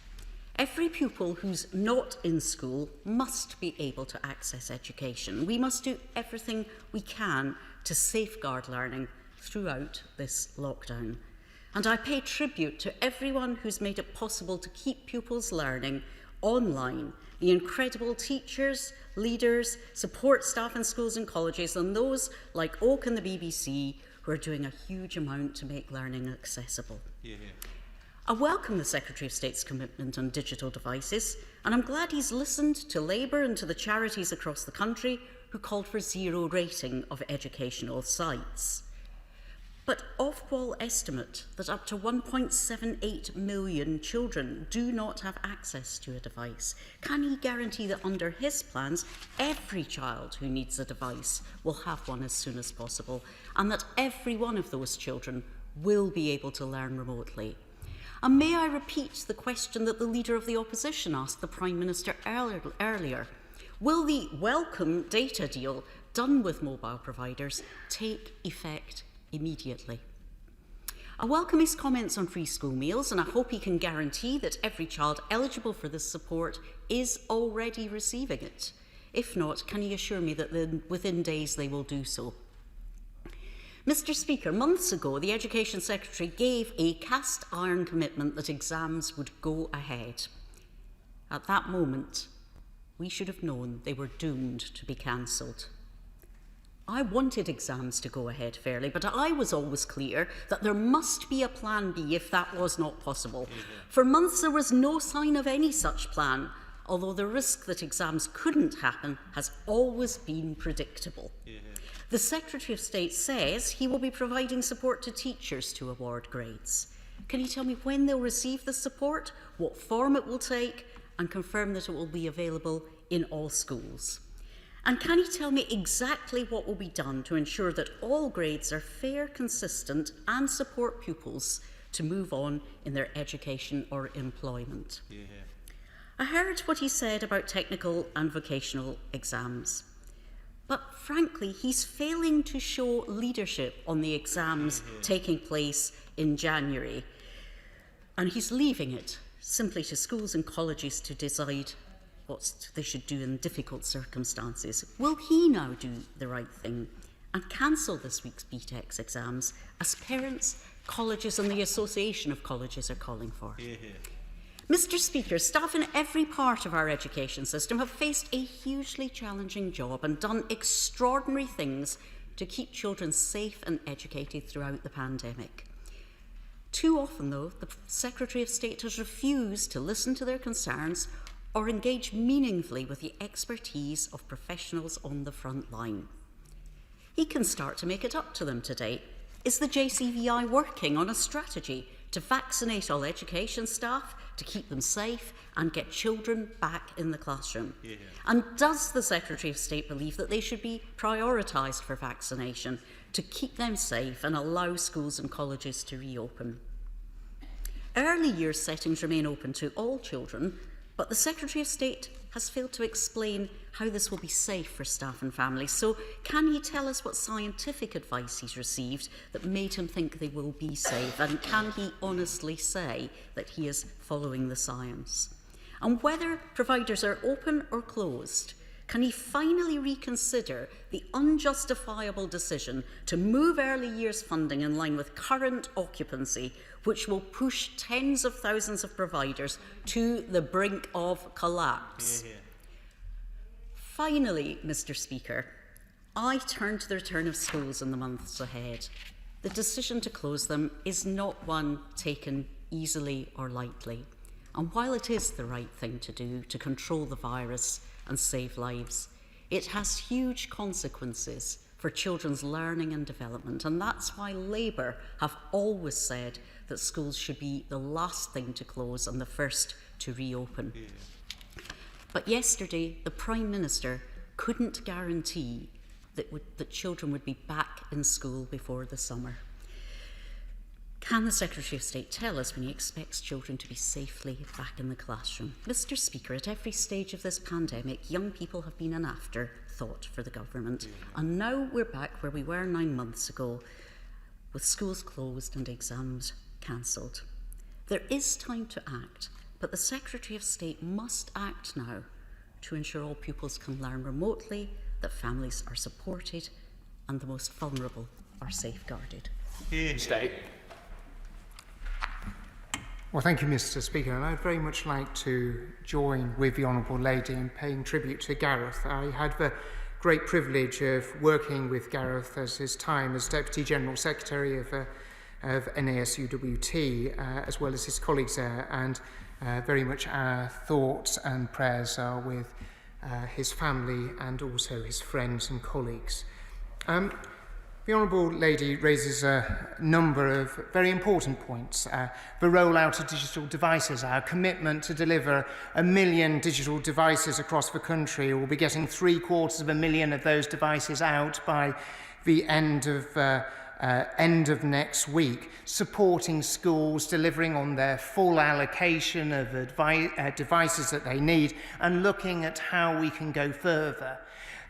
Every pupil who's not in school must be able to access education. We must do everything we can to safeguard learning throughout this lockdown. And I pay tribute to everyone who's made it possible to keep pupils learning online, the incredible teachers, leaders, support staff in schools and colleges, and those like Oak and the BBC who are doing a huge amount to make learning accessible. I welcome the Secretary of State's commitment on digital devices, and I'm glad he's listened to Labour and to the charities across the country who called for zero rating of educational sites. But Ofqual estimate that up to 1.78 million children do not have access to a device. Can he guarantee that under his plans, every child who needs a device will have one as soon as possible, and that every one of those children will be able to learn remotely? And may I repeat the question that the Leader of the Opposition asked the Prime Minister earlier? Will the welcome data deal done with mobile providers take effect immediately? I welcome his comments on free school meals, and I hope he can guarantee that every child eligible for this support is already receiving it. If not, can he assure me that within days they will do so? Mr. Speaker, months ago, the Education Secretary gave a cast iron commitment that exams would go ahead. At that moment, we should have known they were doomed to be cancelled. I wanted exams to go ahead fairly, but I was always clear that there must be a plan B if that was not possible. For months there was no sign of any such plan, although the risk that exams couldn't happen has always been predictable. The Secretary of State says he will be providing support to teachers to award grades. Can you tell me when they'll receive the support, what form it will take, and confirm that it will be available in all schools? And can you tell me exactly what will be done to ensure that all grades are fair, consistent, and support pupils to move on in their education or employment? I heard what he said about technical and vocational exams. But frankly, he's failing to show leadership on the exams taking place in January. And he's leaving it simply to schools and colleges to decide what they should do in difficult circumstances. Will he now do the right thing and cancel this week's BTEC exams, as parents, colleges and the Association of Colleges are calling for? Mr. Speaker, staff in every part of our education system have faced a hugely challenging job and done extraordinary things to keep children safe and educated throughout the pandemic. Too often, though, the Secretary of State has refused to listen to their concerns or engage meaningfully with the expertise of professionals on the front line. He can start to make it up to them today. Is the JCVI working on a strategy to vaccinate all education staff, to keep them safe and get children back in the classroom? And does the Secretary of State believe that they should be prioritised for vaccination to keep them safe and allow schools and colleges to reopen? Early years settings remain open to all children, but the Secretary of State has failed to explain how this will be safe for staff and families. So can he tell us what scientific advice he's received that made him think they will be safe? And can he honestly say that he is following the science? And whether providers are open or closed, can he finally reconsider the unjustifiable decision to move early years funding in line with current occupancy, which will push tens of thousands of providers to the brink of collapse? Finally, Mr. Speaker, I turn to the return of schools in the months ahead. The decision to close them is not one taken easily or lightly. And while it is the right thing to do to control the virus and save lives, it has huge consequences for children's learning and development. And that's why Labour have always said that schools should be the last thing to close and the first to reopen. But yesterday, the Prime Minister couldn't guarantee that children would be back in school before the summer. Can the Secretary of State tell us when he expects children to be safely back in the classroom? Mr. Speaker, at every stage of this pandemic, young people have been an afterthought for the government. And now we're back where we were 9 months ago, with schools closed and exams cancelled. There is time to act, but the Secretary of State must act now to ensure all pupils can learn remotely, that families are supported, and the most vulnerable are safeguarded. State. Well, thank you, Mr. Speaker, and I'd very much like to join with the Honourable Lady in paying tribute to Gareth. I had the great privilege of working with Gareth as his time as Deputy General Secretary of NASUWT, as well as his colleagues there, and very much our thoughts and prayers are with his family and also his friends and colleagues. The Honourable Lady raises a number of very important points. The rollout of digital devices, our commitment to deliver 1 million digital devices across the country. We'll be getting 750,000 of those devices out by the end of next week, supporting schools, delivering on their full allocation of devices that they need, and looking at how we can go further.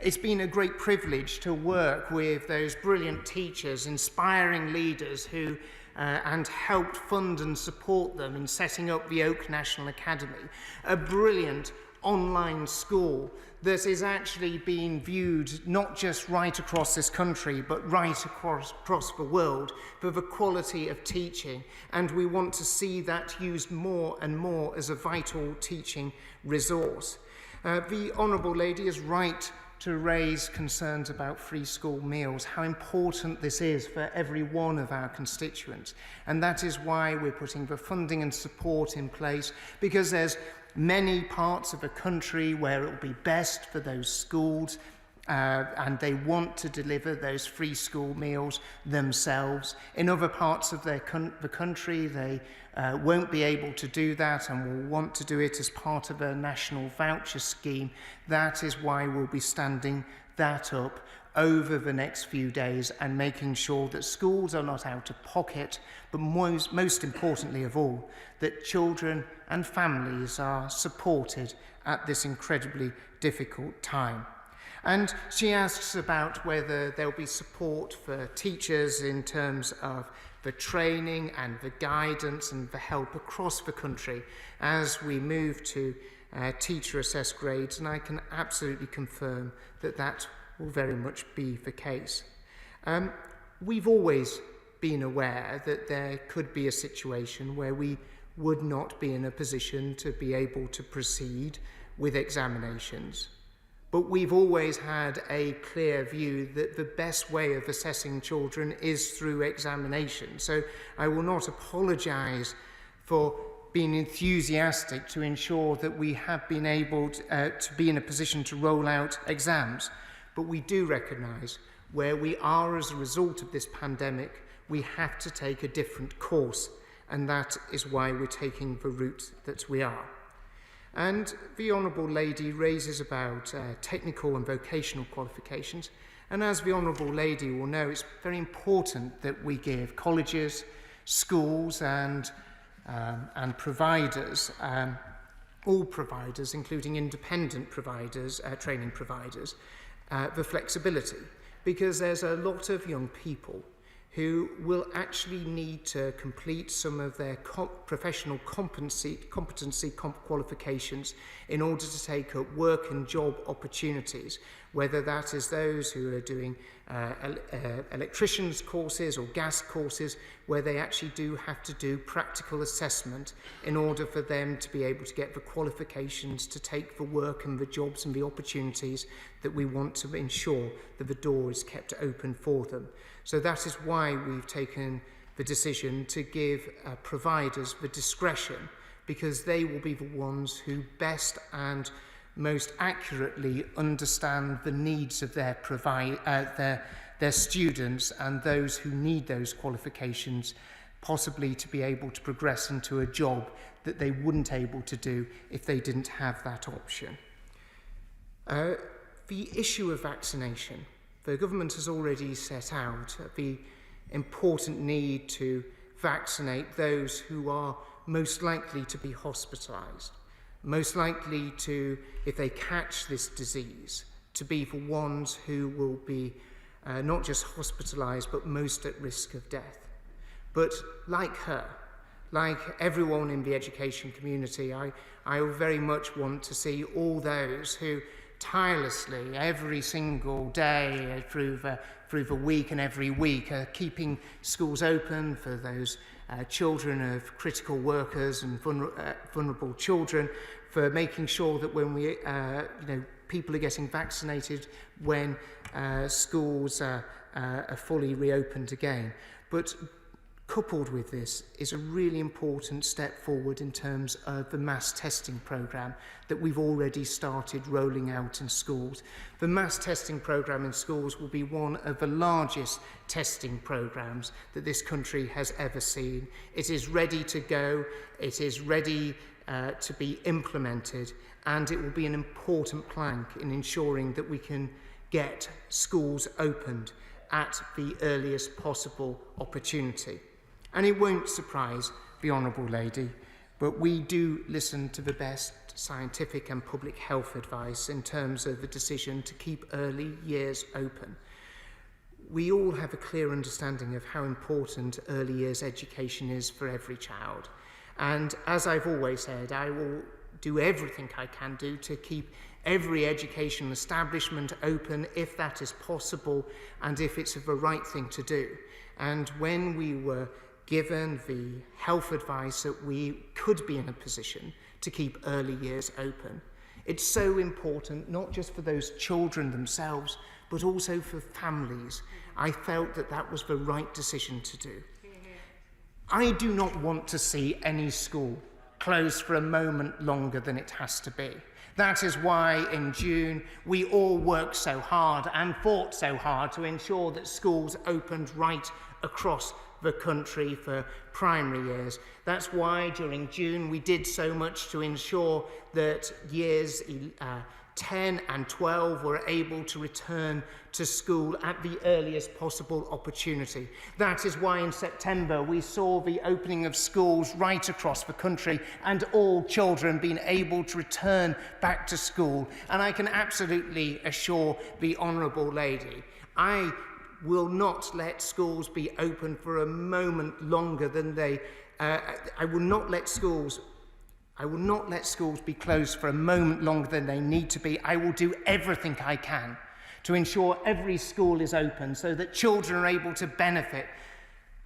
It's been a great privilege to work with those brilliant teachers, inspiring leaders who and helped fund and support them in setting up the Oak National Academy, a brilliant online school that is actually being viewed not just right across this country, but right across the world for the quality of teaching. And we want to see that used more and more as a vital teaching resource. The Honourable Lady is right to raise concerns about free school meals, how important this is for every one of our constituents. And that is why we're putting the funding and support in place, because there's many parts of the country where it will be best for those schools and they want to deliver those free school meals themselves. In other parts of the country, they won't be able to do that and will want to do it as part of a national voucher scheme. That is why we'll be standing that up over the next few days and making sure that schools are not out of pocket, but most importantly of all, that children and families are supported at this incredibly difficult time. And she asks about whether there'll be support for teachers in terms of the training and the guidance and the help across the country as we move to teacher-assessed grades, and I can absolutely confirm that that will very much be the case. We've always been aware that there could be a situation where we would not be in a position to be able to proceed with examinations. But we've always had a clear view that the best way of assessing children is through examination. So I will not apologise for being enthusiastic to ensure that we have been able to be in a position to roll out exams. But we do recognise where we are as a result of this pandemic, we have to take a different course. And that is why we're taking the route that we are. And the Honourable Lady raises about technical and vocational qualifications. And as the Honourable Lady will know, it's very important that we give colleges, schools and providers, all providers, including independent providers, training providers, the flexibility. Because there's a lot of young people who will actually need to complete some of their professional competency qualifications in order to take up work and job opportunities, whether that is those who are doing electricians courses or gas courses, where they actually do have to do practical assessment in order for them to be able to get the qualifications to take the work and the jobs and the opportunities that we want to ensure that the door is kept open for them. So that is why we've taken the decision to give providers the discretion, because they will be the ones who best and most accurately understand the needs of their students and those who need those qualifications, possibly to be able to progress into a job that they wouldn't able to do if they didn't have that option. The issue of vaccination. The government has already set out the important need to vaccinate those who are most likely to be hospitalised, most likely to, if they catch this disease, to be the ones who will be not just hospitalised but most at risk of death. But like her, like everyone in the education community, I very much want to see all those who tirelessly every single day through the week and every week keeping schools open for those children of critical workers and vulnerable children, for making sure that when we people are getting vaccinated when schools are fully reopened again. But coupled with this is a really important step forward in terms of the mass testing programme that we've already started rolling out in schools. The mass testing programme in schools will be one of the largest testing programmes that this country has ever seen. It is ready to go, it is ready to be implemented, and it will be an important plank in ensuring that we can get schools opened at the earliest possible opportunity. And it won't surprise the Honourable Lady, but we do listen to the best scientific and public health advice in terms of the decision to keep early years open. We all have a clear understanding of how important early years education is for every child. And as I've always said, I will do everything I can do to keep every educational establishment open if that is possible and if it's the right thing to do. And when we were given the health advice that we could be in a position to keep early years open, it's so important, not just for those children themselves, but also for families. I felt that that was the right decision to do. I do not want to see any school closed for a moment longer than it has to be. That is why in June we all worked so hard and fought so hard to ensure that schools opened right across the country for primary years. That's why during June we did so much to ensure that years 10 and 12 were able to return to school at the earliest possible opportunity. That is why in September we saw the opening of schools right across the country and all children being able to return back to school. And I can absolutely assure the Honourable Lady, I will not let schools be open for a moment longer than they... I will not let schools be closed for a moment longer than they need to be. I will do everything I can to ensure every school is open so that children are able to benefit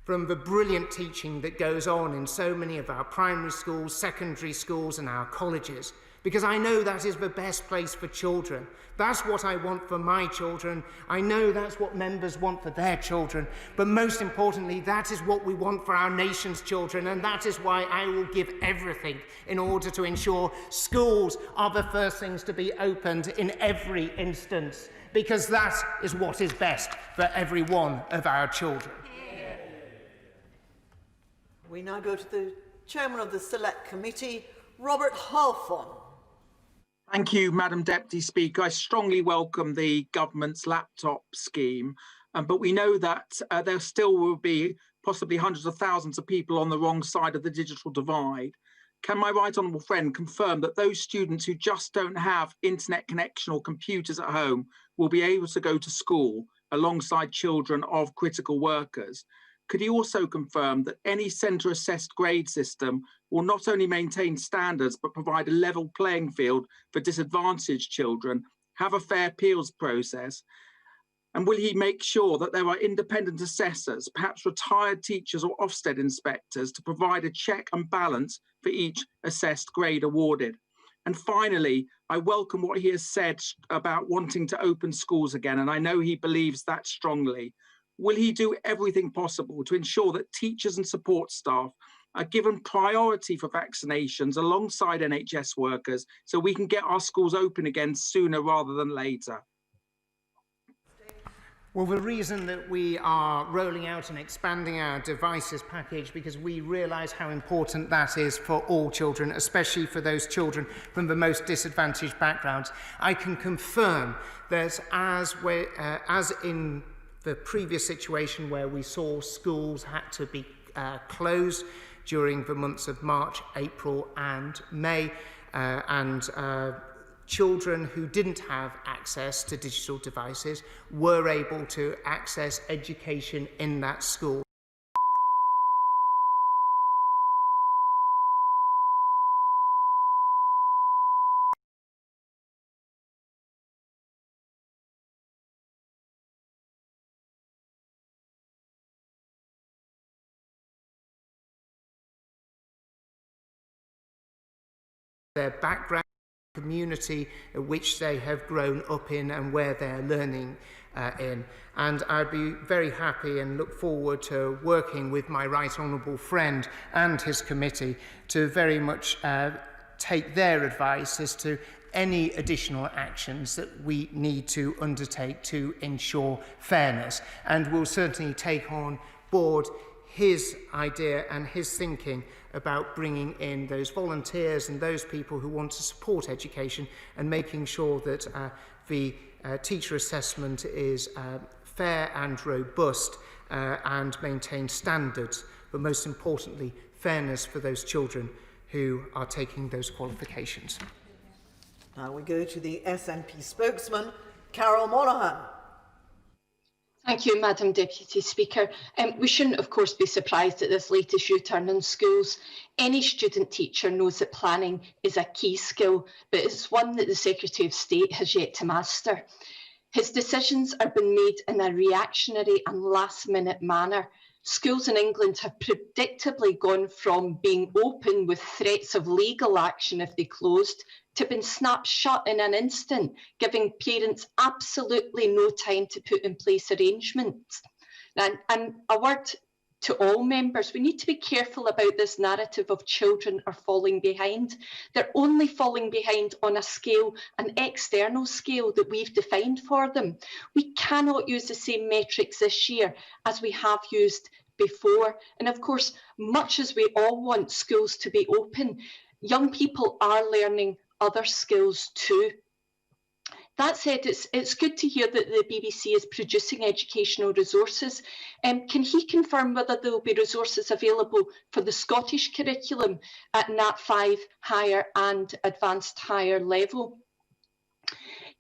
from the brilliant teaching that goes on in so many of our primary schools, secondary schools and our colleges. Because I know that is the best place for children. That's what I want for my children. I know that's what members want for their children. But most importantly, that is what we want for our nation's children. And that is why I will give everything in order to ensure schools are the first things to be opened in every instance. Because that is what is best for every one of our children. We now go to the Chairman of the Select Committee, Robert Halfon. Thank you, Madam Deputy Speaker. I strongly welcome the government's laptop scheme, but we know that there still will be possibly hundreds of thousands of people on the wrong side of the digital divide. Can my right honourable friend confirm that those students who just don't have internet connection or computers at home will be able to go to school alongside children of critical workers? Could he also confirm that any centre-assessed grade system will not only maintain standards but provide a level playing field for disadvantaged children, have a fair appeals process, and will he make sure that there are independent assessors, perhaps retired teachers or Ofsted inspectors, to provide a check and balance for each assessed grade awarded? And finally, I welcome what he has said about wanting to open schools again, and I know he believes that strongly. Will he do everything possible to ensure that teachers and support staff are given priority for vaccinations alongside NHS workers so we can get our schools open again sooner rather than later? Well, the reason that we are rolling out and expanding our devices package because we realise how important that is for all children, especially for those children from the most disadvantaged backgrounds. I can confirm that as in the previous situation where we saw schools had to be closed during the months of March, April and May, children who didn't have access to digital devices were able to access education in that school. Their background, community which they have grown up in and where they're learning in. And I'd be very happy and look forward to working with my right honourable friend and his committee to very much take their advice as to any additional actions that we need to undertake to ensure fairness. And we'll certainly take on board his idea and his thinking about bringing in those volunteers and those people who want to support education and making sure that the teacher assessment is fair and robust and maintains standards, but most importantly, fairness for those children who are taking those qualifications. Now we go to the SNP spokesman, Carol Monaghan. Thank you, Madam Deputy Speaker. We shouldn't, of course, be surprised at this latest U-turn in schools. Any student teacher knows that planning is a key skill, but it's one that the Secretary of State has yet to master. His decisions are being made in a reactionary and last-minute manner. Schools in England have predictably gone from being open with threats of legal action if they closed to being snapped shut in an instant, giving parents absolutely no time to put in place arrangements. And a word to all members, we need to be careful about this narrative of children are falling behind. They're only falling behind on a scale, an external scale that we've defined for them. We cannot use the same metrics this year as we have used before. And of course, much as we all want schools to be open, young people are learning other skills too. That said, it's good to hear that the BBC is producing educational resources. Can he confirm whether there will be resources available for the Scottish curriculum at Nat 5 higher and advanced higher level?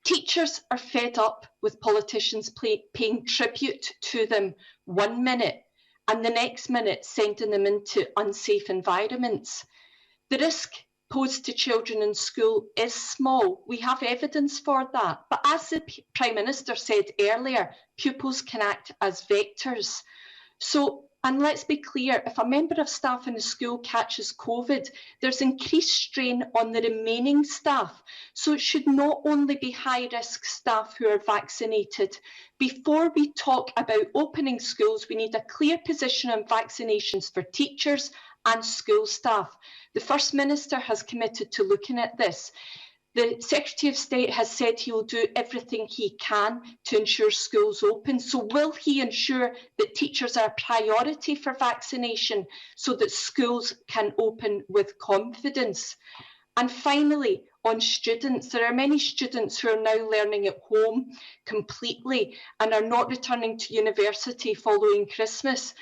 Teachers are fed up with politicians paying tribute to them 1 minute and the next minute sending them into unsafe environments. The risk posed to children in school is small. We have evidence for that. But as the Prime Minister said earlier, pupils can act as vectors. And let's be clear, if a member of staff in a school catches COVID, there's increased strain on the remaining staff. So it should not only be high-risk staff who are vaccinated. Before we talk about opening schools, we need a clear position on vaccinations for teachers and school staff. The First Minister has committed to looking at this. The Secretary of State has said he will do everything he can to ensure schools open. So will he ensure that teachers are a priority for vaccination so that schools can open with confidence? And finally, on students, there are many students who are now learning at home completely and are not returning to university following Christmas,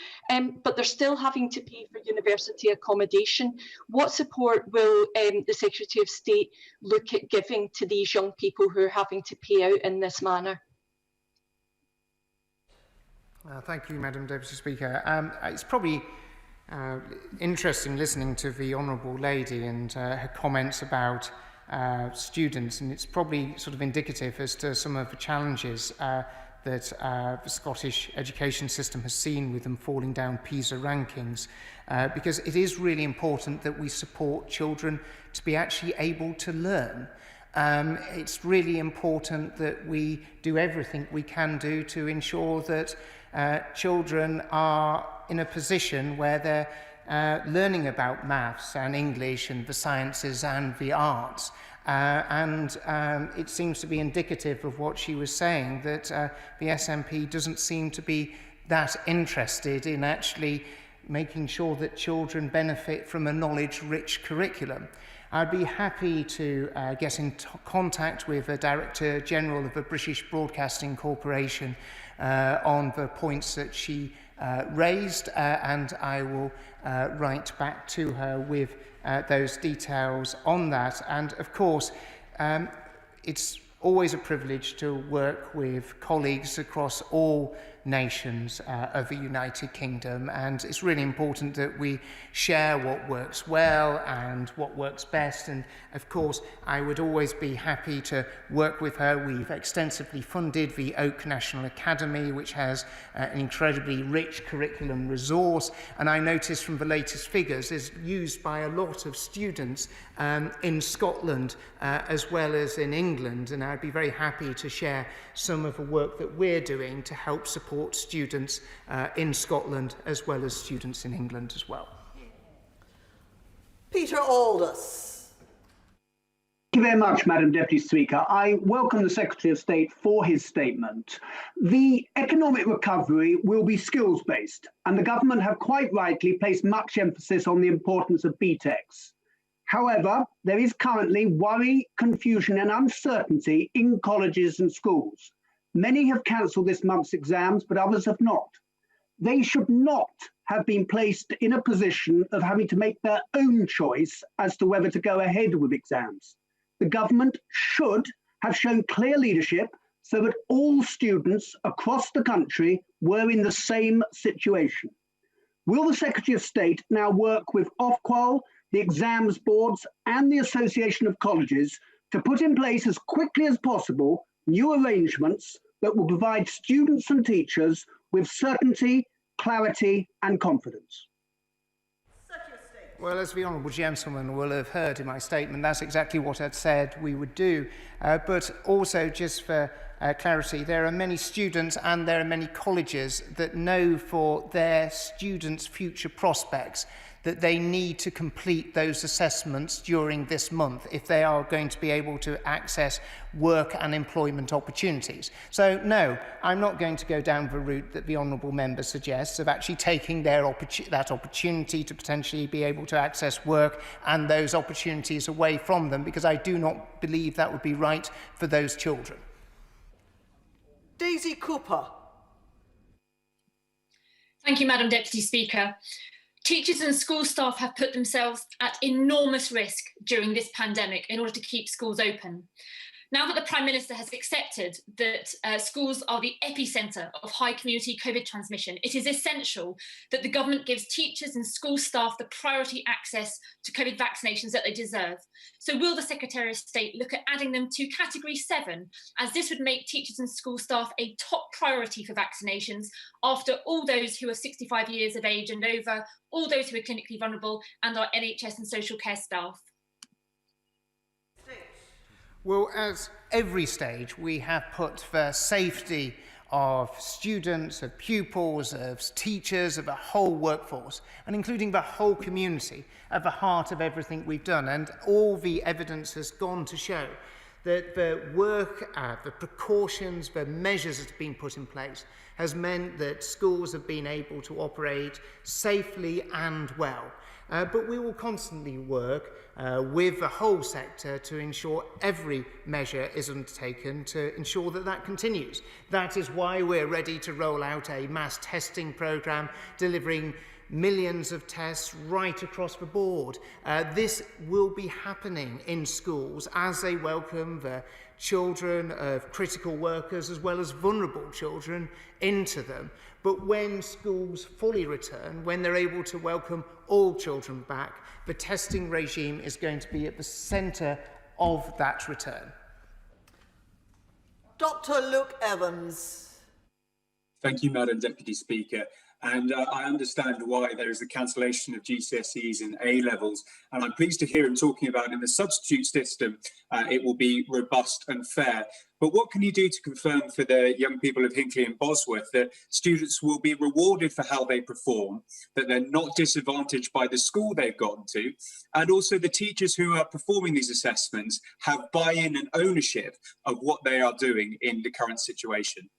but they're still having to pay for university accommodation. What support will the Secretary of State look at giving to these young people who are having to pay out in this manner? Thank you, Madam Deputy Speaker. It's probably interesting listening to the Honourable Lady and her comments about students, and it's probably sort of indicative as to some of the challenges that the Scottish education system has seen with them falling down PISA rankings, because it is really important that we support children to be actually able to learn. It's really important that we do everything we can do to ensure that children are in a position where they're learning about maths and English and the sciences and the arts. And it seems to be indicative of what she was saying, that the SNP doesn't seem to be that interested in actually making sure that children benefit from a knowledge-rich curriculum. I'd be happy to get in contact with the Director General of the British Broadcasting Corporation on the points that she raised, and I will write back to her with those details on that. And of course, it's always a privilege to work with colleagues across all nations of the United Kingdom, and it's really important that we share what works well and what works best. And of course, I would always be happy to work with her. We've extensively funded the Oak National Academy, which has an incredibly rich curriculum resource, and I noticed from the latest figures is used by a lot of students in Scotland as well as in England. And I'd be very happy to share some of the work that we're doing to help support students in Scotland as well as students in England as well. Peter Aldous. Thank you very much, Madam Deputy Speaker. I welcome the Secretary of State for his statement. The economic recovery will be skills-based, and the government have quite rightly placed much emphasis on the importance of BTECs. However, there is currently worry, confusion and uncertainty in colleges and schools. Many have cancelled this month's exams, but others have not. They should not have been placed in a position of having to make their own choice as to whether to go ahead with exams. The government should have shown clear leadership so that all students across the country were in the same situation. Will the Secretary of State now work with Ofqual, the exams boards and the Association of Colleges to put in place as quickly as possible new arrangements that will provide students and teachers with certainty, clarity and confidence? Well, as the Honourable Gentleman will have heard in my statement, that's exactly what I'd said we would do. But also, just for clarity, there are many students and there are many colleges that know for their students' future prospects that they need to complete those assessments during this month if they are going to be able to access work and employment opportunities. So no, I'm not going to go down the route that the Honourable Member suggests of actually taking that opportunity to potentially be able to access work and those opportunities away from them, because I do not believe that would be right for those children. Daisy Cooper. Thank you, Madam Deputy Speaker. Teachers and school staff have put themselves at enormous risk during this pandemic in order to keep schools open. Now that the Prime Minister has accepted that schools are the epicentre of high community COVID transmission, it is essential that the government gives teachers and school staff the priority access to COVID vaccinations that they deserve. So will the Secretary of State look at adding them to Category 7, as this would make teachers and school staff a top priority for vaccinations after all those who are 65 years of age and over, all those who are clinically vulnerable and our NHS and social care staff? Well, as every stage, we have put the safety of students, of pupils, of teachers, of the whole workforce, and including the whole community, at the heart of everything we've done. And all the evidence has gone to show that the work, the precautions, the measures that have been put in place has meant that schools have been able to operate safely and well. But we will constantly work with the whole sector to ensure every measure is undertaken to ensure that that continues. That is why we're ready to roll out a mass testing programme, delivering millions of tests right across the board. This will be happening in schools as they welcome the children of critical workers as well as vulnerable children into them. But when schools fully return, when they're able to welcome all children back, the testing regime is going to be at the centre of that return. Dr. Luke Evans. Thank you, Madam Deputy Speaker. And I understand why there is a cancellation of GCSEs and A-levels. And I'm pleased to hear him talking about in the substitute system, it will be robust and fair. But what can you do to confirm for the young people of Hinckley and Bosworth that students will be rewarded for how they perform, that they're not disadvantaged by the school they've gone to, and also the teachers who are performing these assessments have buy-in and ownership of what they are doing in the current situation?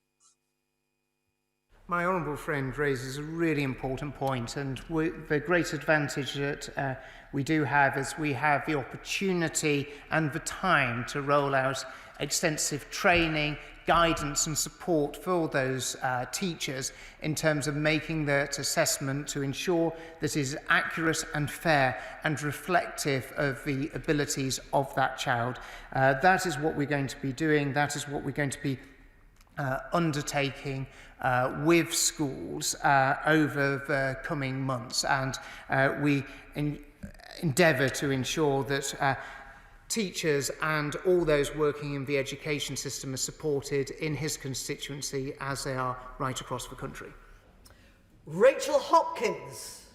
My honourable friend raises a really important point, and the great advantage that we do have is we have the opportunity and the time to roll out extensive training, guidance and support for those teachers in terms of making that assessment to ensure that it is accurate and fair and reflective of the abilities of that child. That is what we're going to be doing. That is what we're going to be undertaking with schools over the coming months, and we endeavour to ensure that teachers and all those working in the education system are supported in his constituency as they are right across the country. Rachel Hopkins.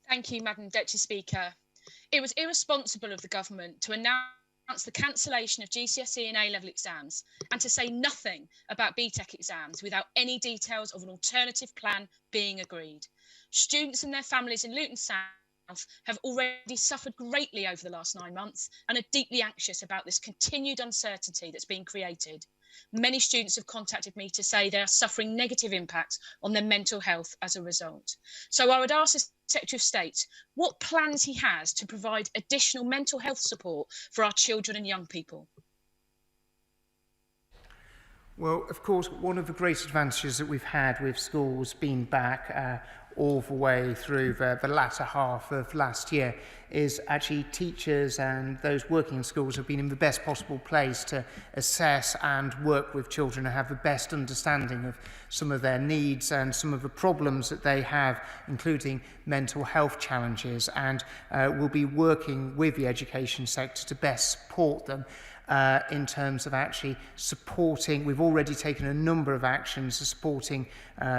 Thank you, Madam Deputy Speaker. It was irresponsible of the government to announce the cancellation of GCSE and A-level exams, and to say nothing about BTEC exams without any details of an alternative plan being agreed. Students and their families in Luton South have already suffered greatly over the last 9 months and are deeply anxious about this continued uncertainty that's being created. Many students have contacted me to say they are suffering negative impacts on their mental health as a result. So I would ask the Secretary of State what plans he has to provide additional mental health support for our children and young people. Well, of course, one of the great advantages that we've had with schools being back all the way through the latter half of last year is actually teachers and those working in schools have been in the best possible place to assess and work with children and have the best understanding of some of their needs and some of the problems that they have, including mental health challenges, and we'll be working with the education sector to best support them in terms of actually supporting. We've already taken a number of actions supporting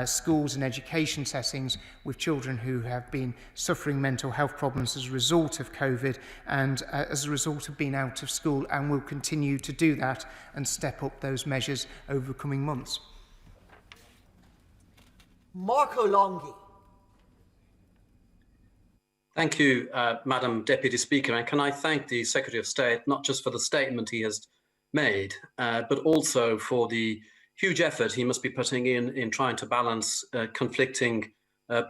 schools and education settings with children who have been suffering mental health problems as a result of COVID and as a result of being out of school, and we'll continue to do that and step up those measures over the coming months. Marco Longhi. Thank you, Madam Deputy Speaker, and can I thank the Secretary of State not just for the statement he has made, but also for the huge effort he must be putting in trying to balance conflicting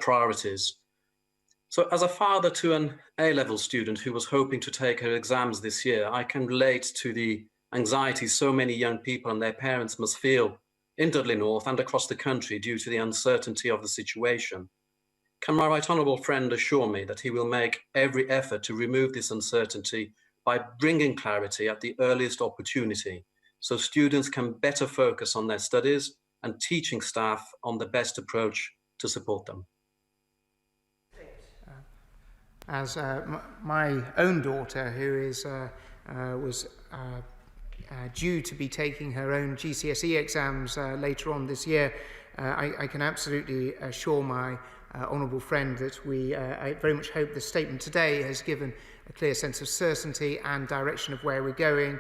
priorities. So as a father to an A-level student who was hoping to take her exams this year, I can relate to the anxiety so many young people and their parents must feel in Dudley North and across the country due to the uncertainty of the situation. Can my right honourable friend assure me that he will make every effort to remove this uncertainty by bringing clarity at the earliest opportunity so students can better focus on their studies and teaching staff on the best approach to support them? As my own daughter, who is was due to be taking her own GCSE exams later on this year, I can absolutely assure my honourable friend that I very much hope the statement today has given a clear sense of certainty and direction of where we're going.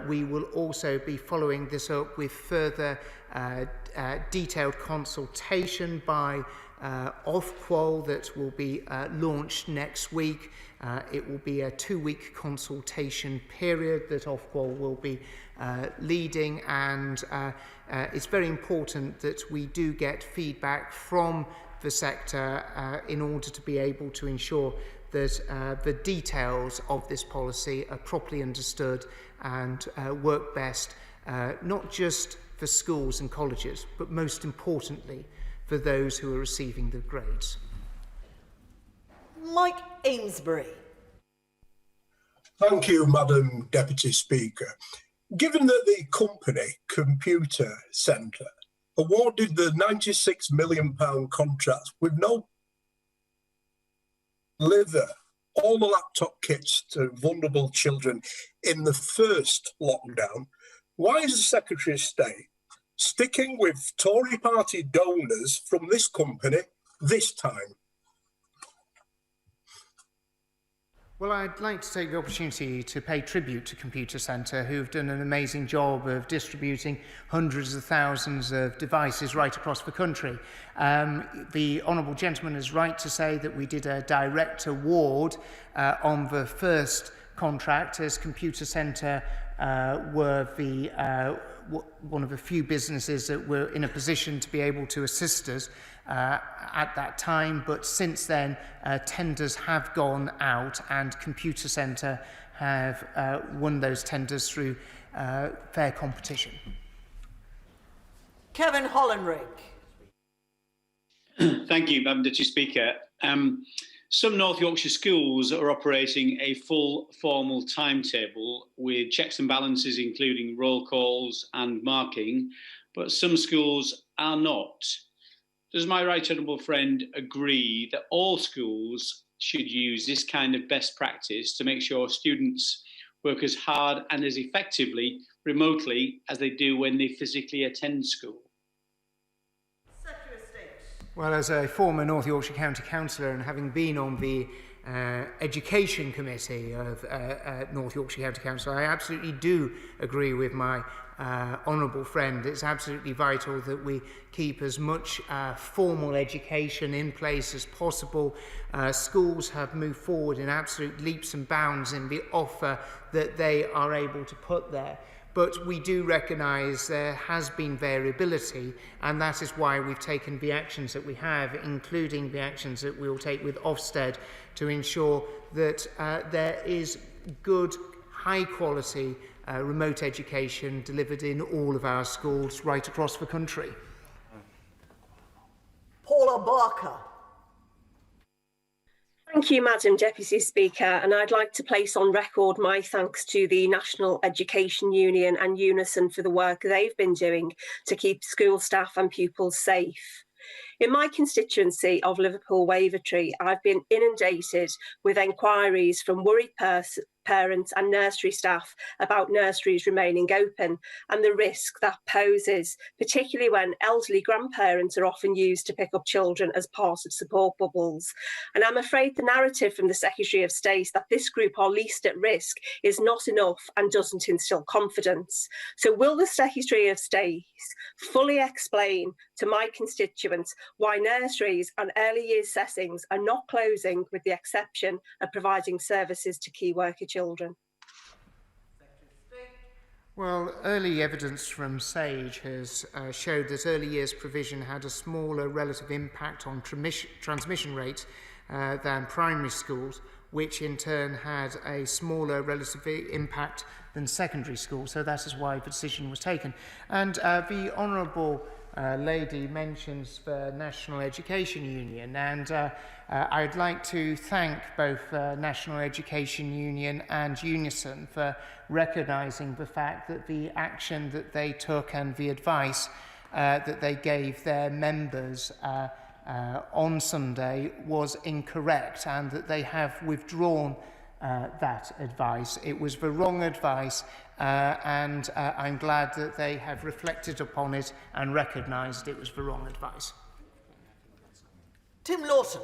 We will also be following this up with further detailed consultation by Ofqual that will be launched next week. It will be a 2-week consultation period that Ofqual will be leading, and it's very important that we do get feedback from the sector in order to be able to ensure that the details of this policy are properly understood and work best, not just for schools and colleges, but most importantly for those who are receiving the grades. Mike Amesbury. Thank you, Madam Deputy Speaker. Given that the company Computer Centre awarded the £96 million contract with no deliver all the laptop kits to vulnerable children in the first lockdown, why is the Secretary of State sticking with Tory party donors from this company this time? Well, I'd like to take the opportunity to pay tribute to Computer Centre, who've done an amazing job of distributing hundreds of thousands of devices right across the country. The Honourable Gentleman is right to say that we did a direct award on the first contract, as Computer Centre were one of the few businesses that were in a position to be able to assist us at that time, but since then tenders have gone out and Computer Centre have won those tenders through fair competition. Kevin Hollenrig. Thank you, Madam Deputy Speaker. Some North Yorkshire schools are operating a full formal timetable with checks and balances, including roll calls and marking, but some schools are not. Does my right honourable friend agree that all schools should use this kind of best practice to make sure students work as hard and as effectively remotely as they do when they physically attend school? Well, as a former North Yorkshire County Councillor and having been on the Education Committee of North Yorkshire County Council. I absolutely do agree with my honourable friend. It's absolutely vital that we keep as much formal education in place as possible. Schools have moved forward in absolute leaps and bounds in the offer that they are able to put there. But we do recognise there has been variability, and that is why we've taken the actions that we have, including the actions that we will take with Ofsted to ensure that there is good, high-quality remote education delivered in all of our schools right across the country. Paula Barker. Thank you, Madam Deputy Speaker, and I'd like to place on record my thanks to the National Education Union and Unison for the work they've been doing to keep school staff and pupils safe. In my constituency of Liverpool Wavertree, I've been inundated with enquiries from worried parents and nursery staff about nurseries remaining open and the risk that poses, particularly when elderly grandparents are often used to pick up children as part of support bubbles. And I'm afraid the narrative from the Secretary of State that this group are least at risk is not enough and doesn't instill confidence. So will the Secretary of State fully explain to my constituents why nurseries and early years settings are not closing, with the exception of providing services to key worker children? Well, early evidence from SAGE has showed that early years provision had a smaller relative impact on transmission rates than primary schools, which in turn had a smaller relative impact than secondary schools. So that is why the decision was taken. And the Honourable lady mentions the National Education Union, and I'd like to thank both National Education Union and Unison for recognising the fact that the action that they took and the advice that they gave their members on Sunday was incorrect, and that they have withdrawn that advice. It was the wrong advice, and I'm glad that they have reflected upon it and recognised it was the wrong advice. Tim Lawson.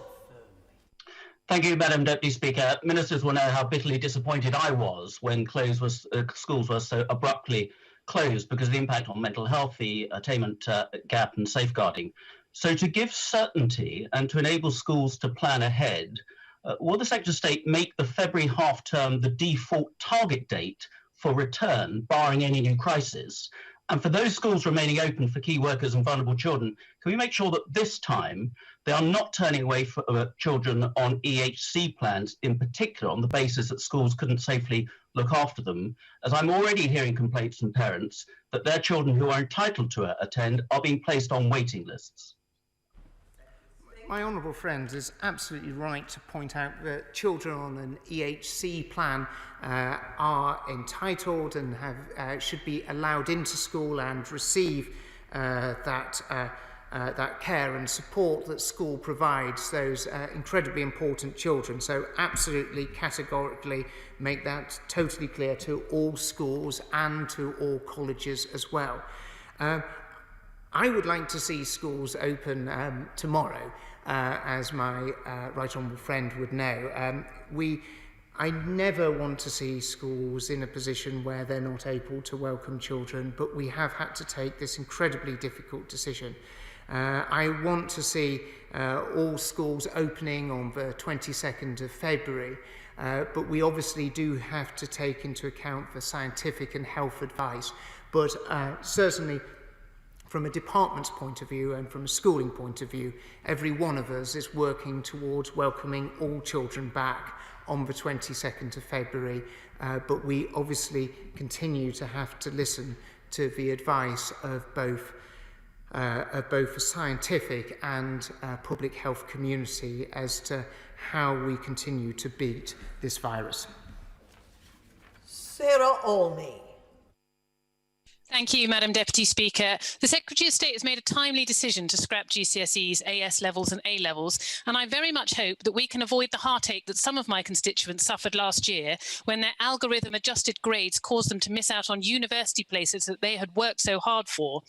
Thank you, Madam Deputy Speaker. Ministers will know how bitterly disappointed I was when schools were so abruptly closed because of the impact on mental health, the attainment gap and safeguarding. So to give certainty and to enable schools to plan ahead, will the Secretary of State make the February half-term the default target date for return, barring any new crisis? And for those schools remaining open for key workers and vulnerable children, can we make sure that this time they are not turning away children on EHC plans, in particular on the basis that schools couldn't safely look after them, as I'm already hearing complaints from parents that their children who are entitled to attend are being placed on waiting lists? My honourable friend is absolutely right to point out that children on an EHC plan are entitled and should be allowed into school and receive that care and support that school provides those incredibly important children. So absolutely, categorically make that totally clear to all schools and to all colleges as well. I would like to see schools open tomorrow, as my right honourable friend would know. I never want to see schools in a position where they're not able to welcome children, but we have had to take this incredibly difficult decision. I want to see all schools opening on the 22nd of February, but we obviously do have to take into account the scientific and health advice. But certainly, from a department's point of view and from a schooling point of view, every one of us is working towards welcoming all children back on the 22nd of February, but we obviously continue to have to listen to the advice of both the scientific and public health community as to how we continue to beat this virus. Sarah Olney. Thank you, Madam Deputy Speaker. The Secretary of State has made a timely decision to scrap GCSEs, AS levels and A levels, and I very much hope that we can avoid the heartache that some of my constituents suffered last year when their algorithm-adjusted grades caused them to miss out on university places that they had worked so hard for.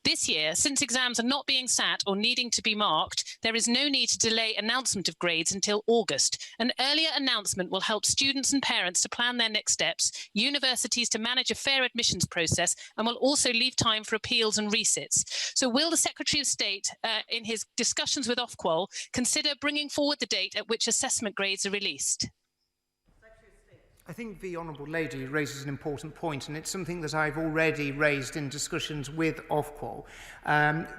This year, since exams are not being sat or needing to be marked, there is no need to delay announcement of grades until August. An earlier announcement will help students and parents to plan their next steps, universities to manage a fair admissions process, and will also leave time for appeals and resits. So will the Secretary of State, in his discussions with Ofqual, consider bringing forward the date at which assessment grades are released? I think the Honourable Lady raises an important point, and it's something that I've already raised in discussions with Ofqual.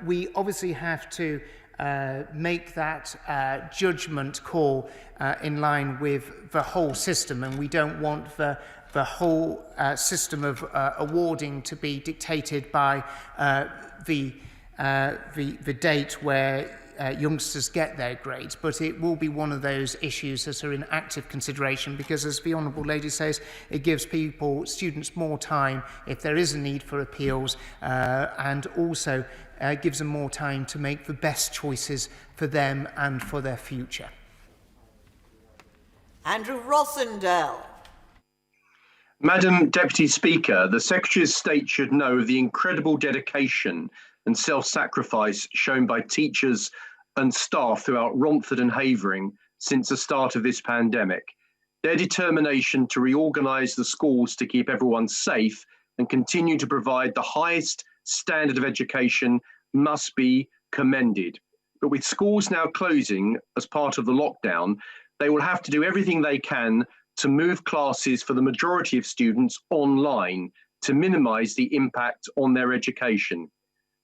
We obviously have to make that judgment call in line with the whole system, and we don't want the whole system of awarding to be dictated by the date where youngsters get their grades, but it will be one of those issues that are in active consideration, because, as the Honourable Lady says, it gives students more time if there is a need for appeals, and also gives them more time to make the best choices for them and for their future. Andrew Rossendale. Madam Deputy Speaker, the Secretary of State should know the incredible dedication and self-sacrifice shown by teachers and staff throughout Romford and Havering since the start of this pandemic. Their determination to reorganise the schools to keep everyone safe and continue to provide the highest standard of education must be commended. But with schools now closing as part of the lockdown, they will have to do everything they can to move classes for the majority of students online to minimise the impact on their education.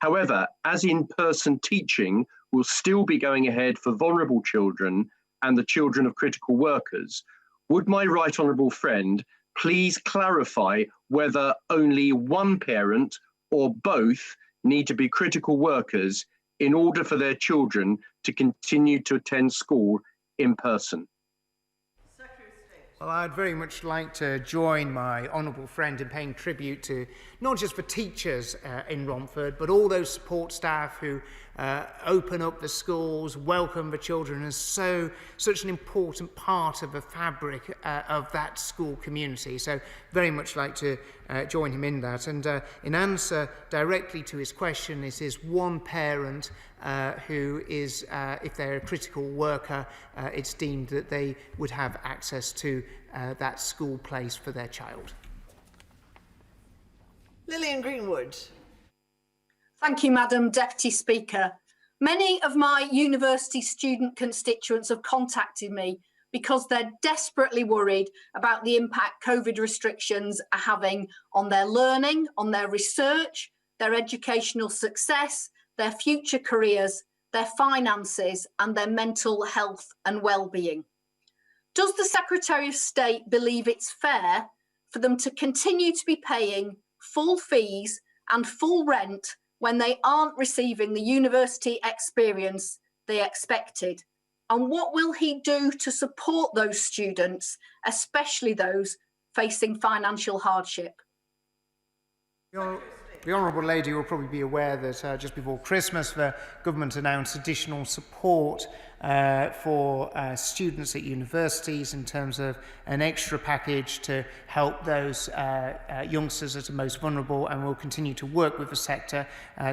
However, as in-person teaching will still be going ahead for vulnerable children and the children of critical workers, would my right honourable friend please clarify whether only one parent or both need to be critical workers in order for their children to continue to attend school in person? Well, I'd very much like to join my honourable friend in paying tribute to not just the teachers in Romford, but all those support staff who open up the schools, welcome the children, as such an important part of the fabric of that school community. So very much like to join him in that. And in answer directly to his question, it is one parent who is, if they're a critical worker, it's deemed that they would have access to that school place for their child. Lillian Greenwood. Thank you, Madam Deputy Speaker. Many of my university student constituents have contacted me because they're desperately worried about the impact COVID restrictions are having on their learning, on their research, their educational success, their future careers, their finances, and their mental health and well-being. Does the Secretary of State believe it's fair for them to continue to be paying full fees and full rent when they aren't receiving the university experience they expected? And what will he do to support those students, especially those facing financial hardship? The Honourable Lady will probably be aware that just before Christmas, the government announced additional support for students at universities in terms of an extra package to help those youngsters that are most vulnerable, and we'll continue to work with the sector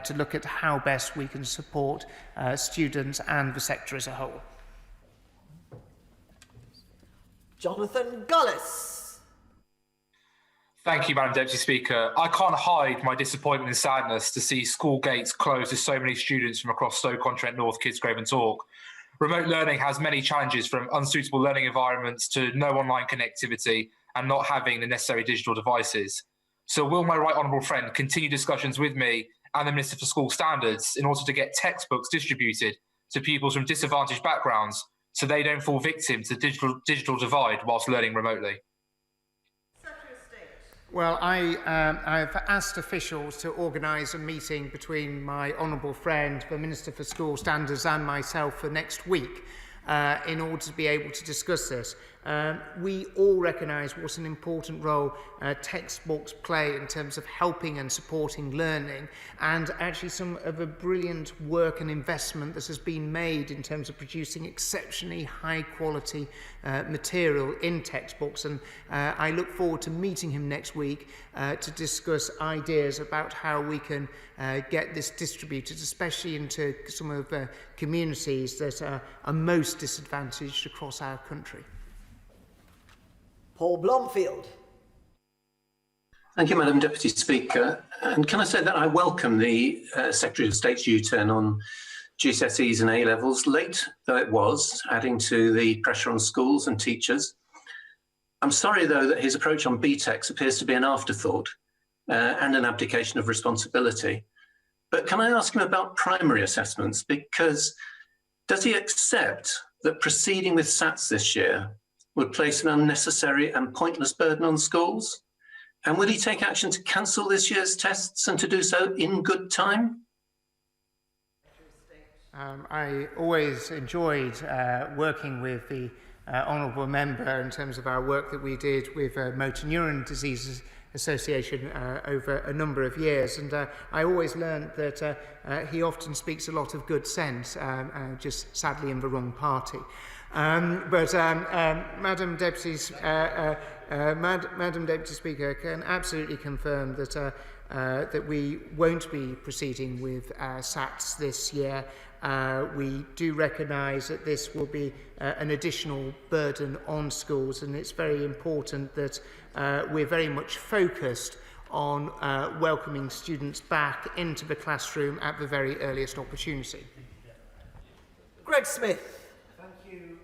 to look at how best we can support students and the sector as a whole. Jonathan Gullis. Thank you, Madam Deputy Speaker. I can't hide my disappointment and sadness to see school gates closed to so many students from across Stoke-on-Trent North, Kidsgrove and Tork. Remote learning has many challenges, from unsuitable learning environments to no online connectivity and not having the necessary digital devices. So will my right honourable friend continue discussions with me and the Minister for School Standards in order to get textbooks distributed to pupils from disadvantaged backgrounds so they don't fall victim to the digital divide whilst learning remotely? Well, I've asked officials to organise a meeting between my honourable friend, the Minister for School Standards, and myself for next week in order to be able to discuss this. We all recognise what an important role textbooks play in terms of helping and supporting learning, and actually some of the brilliant work and investment that has been made in terms of producing exceptionally high quality material in textbooks. And I look forward to meeting him next week to discuss ideas about how we can get this distributed, especially into some of the communities that are most disadvantaged across our country. Paul Blomfield. Thank you, Madam Deputy Speaker. And can I say that I welcome the Secretary of State's U-turn on GCSEs and A-levels, late though it was, adding to the pressure on schools and teachers. I'm sorry, though, that his approach on BTECs appears to be an afterthought and an abdication of responsibility. But can I ask him about primary assessments? Because does he accept that proceeding with SATs this year would place an unnecessary and pointless burden on schools? And will he take action to cancel this year's tests and to do so in good time? I always enjoyed working with the honourable member in terms of our work that we did with Motor Neuron Diseases Association over a number of years, and I always learned that he often speaks a lot of good sense, just sadly in the wrong party. Madam Deputy Speaker, can absolutely confirm that that we won't be proceeding with SATs this year. We do recognise that this will be an additional burden on schools, and it's very important that we're very much focused on welcoming students back into the classroom at the very earliest opportunity. Greg Smith.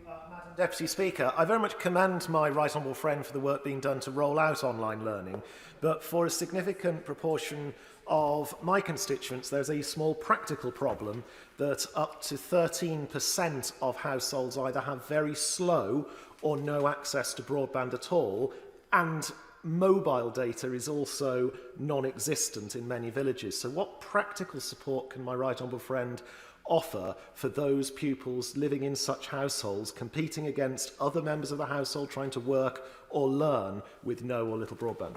Madam Deputy Speaker, I very much commend my right honourable friend for the work being done to roll out online learning, but for a significant proportion of my constituents, there's a small practical problem that up to 13% of households either have very slow or no access to broadband at all, and mobile data is also non-existent in many villages. So what practical support can my right honourable friend offer for those pupils living in such households, competing against other members of the household trying to work or learn with no or little broadband?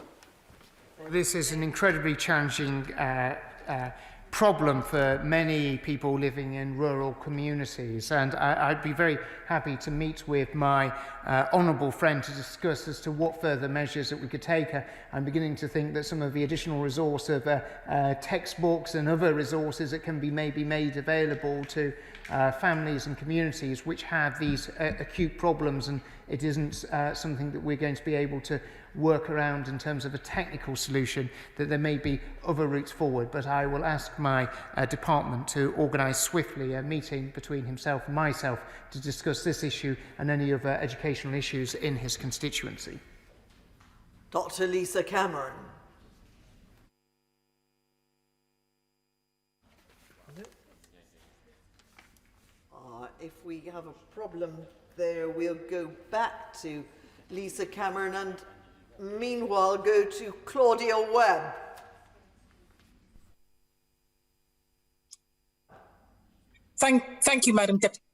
This is an incredibly challenging problem for many people living in rural communities, and I'd be very happy to meet with my honourable friend to discuss as to what further measures that we could take. I'm beginning to think that some of the additional resource of textbooks and other resources that can be maybe made available to families and communities which have these acute problems, and it isn't something that we're going to be able to work around in terms of a technical solution, that there may be other routes forward. But I will ask my department to organise swiftly a meeting between himself and myself to discuss this issue and any other educational issues in his constituency. Dr. Lisa Cameron. If we have a problem there, we'll go back to Lisa Cameron and meanwhile go to Claudia Webb. Thank you, Madam Deputy.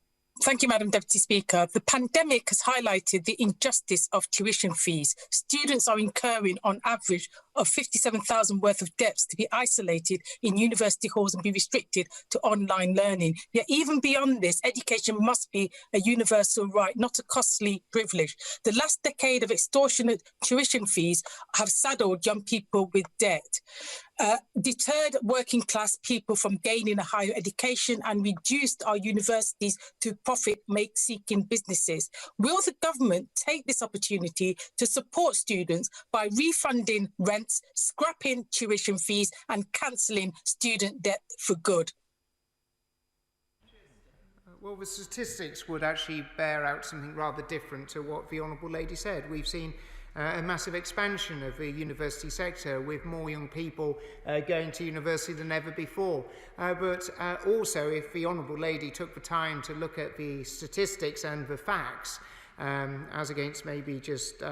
Thank you, Madam Deputy Speaker. The pandemic has highlighted the injustice of tuition fees. Students are incurring on average of 57,000 worth of debts to be isolated in university halls and be restricted to online learning. Yet even beyond this, education must be a universal right, not a costly privilege. The last decade of extortionate tuition fees have saddled young people with debt, deterred working class people from gaining a higher education, and reduced our universities to profit-seeking businesses. Will the government take this opportunity to support students by refunding rents, scrapping tuition fees and cancelling student debt for good? Well, the statistics would actually bear out something rather different to what the Honourable Lady said. We've seen a massive expansion of the university sector, with more young people going to university than ever before. But also, if the Honourable Lady took the time to look at the statistics and the facts, as against maybe just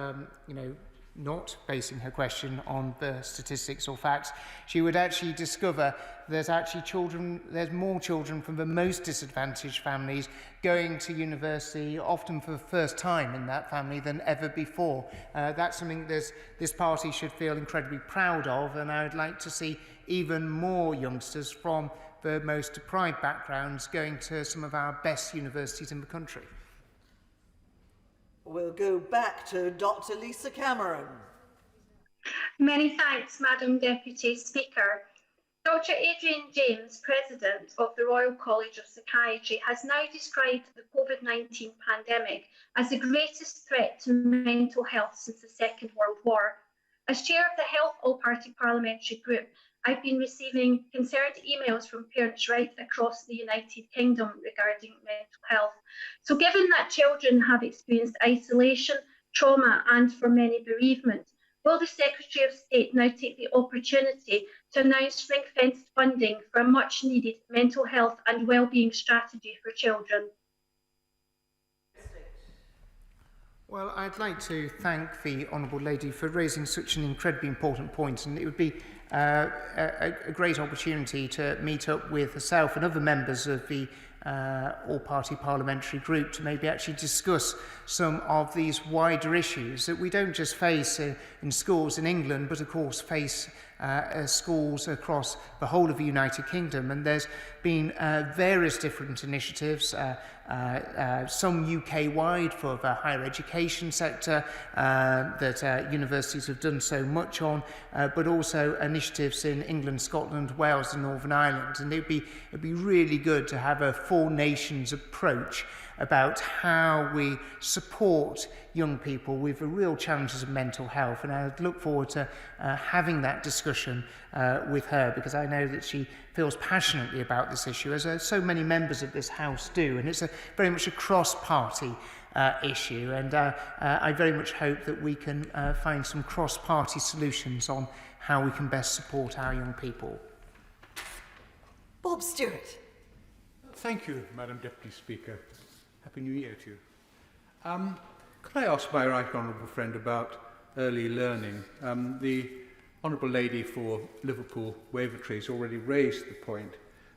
not basing her question on the statistics or facts, she would actually discover there's more children from the most disadvantaged families going to university, often for the first time in that family, than ever before. That's something this party should feel incredibly proud of, and I would like to see even more youngsters from the most deprived backgrounds going to some of our best universities in the country. We'll go back to Dr. Lisa Cameron. Many thanks, Madam Deputy Speaker. Dr. Adrian James, President of the Royal College of Psychiatry, has now described the COVID-19 pandemic as the greatest threat to mental health since the Second World War. As chair of the Health All-Party Parliamentary Group, I've been receiving concerned emails from parents right across the United Kingdom regarding mental health. So given that children have experienced isolation, trauma, and for many bereavement, will the Secretary of State now take the opportunity to announce ring-fenced funding for a much-needed mental health and wellbeing strategy for children? Well, I'd like to thank the Honourable Lady for raising such an incredibly important point, and it would be a great opportunity to meet up with herself and other members of the all-party parliamentary group to maybe actually discuss some of these wider issues that we don't just face in schools in England, but of course face schools across the whole of the United Kingdom. And there's been various different initiatives, some UK-wide for the higher education sector that universities have done so much on, but also initiatives in England, Scotland, Wales and Northern Ireland. And it'd be really good to have a four nations approach about how we support young people with the real challenges of mental health. And I look forward to having that discussion with her, because I know that she feels passionately about this issue, as so many members of this House do. And it's very much a cross-party issue. And I very much hope that we can find some cross-party solutions on how we can best support our young people. Bob Stewart. Thank you, Madam Deputy Speaker. Happy New Year to you. Could I ask my right honourable friend about early learning? The honourable lady for Liverpool Wavertree has already raised the point,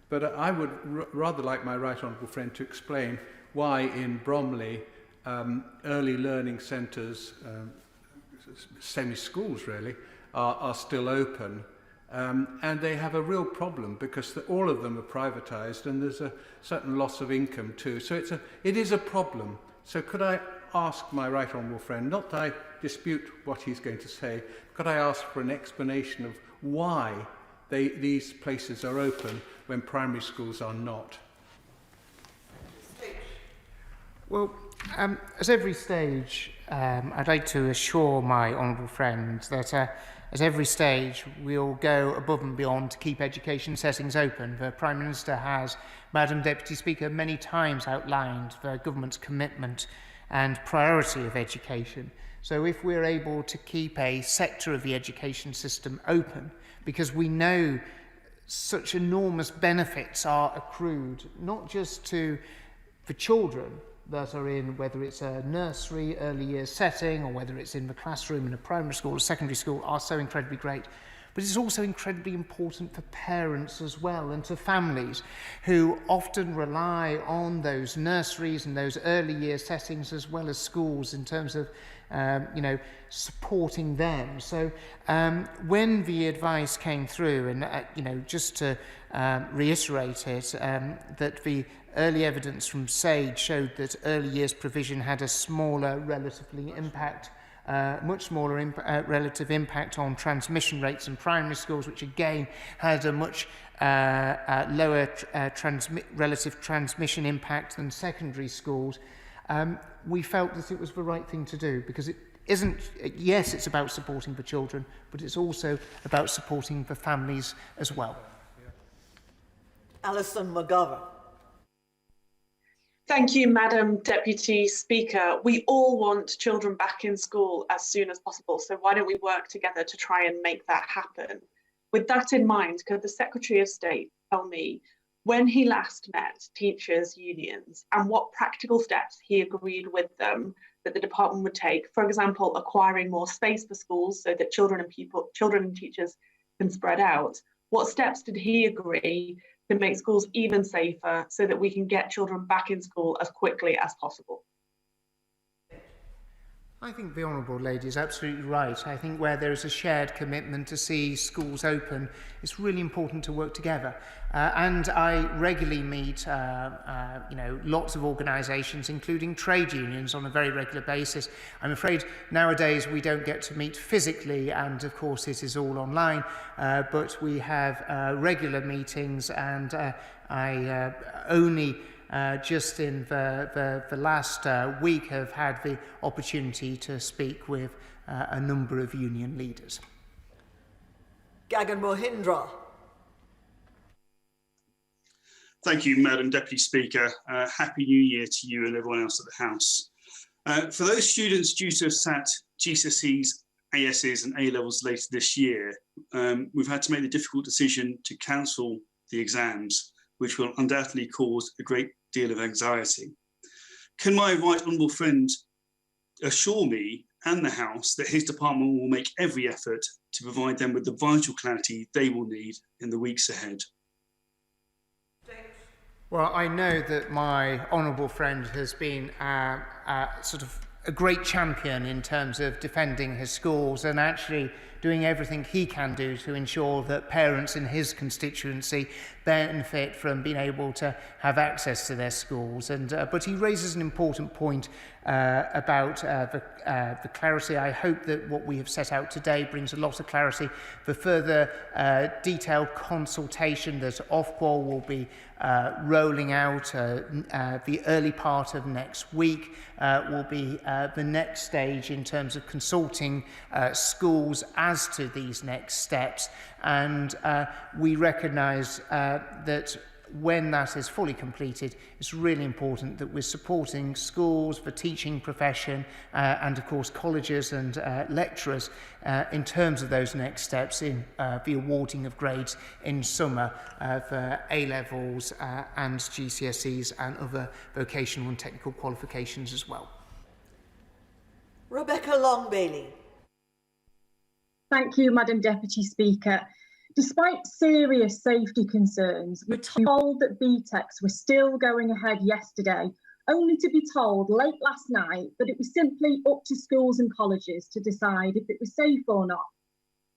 but I would rather like my right honourable friend to explain why in Bromley early learning centres, semi-schools really, are still open. And they have a real problem because all of them are privatised and there's a certain loss of income too. So it is a problem. So could I ask my right honourable friend, not that I dispute what he's going to say, could I ask for an explanation of why these places are open when primary schools are not? Well, at every stage, I'd like to assure my honourable friend that at every stage we'll go above and beyond to keep education settings open. The Prime Minister has, Madam Deputy Speaker, many times outlined the government's commitment and priority of education. So if we're able to keep a sector of the education system open, because we know such enormous benefits are accrued, not just to the children that are in, whether it's a nursery, early years setting, or whether it's in the classroom in a primary school or secondary school, are so incredibly great. But it's also incredibly important for parents as well, and to families who often rely on those nurseries and those early year settings as well as schools in terms of supporting them. So when the advice came through, and just to reiterate it, that the early evidence from SAGE showed that early years provision had a smaller relatively impact, much smaller relative impact on transmission rates in primary schools, which again had a much lower relative transmission impact than secondary schools. We felt that it was the right thing to do, because it isn't, yes, it's about supporting the children, but it's also about supporting the families as well. Alison McGovern. Thank you, Madam Deputy Speaker. We all want children back in school as soon as possible, so why don't we work together to try and make that happen? With that in mind, could the Secretary of State tell me when he last met teachers' unions and what practical steps he agreed with them that the department would take, for example, acquiring more space for schools so that children and teachers can spread out? What steps did he agree to make schools even safer so that we can get children back in school as quickly as possible? I think the Honourable Lady is absolutely right. I think where there is a shared commitment to see schools open, it's really important to work together. And I regularly meet, lots of organisations, including trade unions, on a very regular basis. I'm afraid nowadays we don't get to meet physically, and of course it is all online. But we have regular meetings, and I only just in the last week have had the opportunity to speak with a number of union leaders. Gagan Mohindra. Thank you, Madam Deputy Speaker. Happy New Year to you and everyone else at the House. For those students due to have sat GCSEs, ASs and A-levels later this year, we've had to make the difficult decision to cancel the exams, which will undoubtedly cause a great deal of anxiety. Can my right honourable friend assure me and the House that his department will make every effort to provide them with the vital clarity they will need in the weeks ahead? Well, I know that my honourable friend has been sort of a great champion in terms of defending his schools and actually doing everything he can do to ensure that parents in his constituency benefit from being able to have access to their schools. But he raises an important point about the clarity. I hope that what we have set out today brings a lot of clarity. For further detailed consultation that Ofqual will be rolling out the early part of next week will be the next stage in terms of consulting schools as to these next steps. And we recognise that when that is fully completed, it's really important that we're supporting schools, the teaching profession, and of course colleges and lecturers in terms of those next steps in the awarding of grades in summer for A-levels and GCSEs and other vocational and technical qualifications as well. Rebecca Long-Bailey. Thank you, Madam Deputy Speaker. Despite serious safety concerns, we're told that BTECs were still going ahead yesterday, only to be told late last night that it was simply up to schools and colleges to decide if it was safe or not.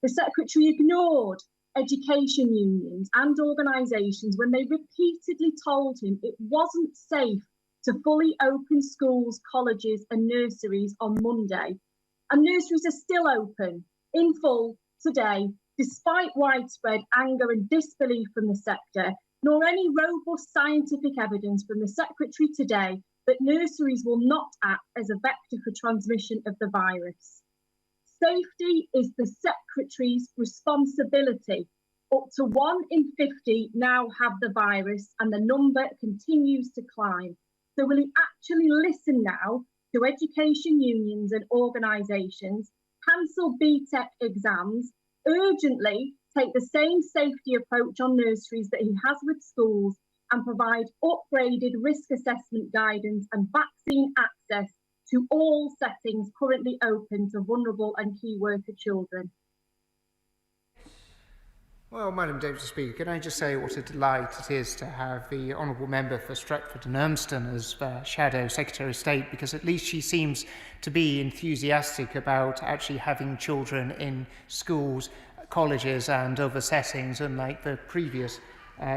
The Secretary ignored education unions and organisations when they repeatedly told him it wasn't safe to fully open schools, colleges and nurseries on Monday. And nurseries are still open in full today, despite widespread anger and disbelief from the sector, nor any robust scientific evidence from the Secretary today that nurseries will not act as a vector for transmission of the virus. Safety is the Secretary's responsibility. Up to 1 in 50 now have the virus and the number continues to climb. So will he actually listen now to education unions and organisations, cancel BTEC exams, urgently take the same safety approach on nurseries that he has with schools and provide upgraded risk assessment guidance and vaccine access to all settings currently open to vulnerable and key worker children? Well, Madam Deputy Speaker, can I just say what a delight it is to have the Honourable Member for Stretford and Urmston as Shadow Secretary of State, because at least she seems to be enthusiastic about actually having children in schools, colleges and other settings, unlike the previous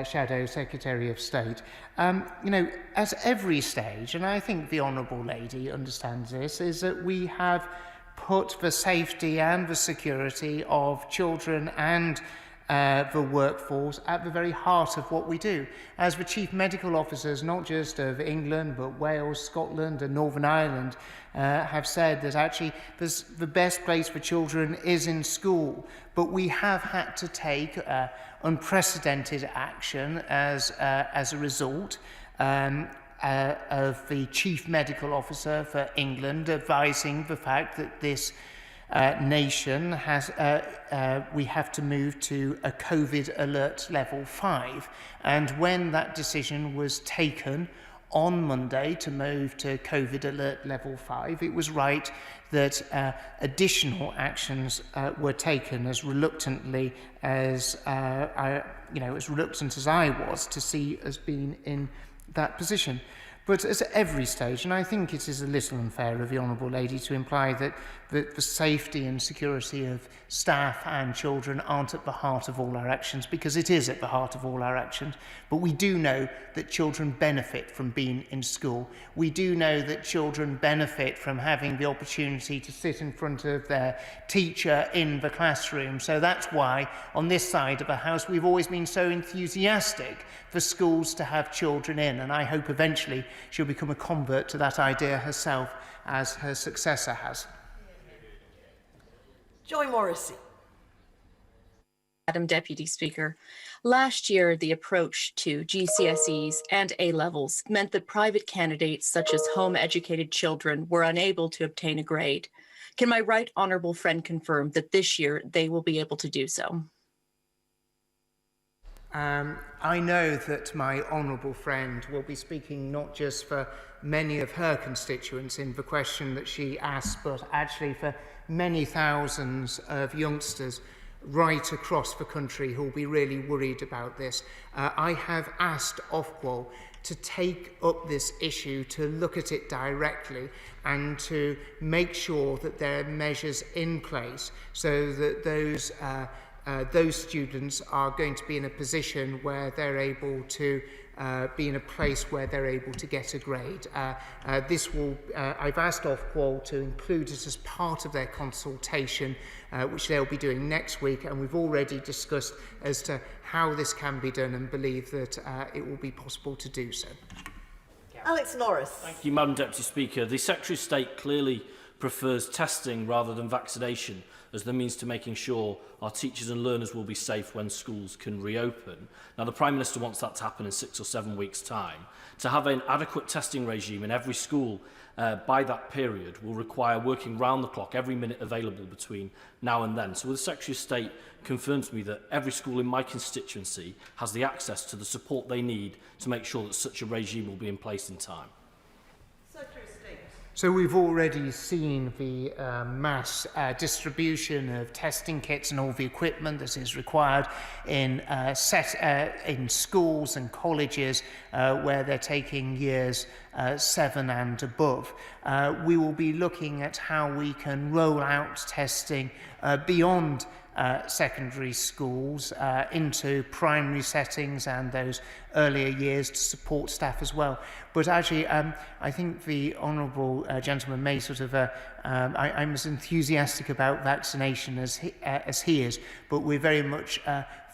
Shadow Secretary of State. At every stage, and I think the Honourable Lady understands this, is that we have put the safety and the security of children and the workforce at the very heart of what we do. As the Chief Medical Officers, not just of England, but Wales, Scotland and Northern Ireland have said that actually the best place for children is in school. But we have had to take unprecedented action as a result of the Chief Medical Officer for England advising the fact that this nation has, we have to move to a COVID alert level 5. And when that decision was taken on Monday to move to COVID alert level 5. It was right that additional actions were taken as reluctantly as as reluctant as I was to see us being in that position. But at every stage, and I think it is a little unfair of the Honourable Lady to imply that the safety and security of staff and children aren't at the heart of all our actions, because it is at the heart of all our actions. But we do know that children benefit from being in school. We do know that children benefit from having the opportunity to sit in front of their teacher in the classroom. So that's why, on this side of the house, we've always been so enthusiastic for schools to have children in, and I hope eventually she'll become a convert to that idea herself, as her successor has. Joy Morrissey. Madam Deputy Speaker, last year the approach to GCSEs and A-levels meant that private candidates such as home-educated children were unable to obtain a grade. Can my right honourable friend confirm that this year they will be able to do so? I know that my honourable friend will be speaking not just for many of her constituents in the question that she asked, but actually for many thousands of youngsters right across the country who will be really worried about this. I have asked Ofqual to take up this issue, to look at it directly and to make sure that there are measures in place so that those students are going to be in a position where they're able to be in a place where they're able to get a grade. I've asked Ofqual to include it as part of their consultation, which they'll be doing next week, and we've already discussed as to how this can be done and believe that it will be possible to do so. Alex Norris. Thank you, Madam Deputy Speaker. The Secretary of State clearly prefers testing rather than vaccination as the means to making sure our teachers and learners will be safe when schools can reopen. Now, the Prime Minister wants that to happen in 6 or 7 weeks' time. To have an adequate testing regime in every school by that period will require working round the clock, every minute available between now and then. So the Secretary of State confirms to me that every school in my constituency has the access to the support they need to make sure that such a regime will be in place in time. So we've already seen the mass distribution of testing kits and all the equipment that is required in schools and colleges where they're taking years 7 and above. We will be looking at how we can roll out testing beyond secondary schools into primary settings and those earlier years to support staff as well. But actually, I think the honourable gentleman may sort of, I'm as enthusiastic about vaccination as he is, but we're very much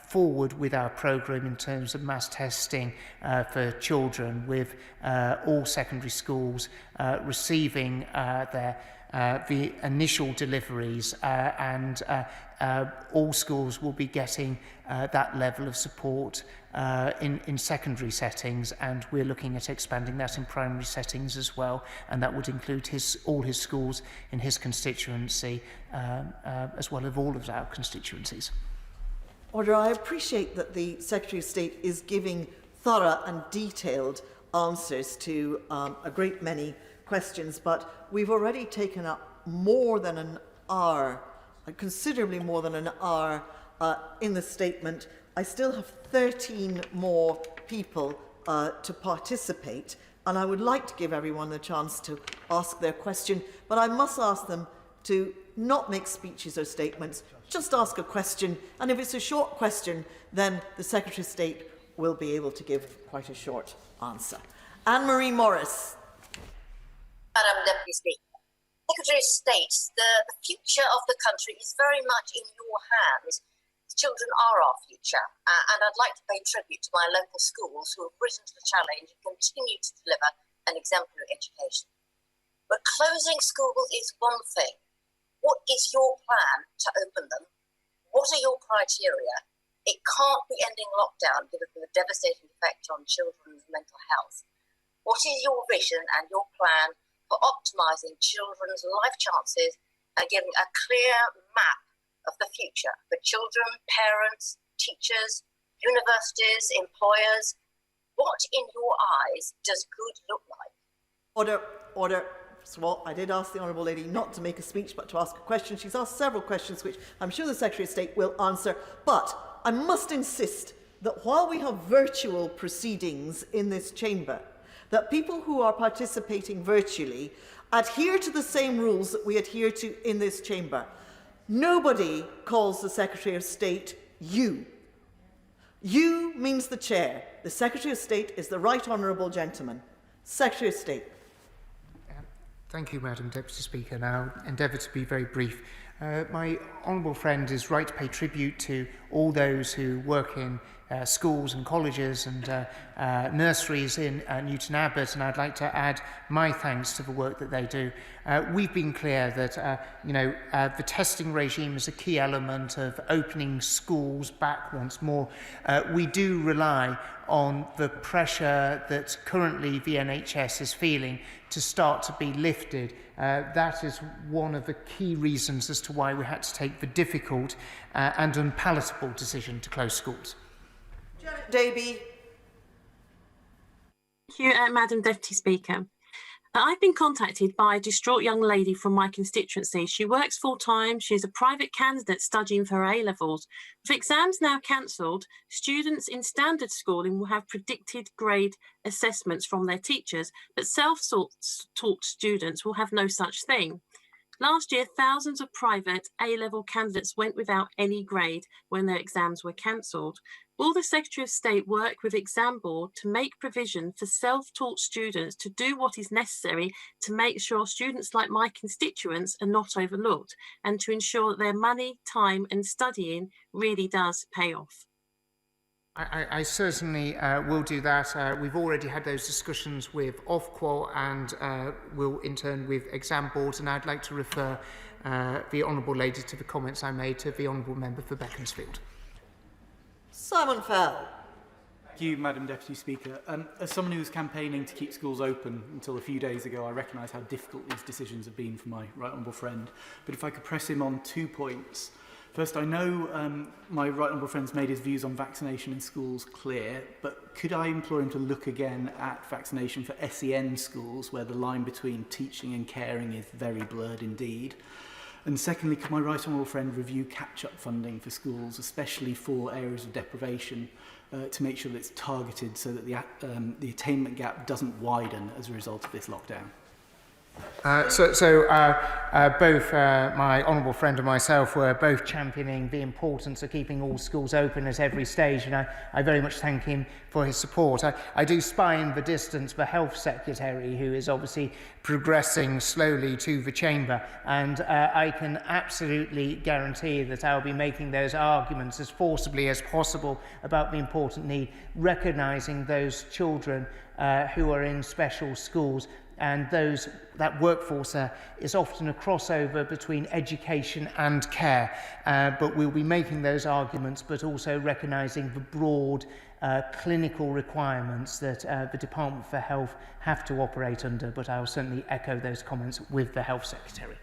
forward with our programme in terms of mass testing for children, with all secondary schools receiving the initial deliveries and all schools will be getting that level of support in secondary settings, and we're looking at expanding that in primary settings as well, and that would include all his schools in his constituency as well as all of our constituencies. Order. I appreciate that the Secretary of State is giving thorough and detailed answers to a great many questions, but we've already taken up more than an hour, considerably more than an hour in the statement. I still have 13 more people to participate, and I would like to give everyone the chance to ask their question, but I must ask them to not make speeches or statements, just ask a question, and if it's a short question, then the Secretary of State will be able to give quite a short answer. Anne-Marie Morris. Madam Deputy Speaker, Secretary of State, the future of the country is very much in your hands. Children are our future, and I'd like to pay tribute to my local schools who have risen to the challenge and continue to deliver an exemplary education. But closing schools is one thing. What is your plan to open them? What are your criteria? It can't be ending lockdown given the devastating effect on children's mental health. What is your vision and your plan for optimising children's life chances and giving a clear map of the future for children, parents, teachers, universities, employers? What what in your eyes does good look like? Order, order. So I did ask the Honourable Lady not to make a speech but to ask a question. She's asked several questions which I'm sure the Secretary of State will answer, but I must insist that while we have virtual proceedings in this chamber, that people who are participating virtually adhere to the same rules that we adhere to in this chamber. Nobody calls the Secretary of State you. You means the chair. The Secretary of State is the right honourable gentleman. Secretary of State. Thank you, Madam Deputy Speaker. Now, I'll endeavour to be very brief. My honourable friend is right to pay tribute to all those who work in schools and colleges and nurseries in Newton Abbot, and I'd like to add my thanks to the work that they do. We've been clear that the testing regime is a key element of opening schools back once more. We do rely on the pressure that currently the NHS is feeling to start to be lifted. That is one of the key reasons as to why we had to take the difficult and unpalatable decision to close schools. Janet Davey. Thank you, Madam Deputy Speaker. I've been contacted by a distraught young lady from my constituency. She works full-time. She's a private candidate studying for her A-levels. With exams now cancelled, students in standard schooling will have predicted grade assessments from their teachers, but self-taught students will have no such thing. Last year, thousands of private A-level candidates went without any grade when their exams were cancelled. Will the Secretary of State work with Exam Board to make provision for self-taught students to do what is necessary to make sure students like my constituents are not overlooked and to ensure that their money, time and studying really does pay off? I certainly will do that. We've already had those discussions with Ofqual and will in turn with Exam Boards, and I'd like to refer the Honourable Lady to the comments I made to the Honourable Member for Beaconsfield. Simon Fell. Thank you, Madam Deputy Speaker. As someone who was campaigning to keep schools open until a few days ago, I recognise how difficult these decisions have been for my right honourable friend. But if I could press him on 2 points. First, I know my right honourable friend's made his views on vaccination in schools clear, but could I implore him to look again at vaccination for SEN schools, where the line between teaching and caring is very blurred indeed? And secondly, could my right honourable friend review catch-up funding for schools, especially for areas of deprivation, to make sure that it's targeted so that the attainment gap doesn't widen as a result of this lockdown? Both my honourable friend and myself were both championing the importance of keeping all schools open at every stage, and I very much thank him for his support. I do spy in the distance the Health Secretary, who is obviously progressing slowly to the chamber, and I can absolutely guarantee that I'll be making those arguments as forcibly as possible about the important need, recognising those children who are in special schools. And that workforce is often a crossover between education and care. But we'll be making those arguments, but also recognising the broad clinical requirements that the Department for Health have to operate under. But I'll certainly echo those comments with the Health Secretary.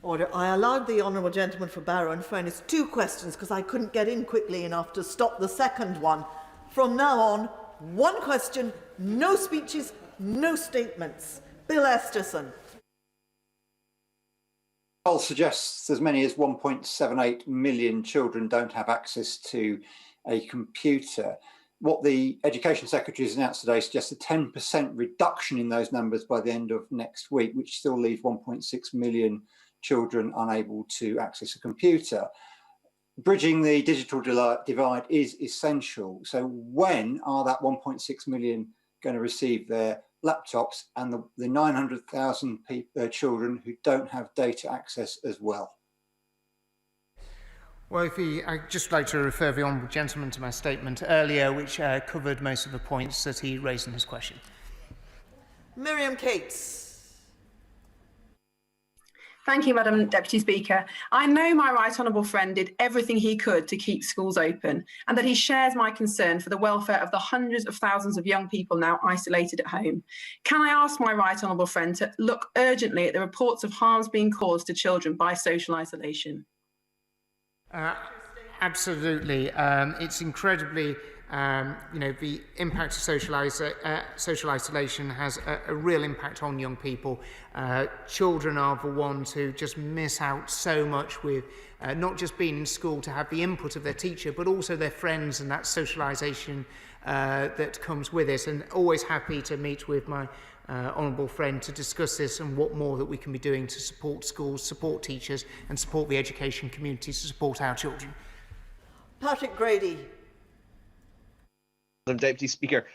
Order. I allowed the Honourable Gentleman for Barrow, in fairness, 2 questions because I couldn't get in quickly enough to stop the second one. From now on, 1 question, no speeches, no statements. Bill Esterson. Poll suggests as many as 1.78 million children don't have access to a computer. What the Education Secretary has announced today suggests a 10% reduction in those numbers by the end of next week, which still leaves 1.6 million children unable to access a computer. Bridging the digital divide is essential. So when are that 1.6 million going to receive their laptops and the 900,000 children who don't have data access as well? Well, I'd just like to refer the Honourable Gentleman to my statement earlier, which covered most of the points that he raised in his question. Miriam Cates. Thank you, Madam Deputy Speaker. I know my right honourable friend did everything he could to keep schools open and that he shares my concern for the welfare of the hundreds of thousands of young people now isolated at home. Can I ask my right honourable friend to look urgently at the reports of harms being caused to children by social isolation? Absolutely. It's incredibly the impact of social isolation has a real impact on young people. Children are the ones who just miss out so much with not just being in school to have the input of their teacher, but also their friends and that socialisation that comes with it. And always happy to meet with my honourable friend to discuss this and what more that we can be doing to support schools, support teachers and support the education community to support our children. Patrick Grady. Madam Deputy Speaker,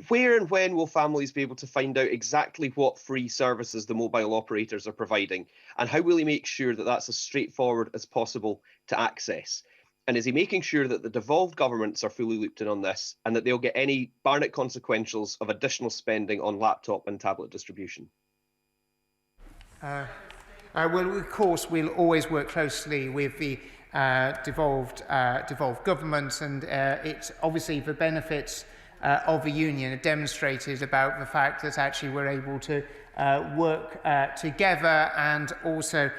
where and when will families be able to find out exactly what free services the mobile operators are providing, and how will he make sure that that's as straightforward as possible to access? And is he making sure that the devolved governments are fully looped in on this and that they'll get any Barnett consequentials of additional spending on laptop and tablet distribution? Well, of course, we'll always work closely with the devolved governments, and it's obviously the benefits of the union are demonstrated about the fact that actually we're able to work together and also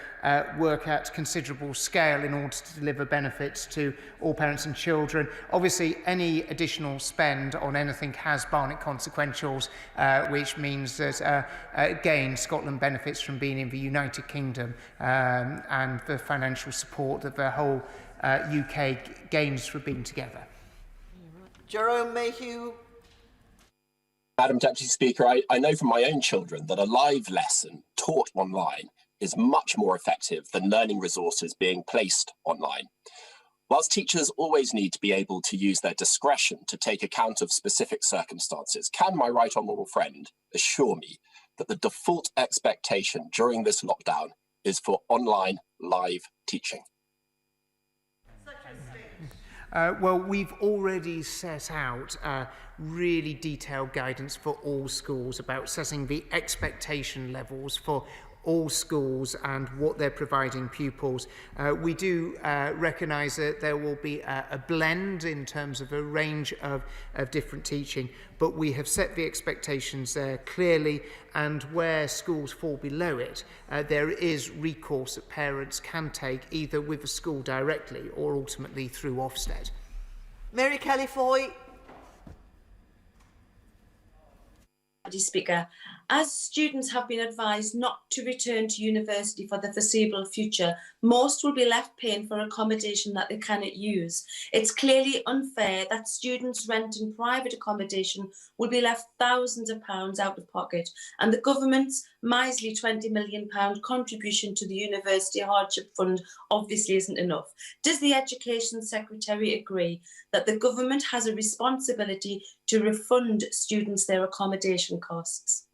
work at considerable scale in order to deliver benefits to all parents and children. Obviously, any additional spend on anything has Barnett consequentials, which means that, again, Scotland benefits from being in the United Kingdom and the financial support that the whole UK gains from being together. Jerome Mayhew. Madam Deputy Speaker, I know from my own children that a live lesson taught online is much more effective than learning resources being placed online. Whilst teachers always need to be able to use their discretion to take account of specific circumstances, can my right honourable friend assure me that the default expectation during this lockdown is for online live teaching? Well, we've already set out really detailed guidance for all schools about setting the expectation levels for all schools and what they're providing pupils. We do recognise that there will be a blend in terms of a range of different teaching, but we have set the expectations there clearly, and where schools fall below it, there is recourse that parents can take either with the school directly or ultimately through Ofsted. Mary Kelly-Foy. Speaker, as students have been advised not to return to university for the foreseeable future, most will be left paying for accommodation that they cannot use. It's clearly unfair that students renting private accommodation will be left thousands of pounds out of pocket, and the government's miserly £20 million contribution to the University Hardship Fund obviously isn't enough. Does the Education Secretary agree that the government has a responsibility to refund students their accommodation costs?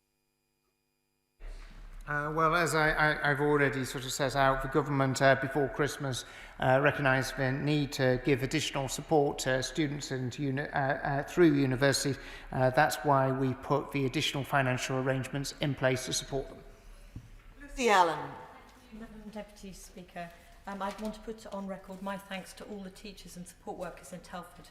Well, as I've already sort of set out, the government before Christmas recognised the need to give additional support to students and through universities. That's why we put the additional financial arrangements in place to support them. Lucy Allen. Madam Deputy Speaker, I want to put on record my thanks to all the teachers and support workers in Telford.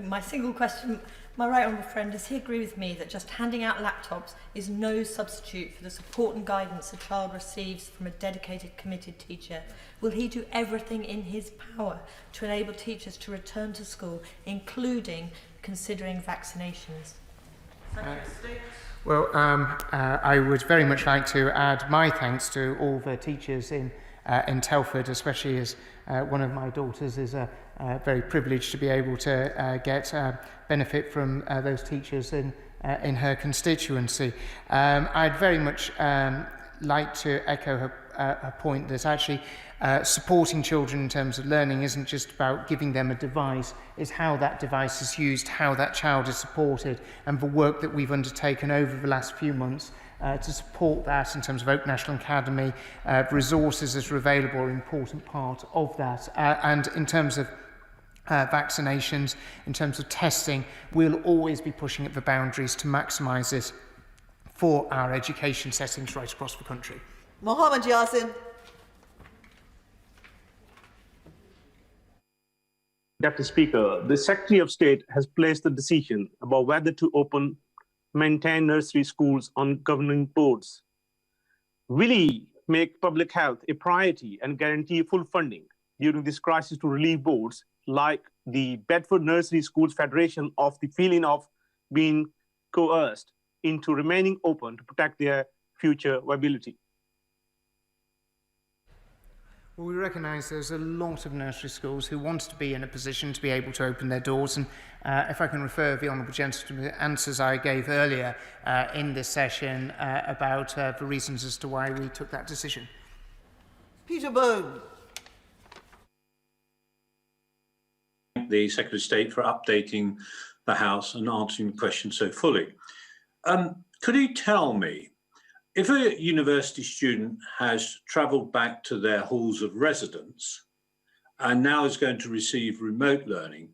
My single question, my right honourable friend, does he agree with me that just handing out laptops is no substitute for the support and guidance a child receives from a dedicated, committed teacher? Will he do everything in his power to enable teachers to return to school, including considering vaccinations? Well, I would very much like to add my thanks to all the teachers in Telford, especially as one of my daughters is very privileged to be able to get benefit from those teachers in her constituency. I'd very much like to echo her point that actually supporting children in terms of learning isn't just about giving them a device, it's how that device is used, how that child is supported, and the work that we've undertaken over the last few months to support that in terms of Oak National Academy. Resources that are available are an important part of that. And in terms of vaccinations, in terms of testing, we'll always be pushing at the boundaries to maximise this for our education settings right across the country. Mohammed Yasin. Deputy Speaker, the Secretary of State has placed the decision about whether to maintain nursery schools on governing boards. Will he make public health a priority and guarantee full funding during this crisis to relieve boards like the Bedford Nursery Schools Federation of the feeling of being coerced into remaining open to protect their future viability? Well, we recognise there's a lot of nursery schools who want to be in a position to be able to open their doors, and if I can refer the Honourable Gentleman to the answers I gave earlier in this session about the reasons as to why we took that decision. Peter Bone. The Secretary of State for updating the House and answering the question so fully. Could you tell me, if a university student has travelled back to their halls of residence and now is going to receive remote learning,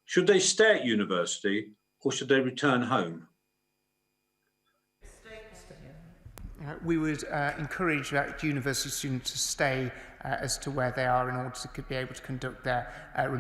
should they stay at university or should they return home? We would encourage that university students to stay as to where they are in order to be able to conduct their